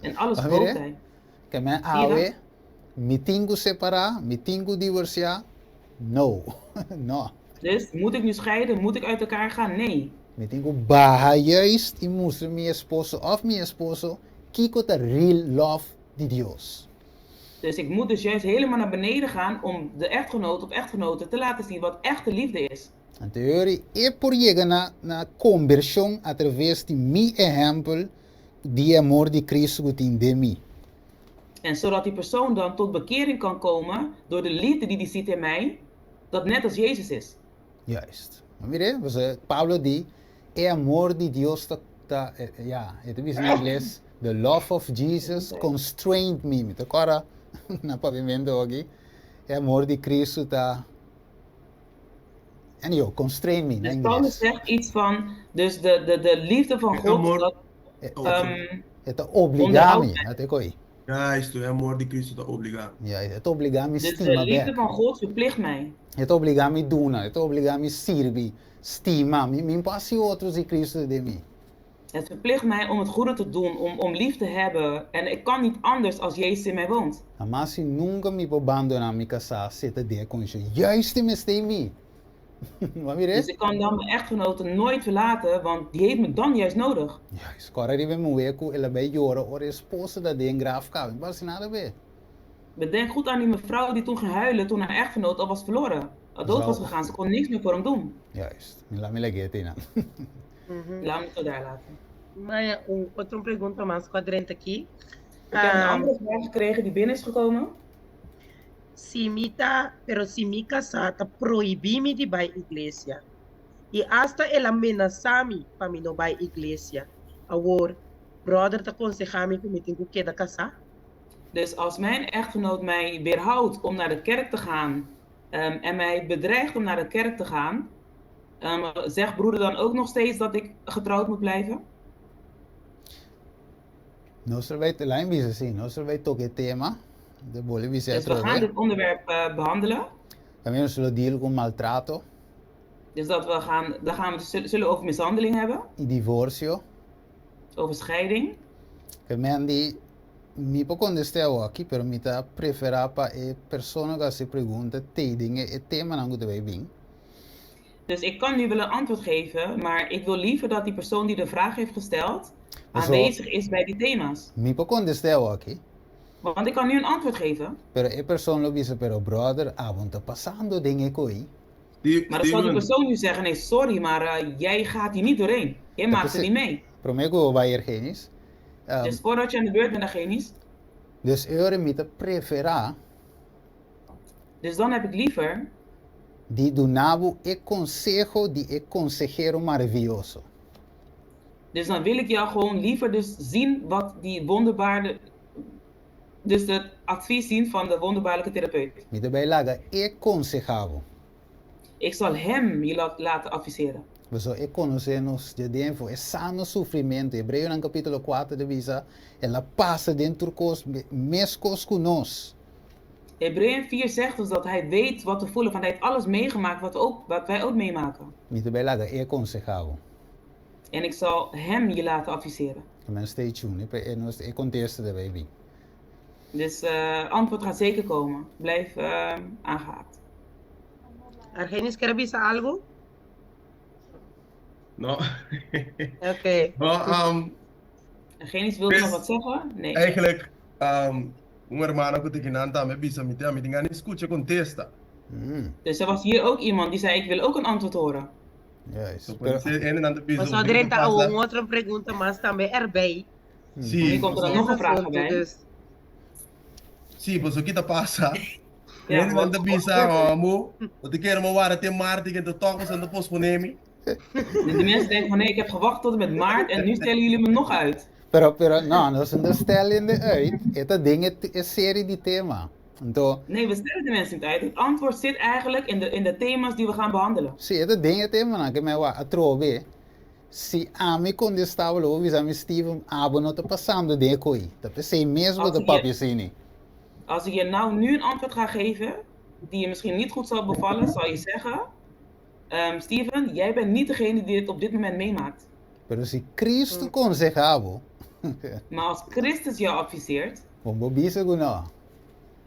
En alles Ah, gelooft mire. hij. Que me Zie je ave, me tengo separar, me tengo divorciar? No, no. Dus moet ik nu scheiden? Moet ik uit elkaar gaan? Nee. Me tengo baja juist e mostrar meu esposo of meu esposo que the real love de Deus. Dus ik moet dus juist helemaal naar beneden gaan om de echtgenoot of echtgenote te laten zien wat echte liefde is. Então, é por chegar na conversão através de meu exemplo de amor de Cristo que tem de mim. En zodat die persoon dan tot bekering kan komen door de liefde die hij ziet in mij, dat net als Jezus is. Juist. Mire, Pablo diz, é amor de Deus het is in inglês, the love of Jesus constrained me. Met agora, na pavimento aqui, é amor de Cristo en yo, constrain me, Dus in Paulus inglês. zegt iets van, dus de liefde van God, Amor. dat, Het obligami, até coi. Ja, isto é amor de Cristo está obrigado. Ja, het obligami dus de stima liefde back. van God verplicht mij. Het obligami duna, het obligami sirvi, stima, min passi outros de Cristo de mim. Het verplicht mij om het goede te doen, om lief te hebben. En ik kan niet anders als Jezus in mij woont. Mas se nunca me abandonar me casar, zitten de com je. Juist me stay me. Wat weer Dus is? ik kan dan mijn echtgenote nooit verlaten, want die heeft me dan juist nodig. Juist, corre die we moe ku ela bij jora or esposa dat de een graaf kan. Wat is nada bij? Bedenk goed aan die mevrouw die toen ging huilen toen haar echtgenoot al was verloren. Al dood was gegaan, ze kon niks meer voor hem doen. Juist, laat me leggen tina. Laat me het zo daar laten. Mas outra pergunta mais quadrante aqui. Ik heb een andere vraag gekregen die binnen is gekomen. Se me casar, tá proibir-me de ir à igreja. E hasta ela ameaçar-me para me não ir à igreja. Agora, brother, tá aconselhar-me que me tenho que casar? Dus als mijn echtgenoot mij weerhoudt om naar de kerk te gaan en mij bedreigt om naar de kerk te gaan, zegt broeder dan ook nog steeds dat ik getrouwd moet blijven? Nós vai te lá em bisa sim, nós vai tocar tema de Bolivia Dus we gaan dit onderwerp behandelen. Também nós vamos deal com maltrato Dus dan gaan we zullen over mishandeling hebben, e divórcio. over scheiding. Que mendi mi po contestar aqui, pero mi ta prefera pa e persona que se pergunta te dinge e tema não goed bij bing. Dus ik kan nu wel een antwoord geven, maar ik wil liever dat die persoon die de vraag heeft gesteld Dus aanwezig is bij die thema's. Mi po contestar aqui, Want ik kan nu een antwoord geven, pero e persona lo dice pero brother, avonta passando dinge coi. maar dan zal die persoon nu zeggen, nee sorry, maar jij gaat hier niet doorheen. Jij maakt er niet mee. Promego vai ergenis. Dus voordat je aan de beurt bent, dan geen niets. Dus eure mi ta prefera Dus dan heb ik liever di donavo e consejo di e consejero maravilhoso. Dus dan wil ik jou gewoon liever dus zien wat die wonderbaarlijke, dus het advies zien van de wonderbaarlijke therapeut. Mi ta bij laga e consejavo. Ik zal hem je laten adviseren. We zullen conhecermos de tempo, é sano sofrimento. Hebreu no capítulo 4 de visa, ela passa dentro dos mescos conosco. Hebreeën 4 zegt dus dat hij weet wat we voelen, want hij heeft alles meegemaakt wat wij ook meemaken. Mite belaga e consejavo. En ik zal hem je laten adviseren. Men stay tuned. E conteste de baby. Dus antwoord gaat zeker komen. Blijf aangehaakt. Argenis, quer bisa algo? No. Oké. No, Genis, wilde Chris, nog wat zeggen? Nee. eigenlijk, um hermano que te ginanta me bisa mi te gaan escuche contesta. Dus er was hier ook iemand die zei, ik wil ook een antwoord horen. Juist. So puede ser en en We zouden er een andere pregunta más también erbij. Nu komt er dan nog een vraag bij. Dus, Sí, pues aquí te pasa. Ja, En want- dan bisa mo, dat ik helemaal waar het in maart ik de toch en de postponemi. En de mensen denken van, nee, ik heb gewacht tot en met maart en nu stellen jullie me nog uit. Pero, no, no se understellen uit. Esta ding is serie die thema. Então, Nee, we stellen de mensen niet uit. Het antwoord zit eigenlijk in de thema's die we gaan behandelen. se esta ding thema na que me wa atrove. Se a me quando estava lá, visa me Steven, abo não tá passando de coi. Tá pensei mesmo Als de je- papi sini. Als ik je nou nu een antwoord ga geven, die je misschien niet goed zal bevallen, zal je zeggen... Steven, jij bent niet degene die dit op dit moment meemaakt. Pero se Cristo consejavo, Maar als Christus jou adviseert, bombo bisa guna.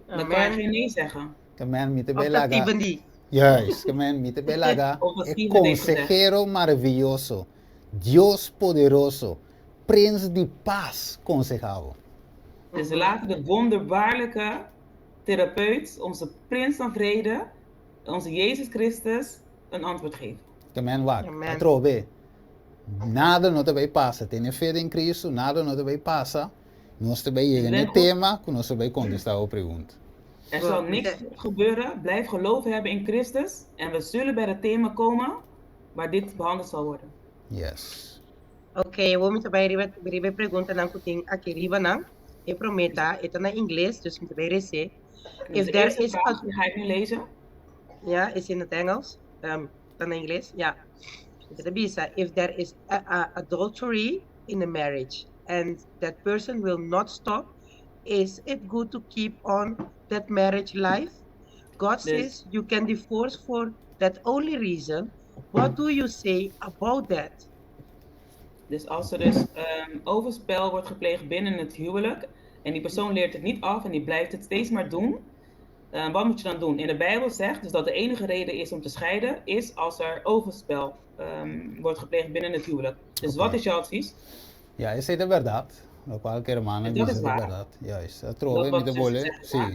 dan kan je amen. geen nee zeggen. Kamen mite Of dat belaga. Steven die. Juist, kamen mite belaga. Of dat É Steven heeft gezegd. consejero maravilhoso. Dios poderoso. Prins de paz consejavo. Dus we laten de wonderbaarlijke therapeut, onze prins van vrede, onze Jezus Christus, een antwoord geven. Kamen wak. Amen. Atrove. Nada no te vai passa. Tem fé em Cristo, nada no te vai passa. Nós te vai chegar no tema, que nós te vai contestar a pergunta. Er zal niks gebeuren. Blijf geloof hebben in Christus. En we zullen bij het thema komen waar dit behandeld zal worden. Yes. Ok, vou me trabalhar ribe pergunta nang kuting aqui riba nang. E prometa, ito na English, dus me trabalhar se. Dus If de there eerste is vraag, die ga ik nu lezen. Ja, is in het Engels. Dan English. Ja. Ito bisa. If there is adultery in a marriage and that person will not stop, is it good to keep on that marriage life? God Yes. says you can divorce for that only reason. What do you say about that? Dus als er dus overspel wordt gepleegd binnen het huwelijk en die persoon leert het niet af en die blijft het steeds maar doen, wat moet je dan doen? In de Bijbel zegt dus dat de enige reden is om te scheiden is als er overspel wordt gepleegd binnen het huwelijk. Dus wat is jouw advies? Ja, esa es de verdad. Lo cual que hermano Entonces dice de va. verdad. Juist. Atrove Dat mi wat te ze vuole, zeggen, sì. va.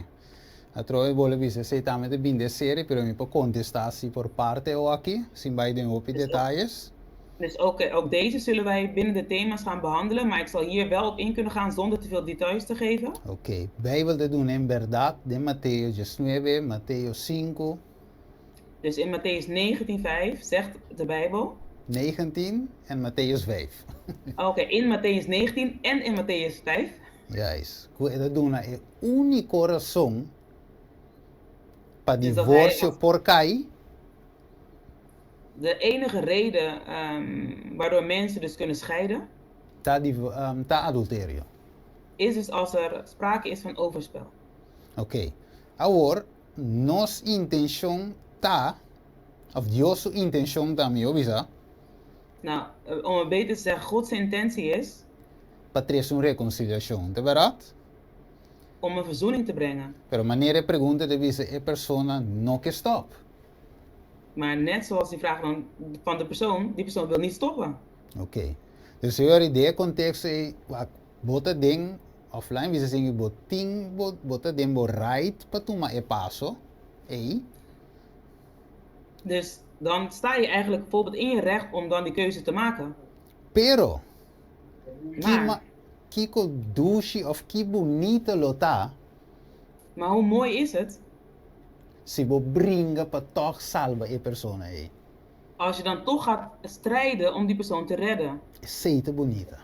Atrove vuole dice se tame de binde serie, pero mi può contestarsi por parte o aquí, sin vai de opi Dus detalles. Dus ook deze zullen wij binnen de thema's gaan behandelen, maar ik zal hier wel op in kunnen gaan zonder te veel details te geven. Ok, Bijbel de doen en verdad de Mateo 19, Mateo 5, Dus in Matthäus 19:5 zegt de Bijbel. 19 en Matthäus 5. Oké, in Matthäus 19 en in Matthäus 5. Juist. Que de doen é único razão para Dus dat divórcio hij- por cai, De enige reden waardoor mensen dus kunnen scheiden, tá adultério. is dus als er sprake is van overspel. Ok. Agora, nossa intenção tá, of Deus intenção também, obisa, Nou, om het beter te zeggen, Gods intentie is para trazer uma reconciliação, tá verdade? om een verzoening te brengen. Pero maneira pergunta de visa é persona não que stop. Maar net zoals die vraag van de persoon, die persoon wil niet stoppen. Ok. Dus eu ideia contexto é, bota ding offline, visa assim, bota ding bo right para tomar e passo, ei, Dus dan sta je eigenlijk bijvoorbeeld in je recht om dan die keuze te maken. pero Maar, Kiko douche of que bonita lota, maar hoe mooi is het se bo bringa para toch salva e persona ei. als je dan toch gaat strijden om die persoon te redden. Seita bonita.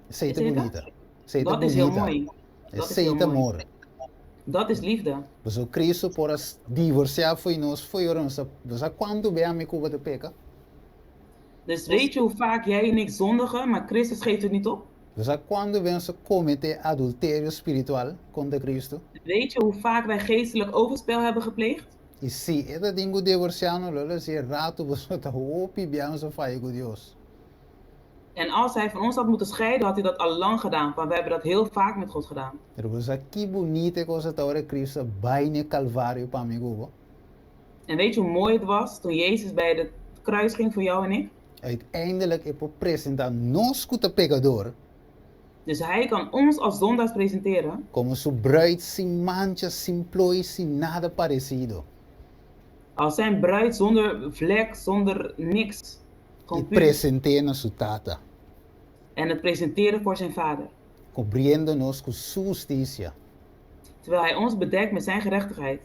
Seita Is het bonita. Seita Dat is heel bonita. mooi. É Dat is heel seita mooi. amor. Dat is liefde. Mas o Cristo por as divorciar foi nós, você quando bem a me cuba de peca? Dus weet je hoe vaak jij en ik zondigen, maar Christus geeft het niet op? Você quando bem se comete adultério espiritual contra Cristo? Weet je hoe vaak wij geestelijk overspel hebben gepleegd? E se eda dingo divorciano lolo si rato bosota hopi biamo so fai con Dios. En als hij van ons had moeten scheiden, had hij dat al lang gedaan. Maar we hebben dat heel vaak met God gedaan. Er was aqui bonita cosa taure Cristo baine Calvario pa amigo. En weet je hoe mooi het was toen Jezus bij het kruis ging voor jou en ik? Uiteindelijk é por presentar nós como pecador Dus hij kan ons als zondaars presenteren. como su bruid sin mancha, sin ploy, sin nada parecido. Als zijn bruid zonder vlek, zonder niks. E Gewoon puur. presenteia na su tata, En het presenteren voor zijn vader. cobriendo-nos com su justiça. Terwijl hij ons bedekt met zijn gerechtigheid.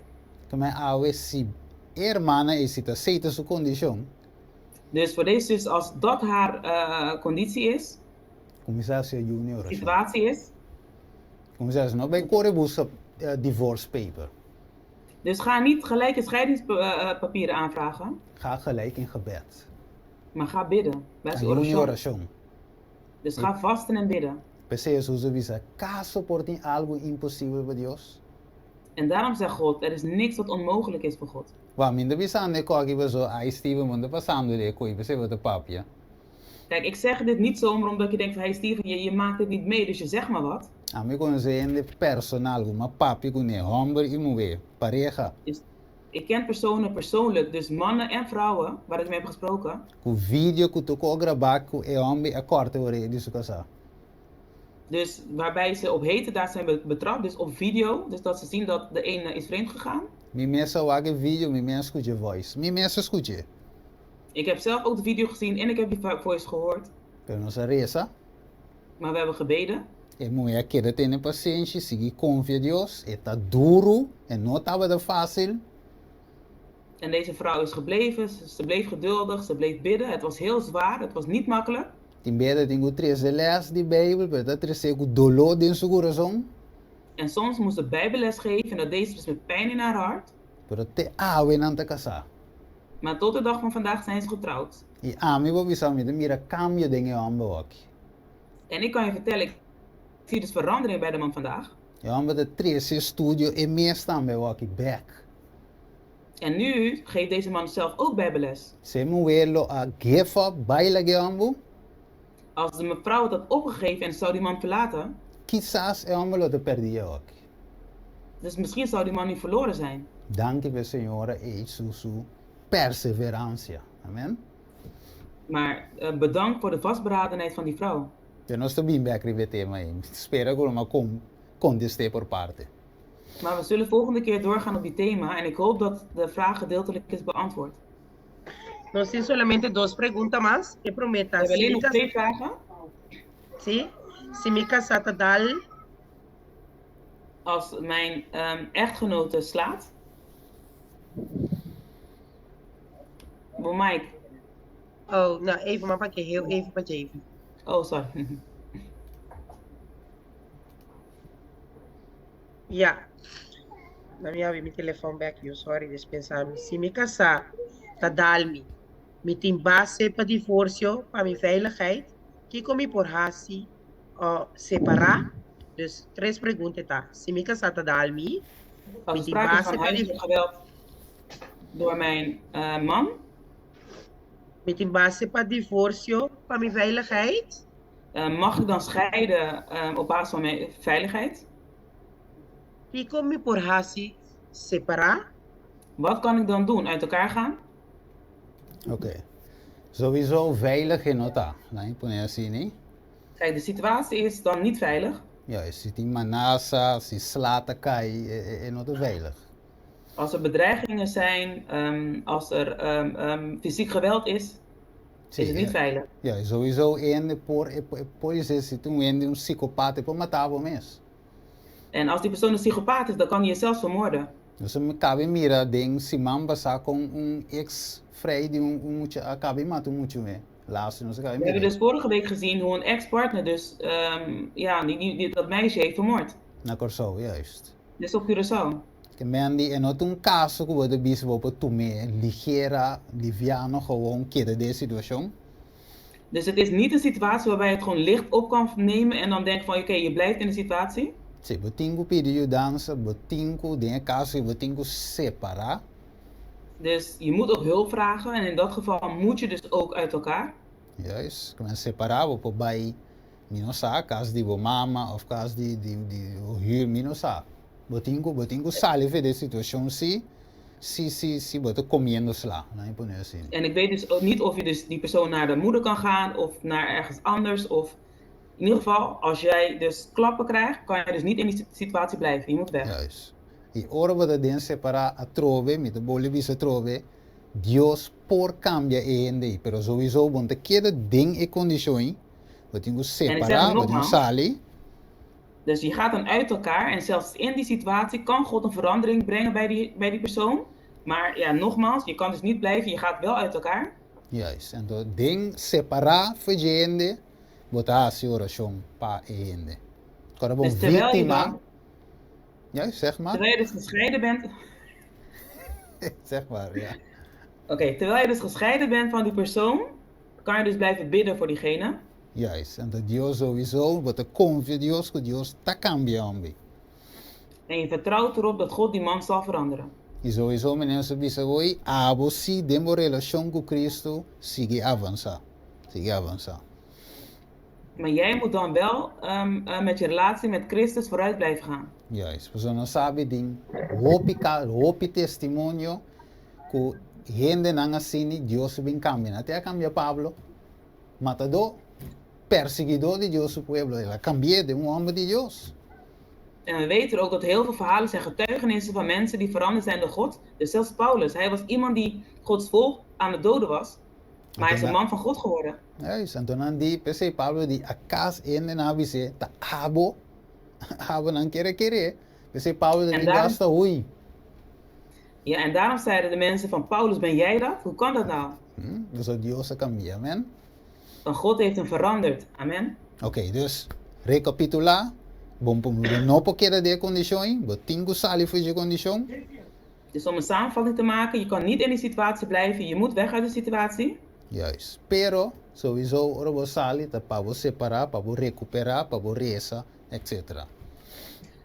Que mij awe si hermana e si aceita su condição, Dus voor deze zus, als dat haar conditie is, começar a junior. situatie is. Começar não bem corre busca divorce paper. Dus ga niet gelijk een scheidingspapieren aanvragen. Ga gelijk in gebed. Maar ga bidden. Bij Een zijn oratie. oração. Dus ga vasten en bidden. Pensei Jesus avisa, caso por ti algo impossível para Deus. En daarom zegt God, er is niks wat onmogelijk is voor God. Wa minda bisande ko aqui bazo ai Steven manda passando de coi pensei wat de papia. Kijk, ik zeg dit niet zomaar omdat je denkt van, hey Steven, je maakt het niet mee, dus je zegt maar wat. A mim conhece personal, uma papi com ne homem e mulher, pareja, Dus ik ken personen persoonlijk, dus mannen en vrouwen, waar ik mee heb gesproken. com vídeo que tu co gravar com e homem a corte ore de su casa. Dus waarbij ze op heterdaad zijn betrapt, dus op video. Dus dat ze zien dat de ene is vreemd gegaan. Mi mesa wage video, mi mesa escute voice. Mi mesa escute. Ik heb zelf ook de video gezien en ik heb die voice gehoord. Pero nossa reza, Maar we hebben gebeden. e mulher queda ter paciência, seguir confia em Deus, e tá duro, e não tava de fácil. En deze vrouw is gebleven, ze bleef geduldig, ze bleef bidden. Het was heel zwaar, het was niet makkelijk. Tem medo de trazer les de Bíblia, para tá trazer com dolor dentro do seu coração, En soms moest ze bijbelles geven en dat deed ze dus met pijn in haar hart. pero te awe não te casar. Maar tot de dag van vandaag zijn ze getrouwd. E a mim vou avisar me mira cambio dingen aan ook. En ik kan je vertellen, ik zie dus verandering bij de man vandaag. Ja, maar de trazer studio e meer staan bij ook back. En nu geeft deze man zelf ook bijbelles. Se moelo a give up, baila geambo, Als de mevrouw het had opgegeven en zou die man verlaten, quizás é homem lo te perdia ook. dus misschien zou die man niet verloren zijn. Danke per Senhora e su perseverança. Amen. Maar bedankt voor de vastberadenheid van die vrouw. Eu não estou bem back ribe tema aí. Espero que uma conteste por parte. Maar we zullen volgende keer doorgaan op die thema en ik hoop dat de vraag gedeeltelijk is beantwoord. Nós temos solamente duas perguntas mais. Eu prometo. We hebben alleen nog 2 vragen. Sim. Se me casar, tá dal. Als mijn echtgenote slaat. Bon, Mike. Oh, nou even maar pak je heel even pak je even. Oh, sorry. Ja. Na minha minha telefone back you sorry dispensar-me. Se me casar, tá dal-me. Me tem base para divórcio, para minha veiligheid. Que comi por hasi separar. Dus 3 perguntas tá. Se me casar, tá dal-me. Als er sprake is van huiselijk geweld door mijn man. Me tem base para divórcio, para minha veiligheid. Mag ik dan scheiden op basis van mijn veiligheid? Que comi por hasi separar. Wat kan ik dan doen? Uit elkaar gaan? Oké. Sowieso veilig en nota. Laat ik assim, né? Kijk, de situatie is dan niet veilig. Ja, se tem manasa, se slata cai, é nota veilig. Als er bedreigingen zijn, als er fysiek geweld is het niet veilig. Ja, sowieso por isso se tu um psicopata por matar o mês. En als die persoon een psychopaat is, dan kan hij jezelf vermoorden. Dus me cabe mira ding si man passa com ex-vrij die acabe matar muito me. Laatst nos cabe We hebben dus vorige week gezien hoe een ex-partner dus dat meisje heeft vermoord. Na Corso, juist. Dus op Curaçao. Que Mandy é not caso que você bispo para tomar liviano gewoon keren deze situatie. Dus het is niet een situatie waarbij je het gewoon licht op kan nemen en dan denkt van oké, je blijft in de situatie. Se botingo pedir dança, botingo de caso botingo separar. Dus je moet ook hulp vragen en in dat geval moet je dus ook uit elkaar. Juist, kung separar po bay minosa caso de mama of caso de huur minosa. Botingo salive de situação si boto comendo sla, né, por assim. En ik weet dus ook niet of je dus die persoon naar de moeder kan gaan of naar ergens anders. Of in ieder geval, als jij dus klappen krijgt, kan je dus niet in die situatie blijven. Je moet weg. Juist. E ora boto den separar a trove, met de bolivisa trove, Dios por cambia ende, pero sowieso bonte cada ding e condições, botingo separar, botingo sali. Dus je gaat dan uit elkaar en zelfs in die situatie kan God een verandering brengen bij die persoon. Maar ja, nogmaals, je kan dus niet blijven, je gaat wel uit elkaar. Juist, en dat ding separar fazende, botar a oração para ende. Quando Dus vítima, juist, zeg maar. Terwijl je dus gescheiden bent. Zeg maar, ja. Oké, terwijl je dus gescheiden bent van die persoon, kan je dus blijven bidden voor diegene. Juist, en dat Dios sowieso, wat de confie Dios, que Dios está cambiando. En je vertrouwt erop dat God die man zal veranderen. E sowieso, meneer Sabisa, hoy, a você, demo relação com Cristo, sigue avançar. Sigue avançar. Maar jij moet dan wel met je relatie met Christus vooruit blijven gaan. Juist, você não sabe ding, hopi testemunho, que gente não assim, Deus vem cambiando. Até cambia Pablo, matador, perseguidor de Deus su pueblo, ela cambia de homem de Deus. En we weten ook dat heel veel verhalen zijn getuigenissen van mensen die veranderd zijn door God. Dus zelfs Paulus, hij was iemand die Gods volk aan het doden was. Maar hij is een man van God geworden. Juist, en toen die PC Pablo die akas in en avise, ta abo nan kere. PC Pablo die gasta hui. Ja, en daarom zeiden de mensen van Paulus, ben jij dat? Hoe kan dat nou? Dus dat Dios cambia, amen. Want God heeft hem veranderd, amen. Oké, dus recapitular. No queda de condição, botingo sali voor je condição. Dus om een samenvatting te maken, je kan niet in die situatie blijven, je moet weg uit de situatie. Juist, pero sowieso ora sali para você separar, para você recuperar, para você reza, etc.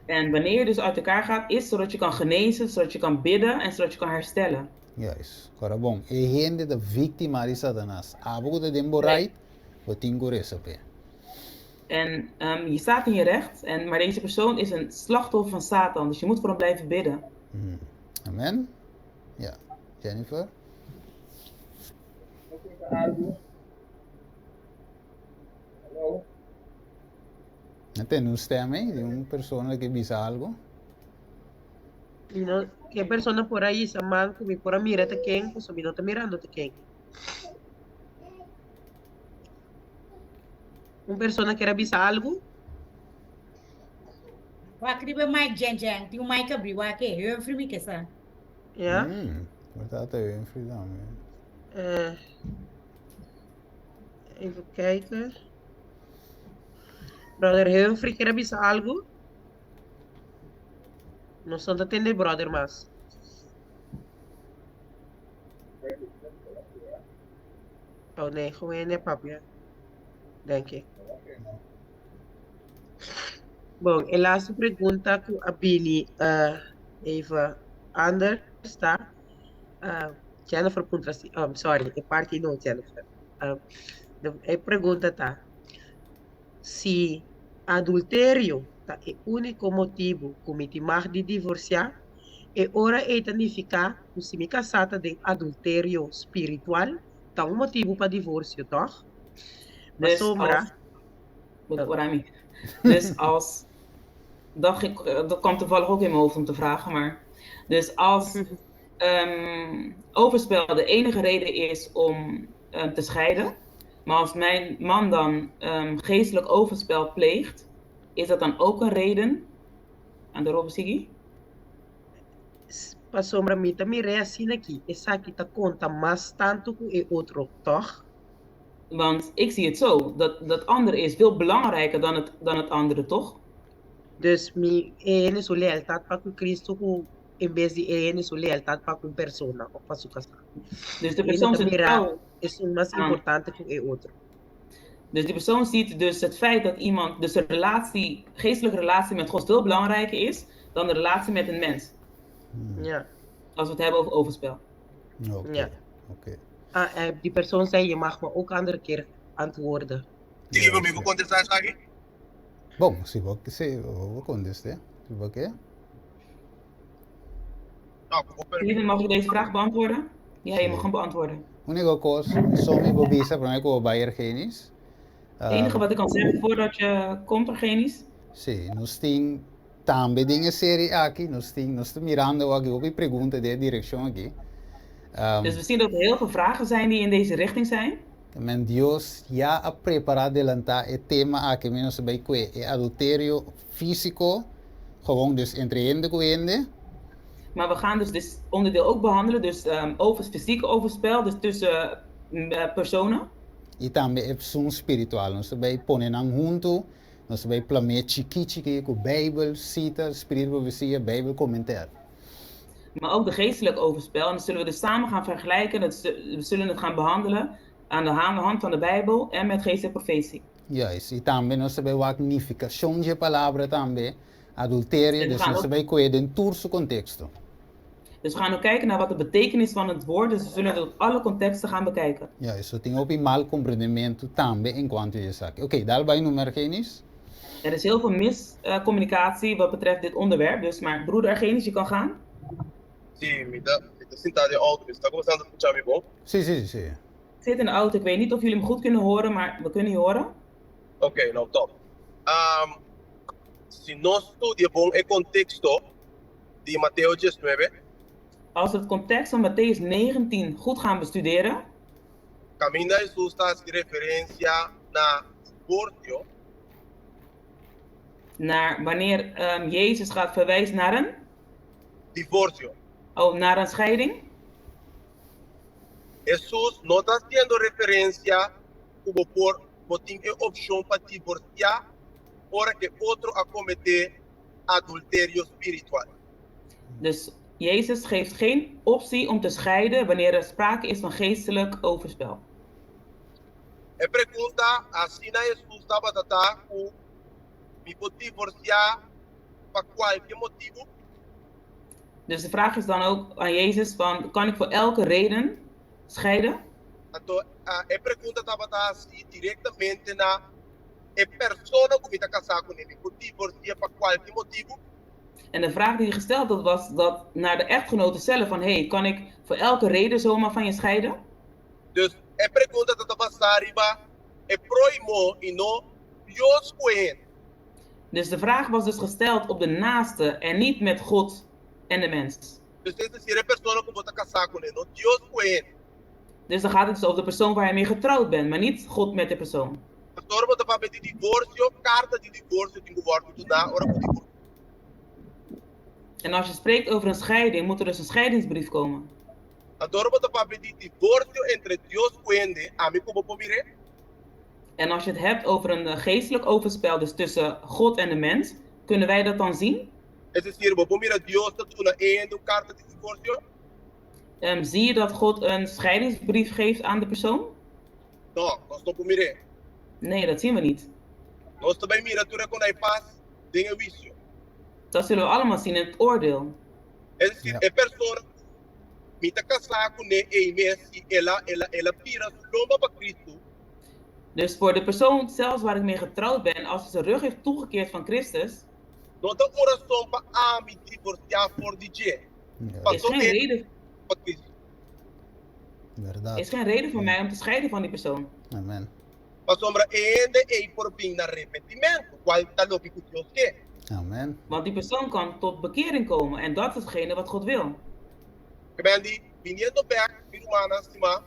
En wanneer je dus uit elkaar gaat, is zodat je kan genezen, zodat je kan bidden en zodat je kan herstellen. Juist, agora bom, e gente da vítima de Satanás, abo de demborai, botingo reza pe. En je staat in je recht, maar deze persoon is een slachtoffer van Satan, dus je moet voor hem blijven bidden. Amen? Ja, Jennifer? Hallo? Tem um sistema de uma pessoa que diz algo? No, que persona por ahí se man que me por mira te quem, pues mi no está mirando te quem. Uma persona quer avisar algo? Wakribe Mike Jenjang, tem um Mike abri wake, eu free que sa. Ja? Verdade, eu em freedom. Even kijken. Brother Humphrey quer avisar algo? Não são de atender, brother, mas. Oh, nee, gewoon nee, papi. Denk ik. Bom, a laatste pergunta que a Billy even anders está. Jennifer Puntrasi. Sorry, é parte não, Jennifer. A pergunta tá. Se adultério tá, é o único motivo que me mais de divorciar, é hora de identificar que se me casar de adultério espiritual, tá um motivo para divórcio, toch? Dus als dat kwam toevallig ook in mijn hoofd om te vragen, maar dus als overspel de enige reden is om te scheiden, maar als mijn man dan geestelijk overspel pleegt, is dat dan ook een reden aan de Robesigi? Para sombra mim também é assim aqui. Essa aqui tá conta mais tanto que o outro, toch? Want ik zie het zo, dat andere is veel belangrijker dan het andere, toch? Dus é sua lealtade para com Cristo em vez de é sua lealtade para com persona ou para sua casa. Dus de persoon é mais importante que o outro. Dus die persoon ziet dus het feit dat iemand, dus de geestelijke relatie met God veel belangrijker is dan de relatie met een mens. Ja. Als we het hebben over overspel. Oké. Ja. Oké. Die persoon zei, je mag me ook andere keer antwoorden. Sim, amigo, contestar isso aqui? Bom, se você conteste, se você Steven, mag ik deze vraag beantwoorden? Ja, je mag hem beantwoorden. única coisa, só me bobisa para mim que o Bayer Genis. Het enige wat ik kan zeggen voordat je komt, Argenis. Sim, nós tem também dinge série aqui, nós estamos mirando aqui, op pergunta de direção aqui. Dus we zien dat er heel veel vragen zijn die in deze richting zijn. Men Deus já a preparar adelantar o tema aqui, menos bij que é adultério físico, gewoon dus entre ende com ende. Maar we gaan dus dit onderdeel ook behandelen, dus fysiek overspel, dus tussen personen. E também é espiritual, nós vai poner nang junto, nós vai planear chiqui com Bijbel, cita, Spirit profecia, Bijbel commentaar. Maar ook de geestelijk overspel. En dat zullen we dus samen gaan vergelijken. We zullen het gaan behandelen aan de hand van de Bijbel en met geestelijke profetie. Juist, e também nós vai magnificação de palavra também, adultério, dus nós vai coer dentro do contexto. Dus we gaan ook kijken naar wat de betekenis van het woord is. Dus we zullen het op alle contexten gaan bekijken. Ja, isso tem ook mal compreendimento também enquanto je zegt. Oké, daarbij nummer Genis. Er is heel veel miscommunicatie wat betreft dit onderwerp. Dus maar broeder Argenis, je kan gaan. Sim, me dá sentado em alto, está começando a escuchar me bom? Sim. Ik zit in de auto, ik weet niet of jullie me goed kunnen horen, maar we kunnen je horen. Ok, não, top. Se nós estudamos o contexto de Mateus 19, Als we het context van Matthäus 19 goed gaan bestuderen, caminho de Jesus está de referência na divórcio, naar wanneer Jezus gaat verwijzen naar een divórcio. naar een scheiding. Jesus não está tendo referência como por botar a opção para divorciar, ora que outro a cometer adultério espiritual. Dus Jezus geeft geen optie om te scheiden wanneer er sprake is van geestelijk overspel. A pergunta, assim na Jesus estava tratando com me pode divorciar para qualquer motivo? Dus de vraag is dan ook aan Jezus van, kan ik voor elke reden scheiden? Então, a pergunta estava assim diretamente na a pessoa que está casada com ele, pode divorciar para qualquer motivo? En de vraag die gesteld had was dat naar de echtgenoten zelf van, hey, kan ik voor elke reden zomaar van je scheiden? Dus a pergunta estava arriba, é proimo e não Deus com ele. Dus de vraag was dus gesteld op de naaste en niet met God en de mens. Dus essa é a pessoa que está casada com ele, não Deus com ele. Dus dan gaat het dus over de persoon waar je mee getrouwd bent, maar niet God met de persoon. Pastor, você vai pedir divórcio, carta de divórcio tem governo tu dá, ora por divórcio. En als je spreekt over een scheiding, moet er dus een scheidingsbrief komen. Agora você vai pedir divórcio entre Deus com ele, a mim como pomire. En als je het hebt over een geestelijk overspel, dus tussen God en de mens, kunnen wij dat dan zien? Es decir, vou pomire Deus tu na endo carta de divórcio. Zie je dat God een scheidingsbrief geeft aan de persoon? Não, nós não pomire. Nee, dat zien we niet. Nós também mira tu reconai paz, tem juízo. Dat zullen we allemaal zien in het oordeel. Es decir, Ja. a pessoa me está casada com ele e Messi, ela pira lomba para Cristo. Dus voor de persoon zelfs waar ik mee getrouwd ben, als hij zijn rug heeft toegekeerd van Christus, Não dá oração para me divorciar por DJ. Ja, is geen reden, Para Cristo. verdade. is geen reden voor mij om te scheiden van die persoon. Amen. Mas sombra ainda é por bem na arrependimento. Qual está lógico que Deus quer? Amen. Want die persoon kan tot bekering komen en dat is hetgene wat God wil. Que bem de viniendo back, irmãs, cima.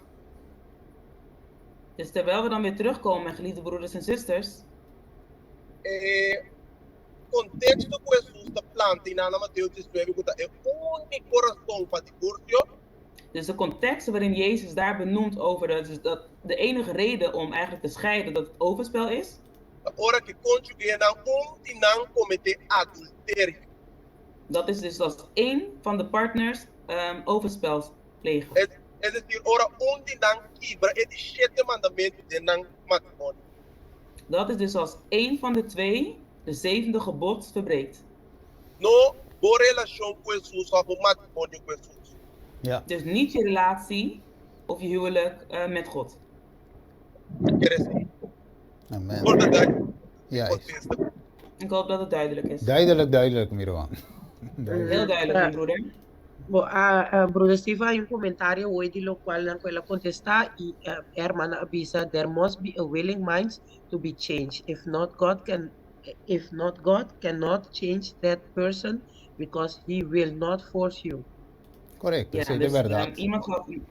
Dus terwijl we dan weer terugkomen, mijn geliefde broeders en zusters, Contexto que Jesus está plantando na Mateus 19, que é único coração para divórcio. dus de context waarin Jezus daar benoemt over dus dat de enige reden om eigenlijk te scheiden dat het overspel is, A hora que cônjuge não de não cometer adultério. dat is dus als één van de partners overspel plegen. É decir, hora onde não quebra é de 7 mandamentos de não matrimônio. Dat is dus als één van de twee de zevende gebod verbreekt. No, boa relação com Jesus, só com matrimônio com Jesus. Ja, Dus niet je relatie of je huwelijk met God. Quer dizer, amen. verdade, Juist. contexto. Ik hoop dat het duidelijk is. Duidelijk, Mirwan. Duidelijk. Heel duidelijk, mijn broeder. Bom, broeder Steve, hay un comentario hoy de lo cual no puedo contestar y hermana avisa, there must be a willing mind to be changed. If not, God cannot change that person because he will not force you. Correct, dat Ja, is de dus verdad. iemand gaf een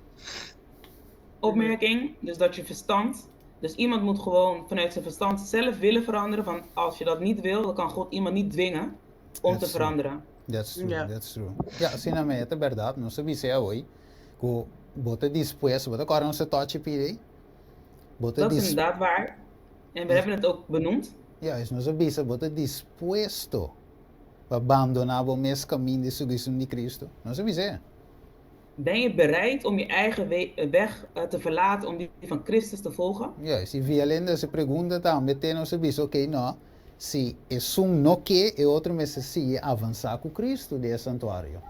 opmerking, dus dat je verstand. Dus iemand moet gewoon vanuit zijn verstand zelf willen veranderen. Want als je dat niet wil, dan kan God iemand niet dwingen om That's te true. veranderen. That's true, Ja. that's true. Ja, sinceramente, é verdade. Não se dice hoje que bota dispuesto, bota agora não se toche pide. Bota Dat is dispuesto. inderdaad waar. En we hebben het ook benoemd. Ja, is não se dice, bota dispuesto para abandonar o mesmo caminho de seguição de Cristo. Não se dice. Ben je bereid om je eigen weg te verlaten om die van Christus te volgen? Ja, se violenta se pergunta também, tem não se dice, ok, não. Se é não quer, é outro mês se avançar com Cristo de santuário.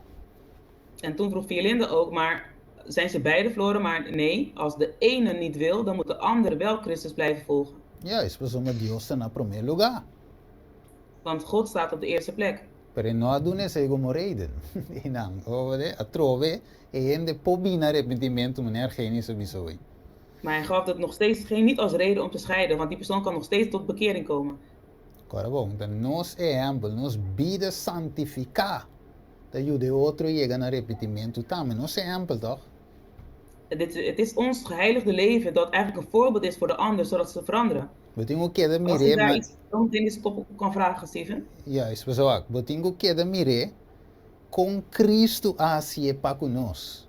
En toen vroeg Violinde ook, maar zijn ze beide verloren? Maar nee, als de ene niet wil, dan moet de andere wel Christus blijven volgen. Ja, isso pessoa Deus está na primeiro lugar. Want God staat op de eerste plek. Pero não doen esse como reden. E não, a trove e ende pobina arrependimento meneer geen sowieso. Maar hij gaf het nog steeds niet als reden om te scheiden, want die persoon kan nog steeds tot bekering komen. Agora bom, então nós exemplo, nós vida santificar. Dat je de outro chega na arrependimento também, nós exemplo toch? Het is ons geheiligde leven dat eigenlijk een voorbeeld is voor de ander, zodat ze veranderen. Botingo queda Als ik mire, daar maar iets rond in de stop kan vragen, Steven. ja, is pessoal, botingo queda mire com Cristo assim para conosco.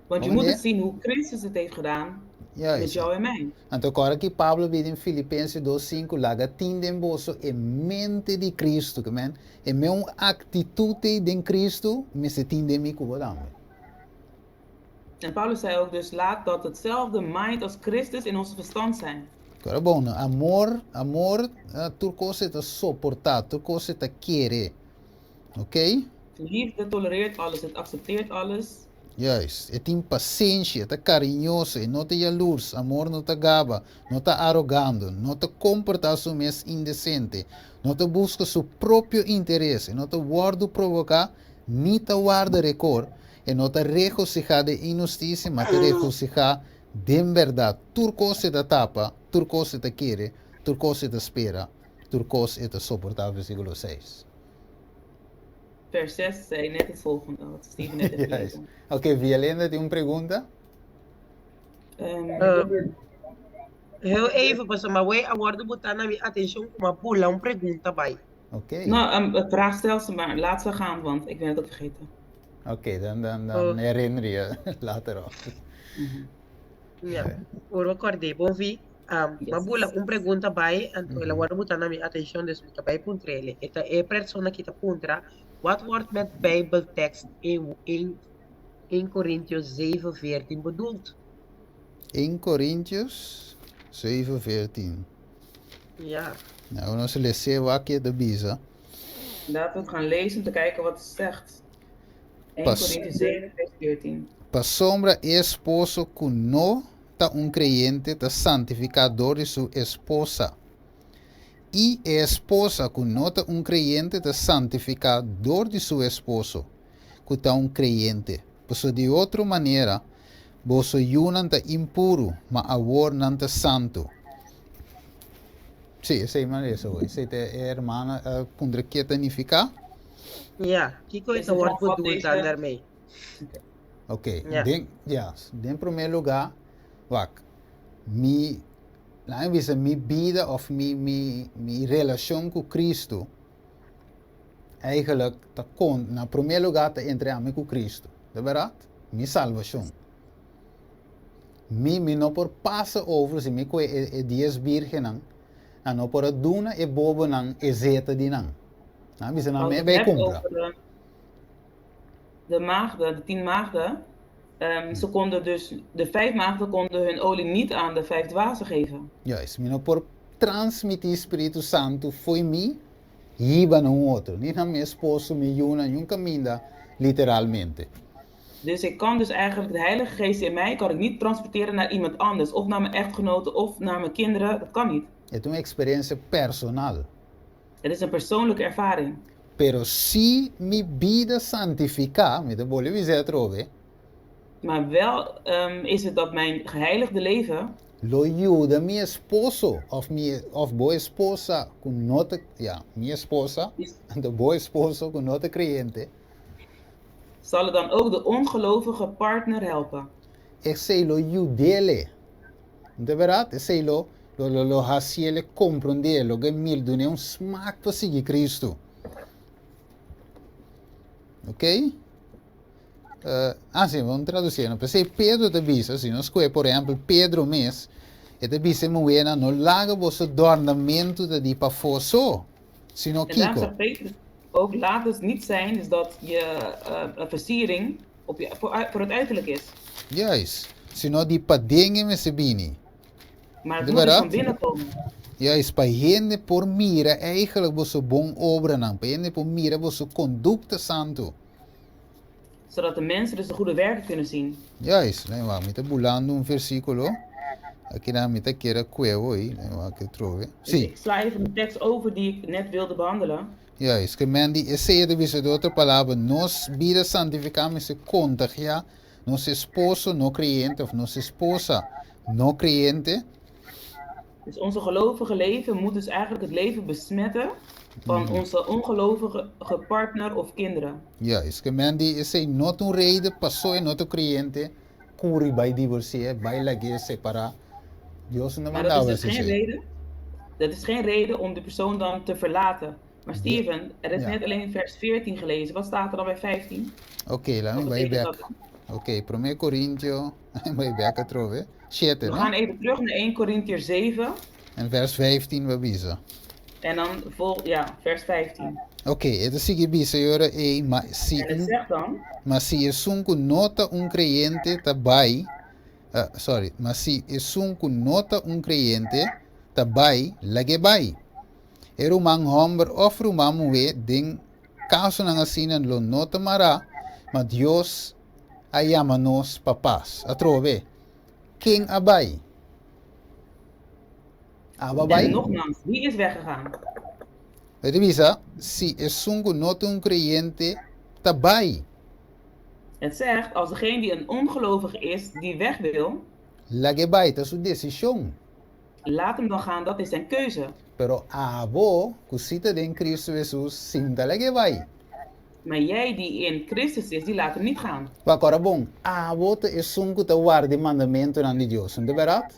Want je Wanneer? moet het zien hoe Christus het heeft gedaan Ja, met is. jou en mij. Então agora que Pablo diz em Filipenses 2:5, laga tindem vosso em mente de Cristo, que man, e meu atitude de Cristo, me se tindem me cubodame. En Paulus zei ook dus, laat dat hetzelfde mind als Christus in ons verstand zijn. Agora bom, amor, tu coisa te suportar, tu coisa te querer, ok? Liefde tolereert alles, het accepteert alles. Juist, het tem paciência, te carinhoso, não te jaloers, amor não te gaba, não te arrogante, não te comporta su mes indecente, não te busca su próprio interesse, não te guarda provocar, ni te guarda recor, e não te regocija de injustiça, mas te regocija de verdade. Turcos te tapa, turcos te quiere, turcos te espera, turcos te soporta, versículo 6. Vers 6 zei net het volgende, wat Steven net heeft Juist. gelezen. Ok, Violenda, tem uma pergunta? Heel even, pastor, maar wij worden botar na minha atenção com uma pula, uma pergunta bij. Ok. Nou, het vraagstelsen, maar laat ze gaan, want ik ben het ook vergeten. Oké, dan herinner je later op. Yeah. Por acordei, bom vi. Mas bula, uma pergunta bij, então ela agora botar na minha atenção desse que vai puntra ele. Esta é persona que está puntra. Wat wordt met Bijbeltekst in Corinthians 7:14 bedoeld? 1 Coríntios 7:14. Ja. Nou, nós lemos aqui da Bisa. Laten we het gaan lezen om te kijken wat het zegt. 1 Pas. Corinthians 7, vers 14. Pa sombra esposo que no está creyente, está santificador de su esposa. Y esposa que no está creyente, está santificador de su esposo, que está creyente. Pues de otra manera, vos yunan está impuro, mas ahora no está santo. Sí, esa es eso. Esa es hermana, pondré que significa. Ja, Kiko is Deze een woord vrouw bedoeld valt dan daarmee. Ok, Ja. em primeiro lugar, minha vida of minha relação com Cristo, eigenlijk, na primeiro lugar, te entrar com Cristo, de verdade? Minha salvação. Me não por passa over, se me que é 10 virgem, não por duna e bobo não, e zeta de não. Nou, we zijn Als aan je mij het hebt compra. over de maagden, de 10 maagden, ze konden dus, de 5 maagden konden hun olie niet aan de 5 dwazen geven. Juist, me não por transmitir Espírito Santo foi mim, iba no outro. Niet naar mijn esposo, mijn juna, nunca minda, literalmente. Dus ik kan dus eigenlijk de Heilige Geest in mij kan ik niet transporteren naar iemand anders. Of naar mijn echtgenoten of naar mijn kinderen. Dat kan niet. É uma experiência personal. Het is een persoonlijke ervaring. Pero si mi vida santifica, me de bolje dizer trove, Maar wel is het dat mijn geheiligde leven lo ayuda mi esposo of boa esposa con nota, ja, mi esposa, de boa esposo con nota creyente. zal het dan ook de ongelovige partner helpen. Ik sei lo ayudele. De verdad, ik sei lo haciele comprender, lo gemil dune un smaak para seguir Cristo. Ok? Sim, vamos traduzir. Não pensei Pedro te bisa, se nós escolhe, por exemplo, Pedro mes, e te bisa moena, não laga você dornamento de die pafoso, sino En daarom Kiko. zegt Petrus ook, laat het niet zijn dus dat je versiering voor het uiterlijk is. Juist. Sino die padenge me sebini. Maar het De moet dus van verdad? binnen komen. Juist, pa gente por mira eigenlijk você bom obra não, pa gente por mira você conducta santo. Zodat de mensen dus de goede werken kunnen zien. Juist, né, va, mi te bulando un versículo. Aqui na mi te queda cuevo aí, né, va, que trove. Dus Sim. ik sla even de tekst over die ik net wilde behandelen. Juist, que men die esse de viso de outra palavra, nos vida santificamos se contagia, nos esposo no creyente of nos esposa no creyente. Dus onze gelovige leven moet dus eigenlijk het leven besmetten van onze ongelovige partner of kinderen. Juist, que men die esse not un reden passou en not un creyente, curi by divorcie, by lage separar. Dios no Maar dat is mandava dus geen se. reden. Dat is geen reden om de persoon dan te verlaten. Maar Steven, er is Ja. net alleen vers 14 gelezen. Wat staat er dan bij 15? Ok, lá Wat me vai betekent back. dat dan? Ok, 1 Corinthians, vai back a trove. 7, We no? gaan even terug naar 1 Korintiër 7. En vers 15 we bisa. En dan vers 15. Ok, het is sige bisa yora maar si En het zegt dan, mas si es un nota un creyente tabay, mas si es un nota un creyente tabay lage bay. Erumang hombre of rumam we ding caso nang asinan lo nota mara, ma Dios ayamanos papas. Atrove, king abay. Ababay? en nogmaals, wie is weggegaan? Weet je bisa, si es un nota un creyente tabay. Het zegt, als degene die een ongelovige is, die weg wil, Lage bay, dat is een decision. laat hem dan gaan, dat is zijn keuze. Pero abo, kusita in Cristo Jesus, sinta lage bay. Maar jij die in Christus is, die laat hem niet gaan. Pa corabong, abo te es un te guarde mandamento nan di Dios, de verdad?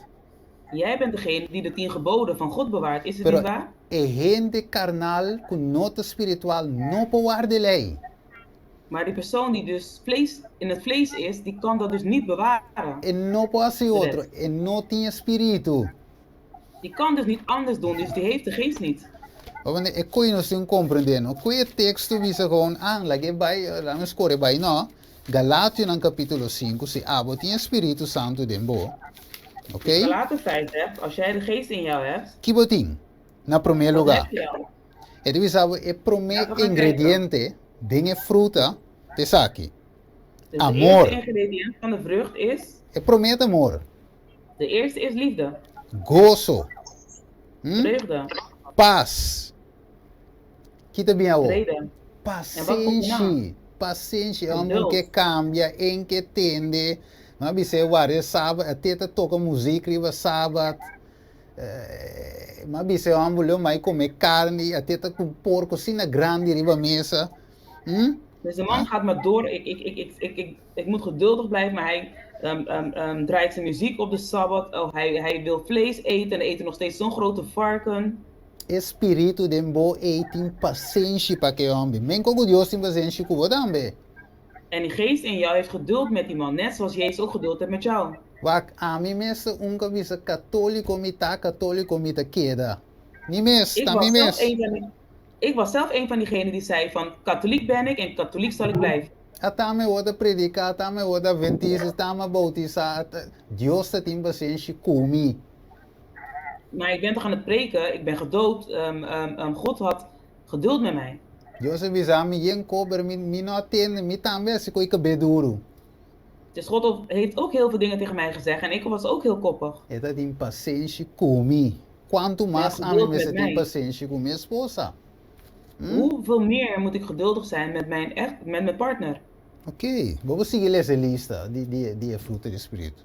Jij bent degene die de 10 geboden van God bewaart, is het Pero niet waar? e gente carnal con nota espiritual no po guarde lei. Maar die persoon die dus in het vlees is, die kan dat dus niet bewaren. E no po hacer otro, e no tiene espíritu. Die kan dus niet anders doen, dus die heeft de geest niet. Want e kon je nog zien comprendendo. Kon je tekst visa gewoon aan, lage bay, la me score bay, no? Galatio nan capítulo 5, si abo tiene Espíritu Santo dembo. Ok? Galaten 5 zegt, als jij de geest in jou hebt, Kiboting, na primeiro wat lugar. heb je al? E tu sabe, e Ja, primeiro we gaan ingrediente, dinge fruta, te saki. Dus Amor. de eerste ingrediënt van de vrucht is, E promete amor, de eerste is liefde, gozo, vreugde, paz. Kita bem ao. vrede. En wat komt Paciência. Paciência, Geduld. amor que cambia, em que tende. Mas você vai sábado, até toca música, riba sábado. Mas você vai mais comer carne, até com porco, assim na grande riba mesa. Dus de man gaat maar door, ik moet geduldig blijven, maar hij draait zijn muziek op de Sabbat. Of hij wil vlees eten en eet nog steeds zo'n grote varken. Espírito de boa e tem paciência para que homem. Men com Deus tem paciência com você também. En die geest in jou heeft geduld met die man, net zoals Jezus ook geduld heeft met jou. Wak a mim mesmo cabeça católico mita queda. Ni mes, Ik tá was, mi zelf mes. een van die, ik was zelf een van diegenen die zei van katholiek ben ik en katholiek zal ik blijven. Atame outra predicar, atame outra adventista, atame bautizar. Deus tem paciência comigo. maar ik ben toch aan het preken, ik ben gedood. God had geduld met mij. Jose bizami yen kober mi no ten mi tambe si koi beduru. Dus God heeft ook heel veel dingen tegen mij gezegd en ik was ook heel koppig. Eta din paciência comi. Quanto mais Ja, a mim geduld você met tem mij. paciência com minha esposa. Hoeveel meer moet ik geduldig zijn met mijn partner? Ok, vamos seguir essa lista de fruto do Espírito.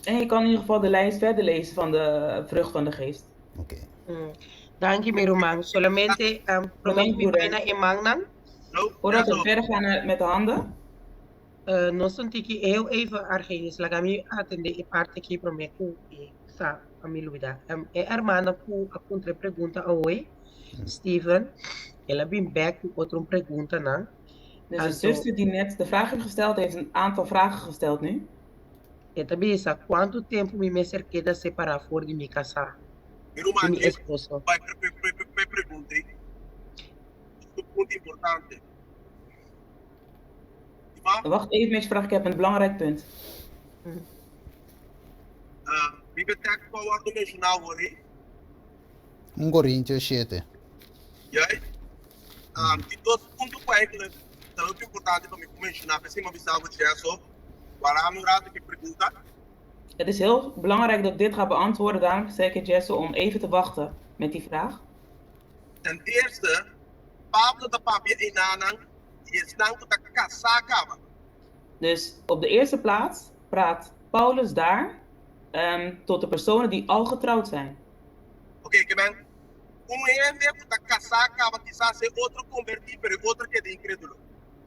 En je kan in ieder geval de lijst verder lezen van de vrucht van de geest. Ok. Dank je, Mirumang. Solamente prometo mi broeder. pena imang nang. No, Voordat we eso. verder gaan met de handen. No son tiki heel even Argenis. Lagami atende e parte que prometo e sa amiluida. Hermana ku apuntre pergunta a hoy. Steven, ela been back ku outro pergunta nang. Dus de Also- zuster die net de vraag heeft gesteld, heeft een aantal vragen gesteld nu. Eta bisa quanto tempo me cerquei de separar for de me casar. Pero De mi man, esposo. vai pergunta. Isso é um ponto importante. Diba? Wacht even met je vraag, ik heb een belangrijk punt. Wie betrekt power dimensional worry? 1 Coríntios 7. Jij? Die dois pontos eigenlijk, dat is ook importante para me mencionar, para cima visão de Jesus. Waarom raad ik pergunta? Het is heel belangrijk dat ik dit ga beantwoorden, daarom zei ik Jesse om even te wachten met die vraag. Ten eerste, Pablo da papia inanang, die is dan tot de kasaka. Dus op de eerste plaats praat Paulus daar tot de personen die al getrouwd zijn. Ok, que ben? Ende tot de kasaka, want quizás se outro convertir, pero outro que de incrédulo.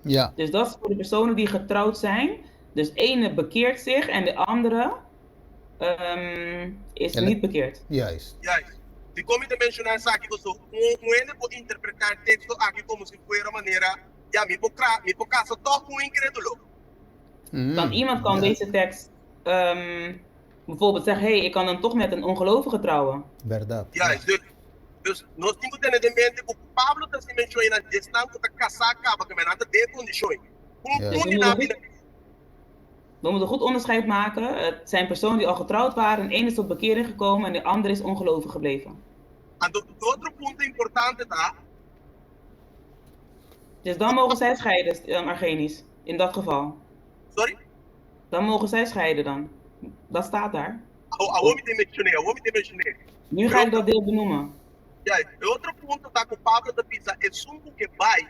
Ja, Dus dat is voor de personen die getrouwd zijn. Dus ene bekeert zich en de andere is En- niet bekeerd. juist. Yes. Se como te mencionar isso aqui, você ende pode interpretar texto aqui como se fosse maneira, ja, me por casa toch um incrédulo. Dan iemand kan ja, deze tekst bijvoorbeeld zeggen, hey, ik kan dan toch met een ongelovige trouwen. Verdade. Yes. Dus nós temos que ter em mente que Pablo está se mencionando na gestão que está casada, porque me nada de condições. Ja. Dus we moeten goed onderscheid maken. Het zijn personen die al getrouwd waren. En één is tot bekering gekomen en de andere is ongelovig gebleven. En outro ponto importante tá, Dus dan mogen zij scheiden, Argenisch. In dat geval. sorry, Dan mogen zij scheiden dan. Dat staat daar. eu me te mencionei. Nu ga ik dat deel benoemen. Ja, outro ponto tá com Pablo da pizza é sungo que vai,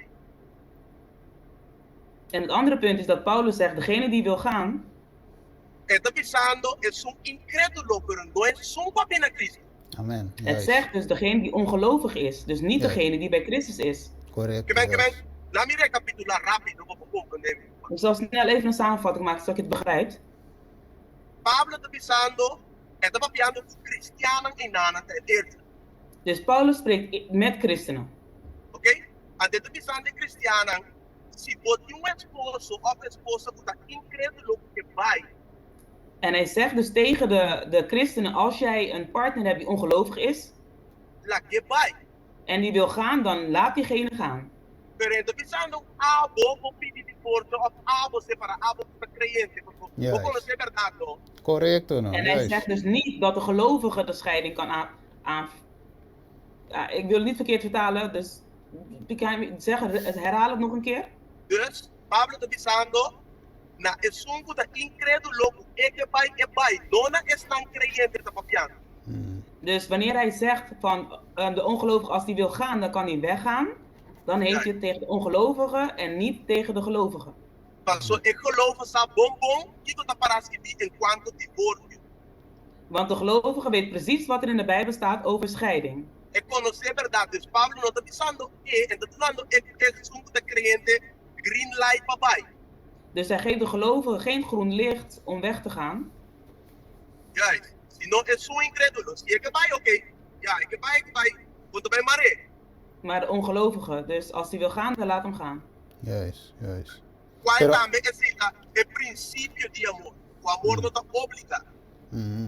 En het andere punt is dat Paulus zegt, degene die wil gaan, está pensando é um incrédulo, pero não é sungo apenas Cristo. Amen. het Juist. zegt dus degene die ongelovig is. Dus niet Ja. degene die bij Christus is. Correto. Que ben, juist. laat me recapitular rápido para compreender. Ik zal snel even een samenvatting maken, zodat je het begrijpt. Pablo está pensando, está papiando cristiano em nana ten eerste, Dus Paulus spreekt met christenen. ok? En dit is aan de cristianen, se você esposo of esposa que está incrédulo que vai, En hij zegt dus tegen de christenen, als jij een partner hebt die ongelovig is, la que vai. en die wil gaan, dan laat diegene gaan. Pero está pensando, vou pedir divorcio of vou separar, vou para creyente, porque Yes. vou conhecer a verdade, não? Correcto, no. En hij Juist. zegt dus niet dat de gelovige de scheiding kan ja, ik wil het niet verkeerd vertalen, dus ik kan je zeggen, herhaal het nog een keer. Dus, Pablo está pensando, na esungo da incrédulo, que vai, dona es não creyente está papiando. Dus wanneer hij zegt van de ongelovige, als die wil gaan, dan kan hij weggaan. Dan heeft hij het tegen de ongelovige en niet tegen de gelovige. Passou, ik geloof sa bonbon, que tu tá parando que enquanto divórcio. Want de gelovige weet precies wat er in de Bijbel staat over scheiding. É conhecer a verdade. Dus Pablo não está pensando que, está falando é assunto da crente, green light papai. Dus hij geeft de gelovige geen groen licht om weg te gaan. Guys, se não é só incrédulo, se é que vai, ok. Ja, é que vai, quando vai maré. Maar de ongelovige, dus als hij wil gaan, dan laat hem gaan. Juist, juist. Qual Pero- também é princípio de amor. O amor não está obrigado.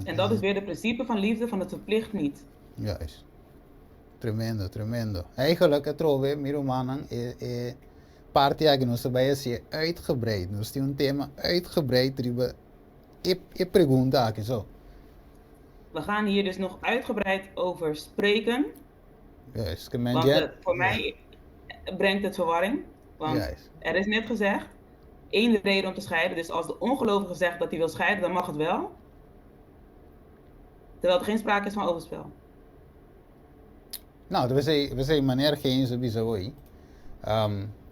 En dat is weer de principe van liefde, van het verplicht niet. Juist. Tremendo, tremendo. Eigenlijk, het trove, Miromanang, parte aqui nós vai ser uitgebreid. Nós temos thema uitgebreid, riba. E pergunta aqui zo. We gaan hier dus nog uitgebreid over spreken. Juist. Want voor mij brengt het verwarring. Want Juist. er is net gezegd, één reden om te scheiden. Dus als de ongelovige zegt dat hij wil scheiden, dan mag het wel. Terwijl er geen sprake is van overspel. Nou, we zijn meneer geen sowieso.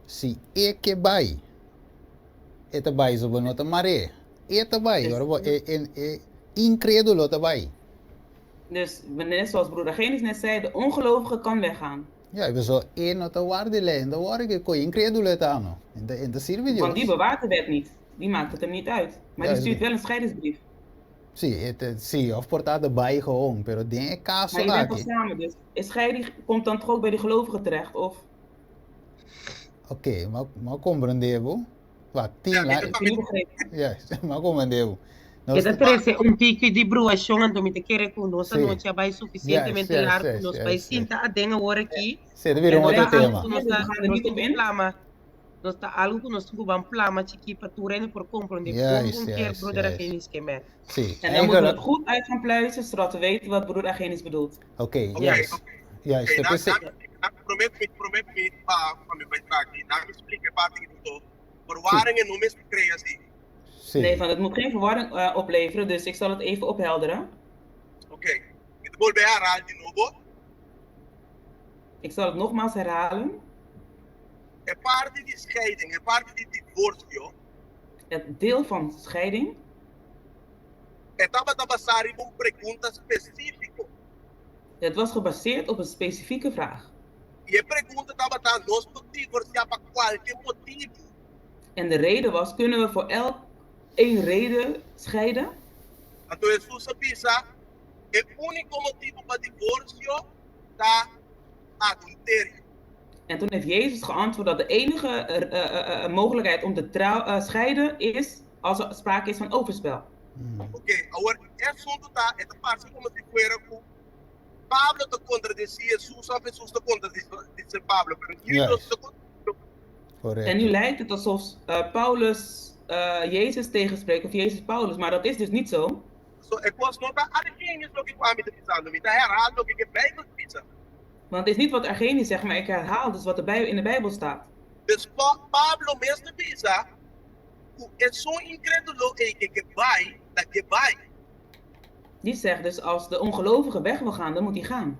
Si eke bai. Ete bai zo benota mare. Ete bai. Incredulo te bai. Dus net zoals broeder Genis net zei, de ongelovige kan weggaan. Ja, we zo één te waardelijn. De waarde kon incredulo te hangen. In de service. Want die bewaart de wet niet. Die maakt het hem niet uit. Maar Ja, die stuurt wel een scheidingsbrief. Zie, of porta de bai gewoon. Pero den caso Maar je bent toch aqui. samen, dus is scheiding komt dan toch ook bij de gelovigen terecht? Of Oké, maar compreendebo. Wat? Tien la. heb je niet begrepen? Juist, maar compreendebo. Esa trece un pico di brua shongan to mite kere ku no sa Sí. no cha bai suficientemente Yes, largo yes, nos yes, bai yes. sinta a denga wore ki. Zit er weer een En ander ja, thema. we gaan er niet op in. Plama. Nos ta algo ku nos tu ban plama chiki pa tu rene por comprende. Juist, Un keer juist, broeder juist. Genis ke men. Zie, En dan moeten we het eigenlijk. goed uit gaan pluizen, zodat we weten wat broeder Agenis bedoelt. Oké, Oké, juist. oké. Juist, Okay, de presi- prometo me para me explicar aqui, não me explica parte que tu verwarringen não me explica assim. zie. Nee, van het moet geen verwarring opleveren, dus ik zal het even ophelderen. Ok, eu vou herhalar de novo. Ik zal het nogmaals herhalen. É parte de scheiding, é parte de divórcio. Het deel van scheiding Estava a passar em uma pergunta específica. het was gebaseerd op een specifieke vraag. E a pergunta estava a nós divorciar para qualquer motivo. En de reden was, kunnen we voor elk één reden scheiden? Então Jesus avisa, o único motivo para divórcio está adultério. En toen heeft Jezus geantwoord dat de enige mogelijkheid om te scheiden is als er sprake is van overspel. Ok, agora o assunto está, esta parte como se fuera com Pablo te contradizia Jesus, of Jesus te contradizia Pablo. Pero Yes. te Correct. En nu lijkt het alsof Paulus Jezus tegenspreekt of Jezus Paulus, maar dat is dus niet zo. So, é posso notar Argenis lo que o homem está pensando, me está errado o que a Bíblia pensa. Want het is niet wat Argenis zegt, maar ik herhaal dus wat in de Bijbel staat. Dus Pablo mesmo pensa, é só incrédulo que vai, da que vai. Die zegt dus als de ongelovige weg wil gaan, dan moet hij gaan.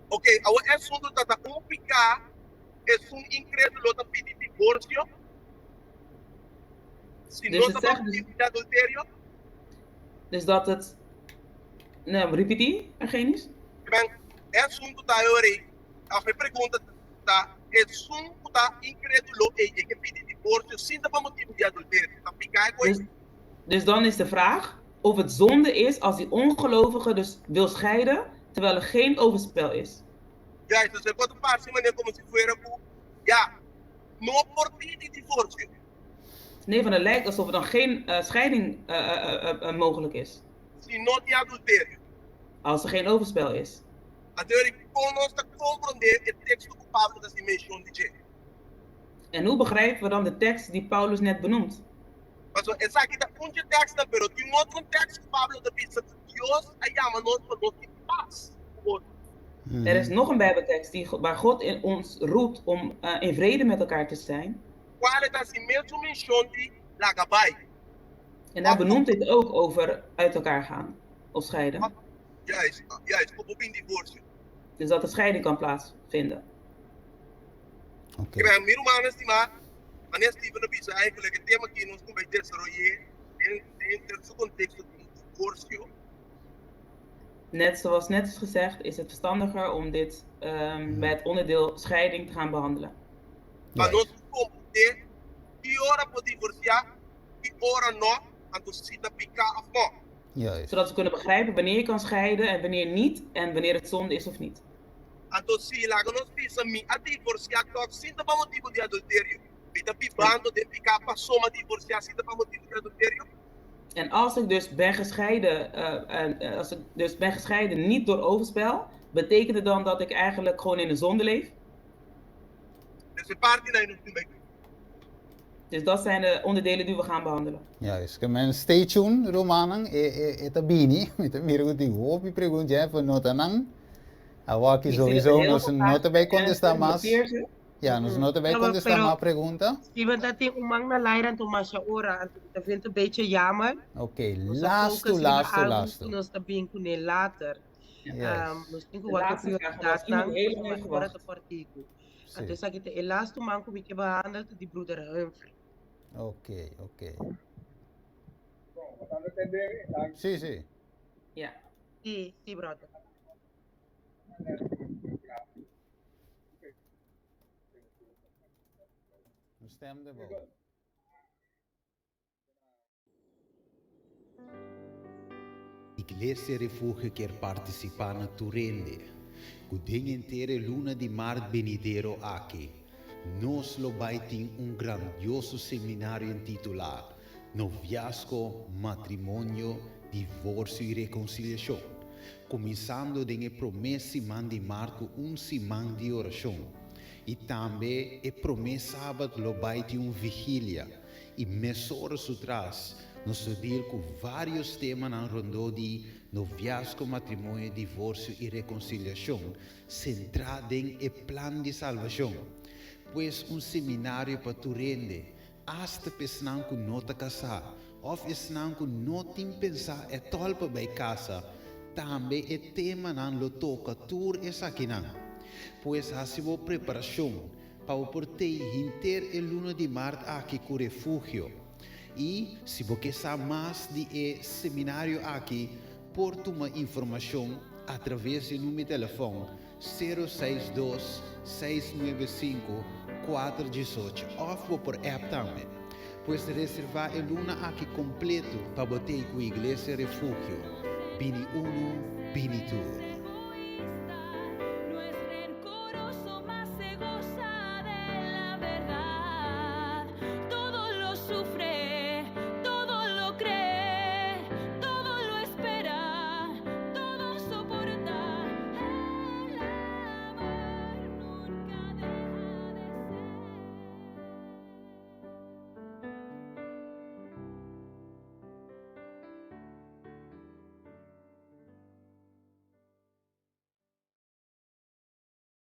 Ok, agora é assunto está complicar, é só incrédulo está pedir divórcio. Se Dus não het está zegt dus, de adultério, dus dat het... Nou, repeat die, Argenis? bem, é assunto está aí, a pergunta está, é assunto está incrédulo que pedir divórcio, sem dar motivo de adultério. Está picar coisa. Dus dan is de vraag of het zonde is als die ongelovige dus wil scheiden, terwijl er geen overspel is. Ja, então você pode passar maneira como se fuera com, ja, não por pedir divórcio. Nee, van het lijkt alsof er dan geen scheiding mogelijk is, Se não tem adultério. als er geen overspel is. Então ele conosco compreender o texto que Pablo está se mencionando de. En hoe begrijpen we dan de tekst die Paulus net benoemt? Mas essa aqui está um texto, pero tem outro texto que Pablo está pensando, Deus chama nós para nós ter paz. Er is nog een Bijbeltekst waar God in ons roept om in vrede met elkaar te zijn. Qual está se mesmo mencionando lagabai. En daar benoemt dit ook over uit elkaar gaan of scheiden. Juist, como bem divórcio. Dus dat de scheiding kan plaatsvinden. Oké. Que bem, miro maar estima, mas estima na bisa eigenlijk het tema que nós vamos desenvolver dentro do contexto do divórcio. Net zoals net is gezegd, is het verstandiger om dit bij het onderdeel scheiding te gaan behandelen. Mas nós compreender que hora para divorciar, que hora não, então se está picar a mão. Juist. Zodat we kunnen begrijpen wanneer je kan scheiden en wanneer niet en wanneer het zonde is of niet. Então se lá nós pensamos a divorciar, então se está para motivo de adultério, está pibando de picar para soma divorciar, se está para motivo de adultério. En als ik dus ben gescheiden, niet door overspel, betekent het dan dat ik eigenlijk gewoon in de zonde leef? Dus parte daí não tem bem. Dus dat zijn de onderdelen die we gaan behandelen. Juist, que men stay tuned, Romanan, eta bini, eta miro que hopi pergunta é para nota não. Aqui Ik zie sowieso dat er heel nos veel nota bij vragen contestar zijn, mais. noteer ze. Ja, nos nota bij Ja, contestar pero- mais pergunta. Steven, dat hij umang na lairan to masya ora. Dat vind ik een beetje jammer. Ok, Onze lasto, focus in de lasto, album lasto. Nos tabing kunin later. Yes. Nos think De wat laatste ik vraag dat was iemand nang heel lang heeft ora gewacht. te partiku. Sim. En dus zeg ik de laatste man kom ik behandeld die broeder Humphrey. Ok, ok. Sim, sim. Ja. Sí, brother. Nos stem de boa. Iglesia Refugio quer participar na Turende. O dia inteiro luna de mar venidero aqui. Nós lo tem grandioso seminário intitulado Noviazgo, Matrimônio, Divórcio e Reconciliação. Começando com a promessa de Marco semana de oração. E também a promessa sábado lo tem vigília. E horas atrás, nós deal com vários temas na ronda de noviazgo, matrimônio, divórcio e reconciliação, centrado em plano de salvação. Pois seminário para tu rende, hasta pensar que não está casado, ou pensar que não tem pensar é tolpa by casa, também é tema na lo toca tur essa aqui não. Pois há se preparação para o portei inter el luna de março aqui com refúgio. E se você sabe mais de seminário aqui, por uma informação através do número de telefone 062 695 418 ou por app também. Pois reservar a luna aqui completo para botar com a Igreja Refúgio. Bini 1, Bini 2.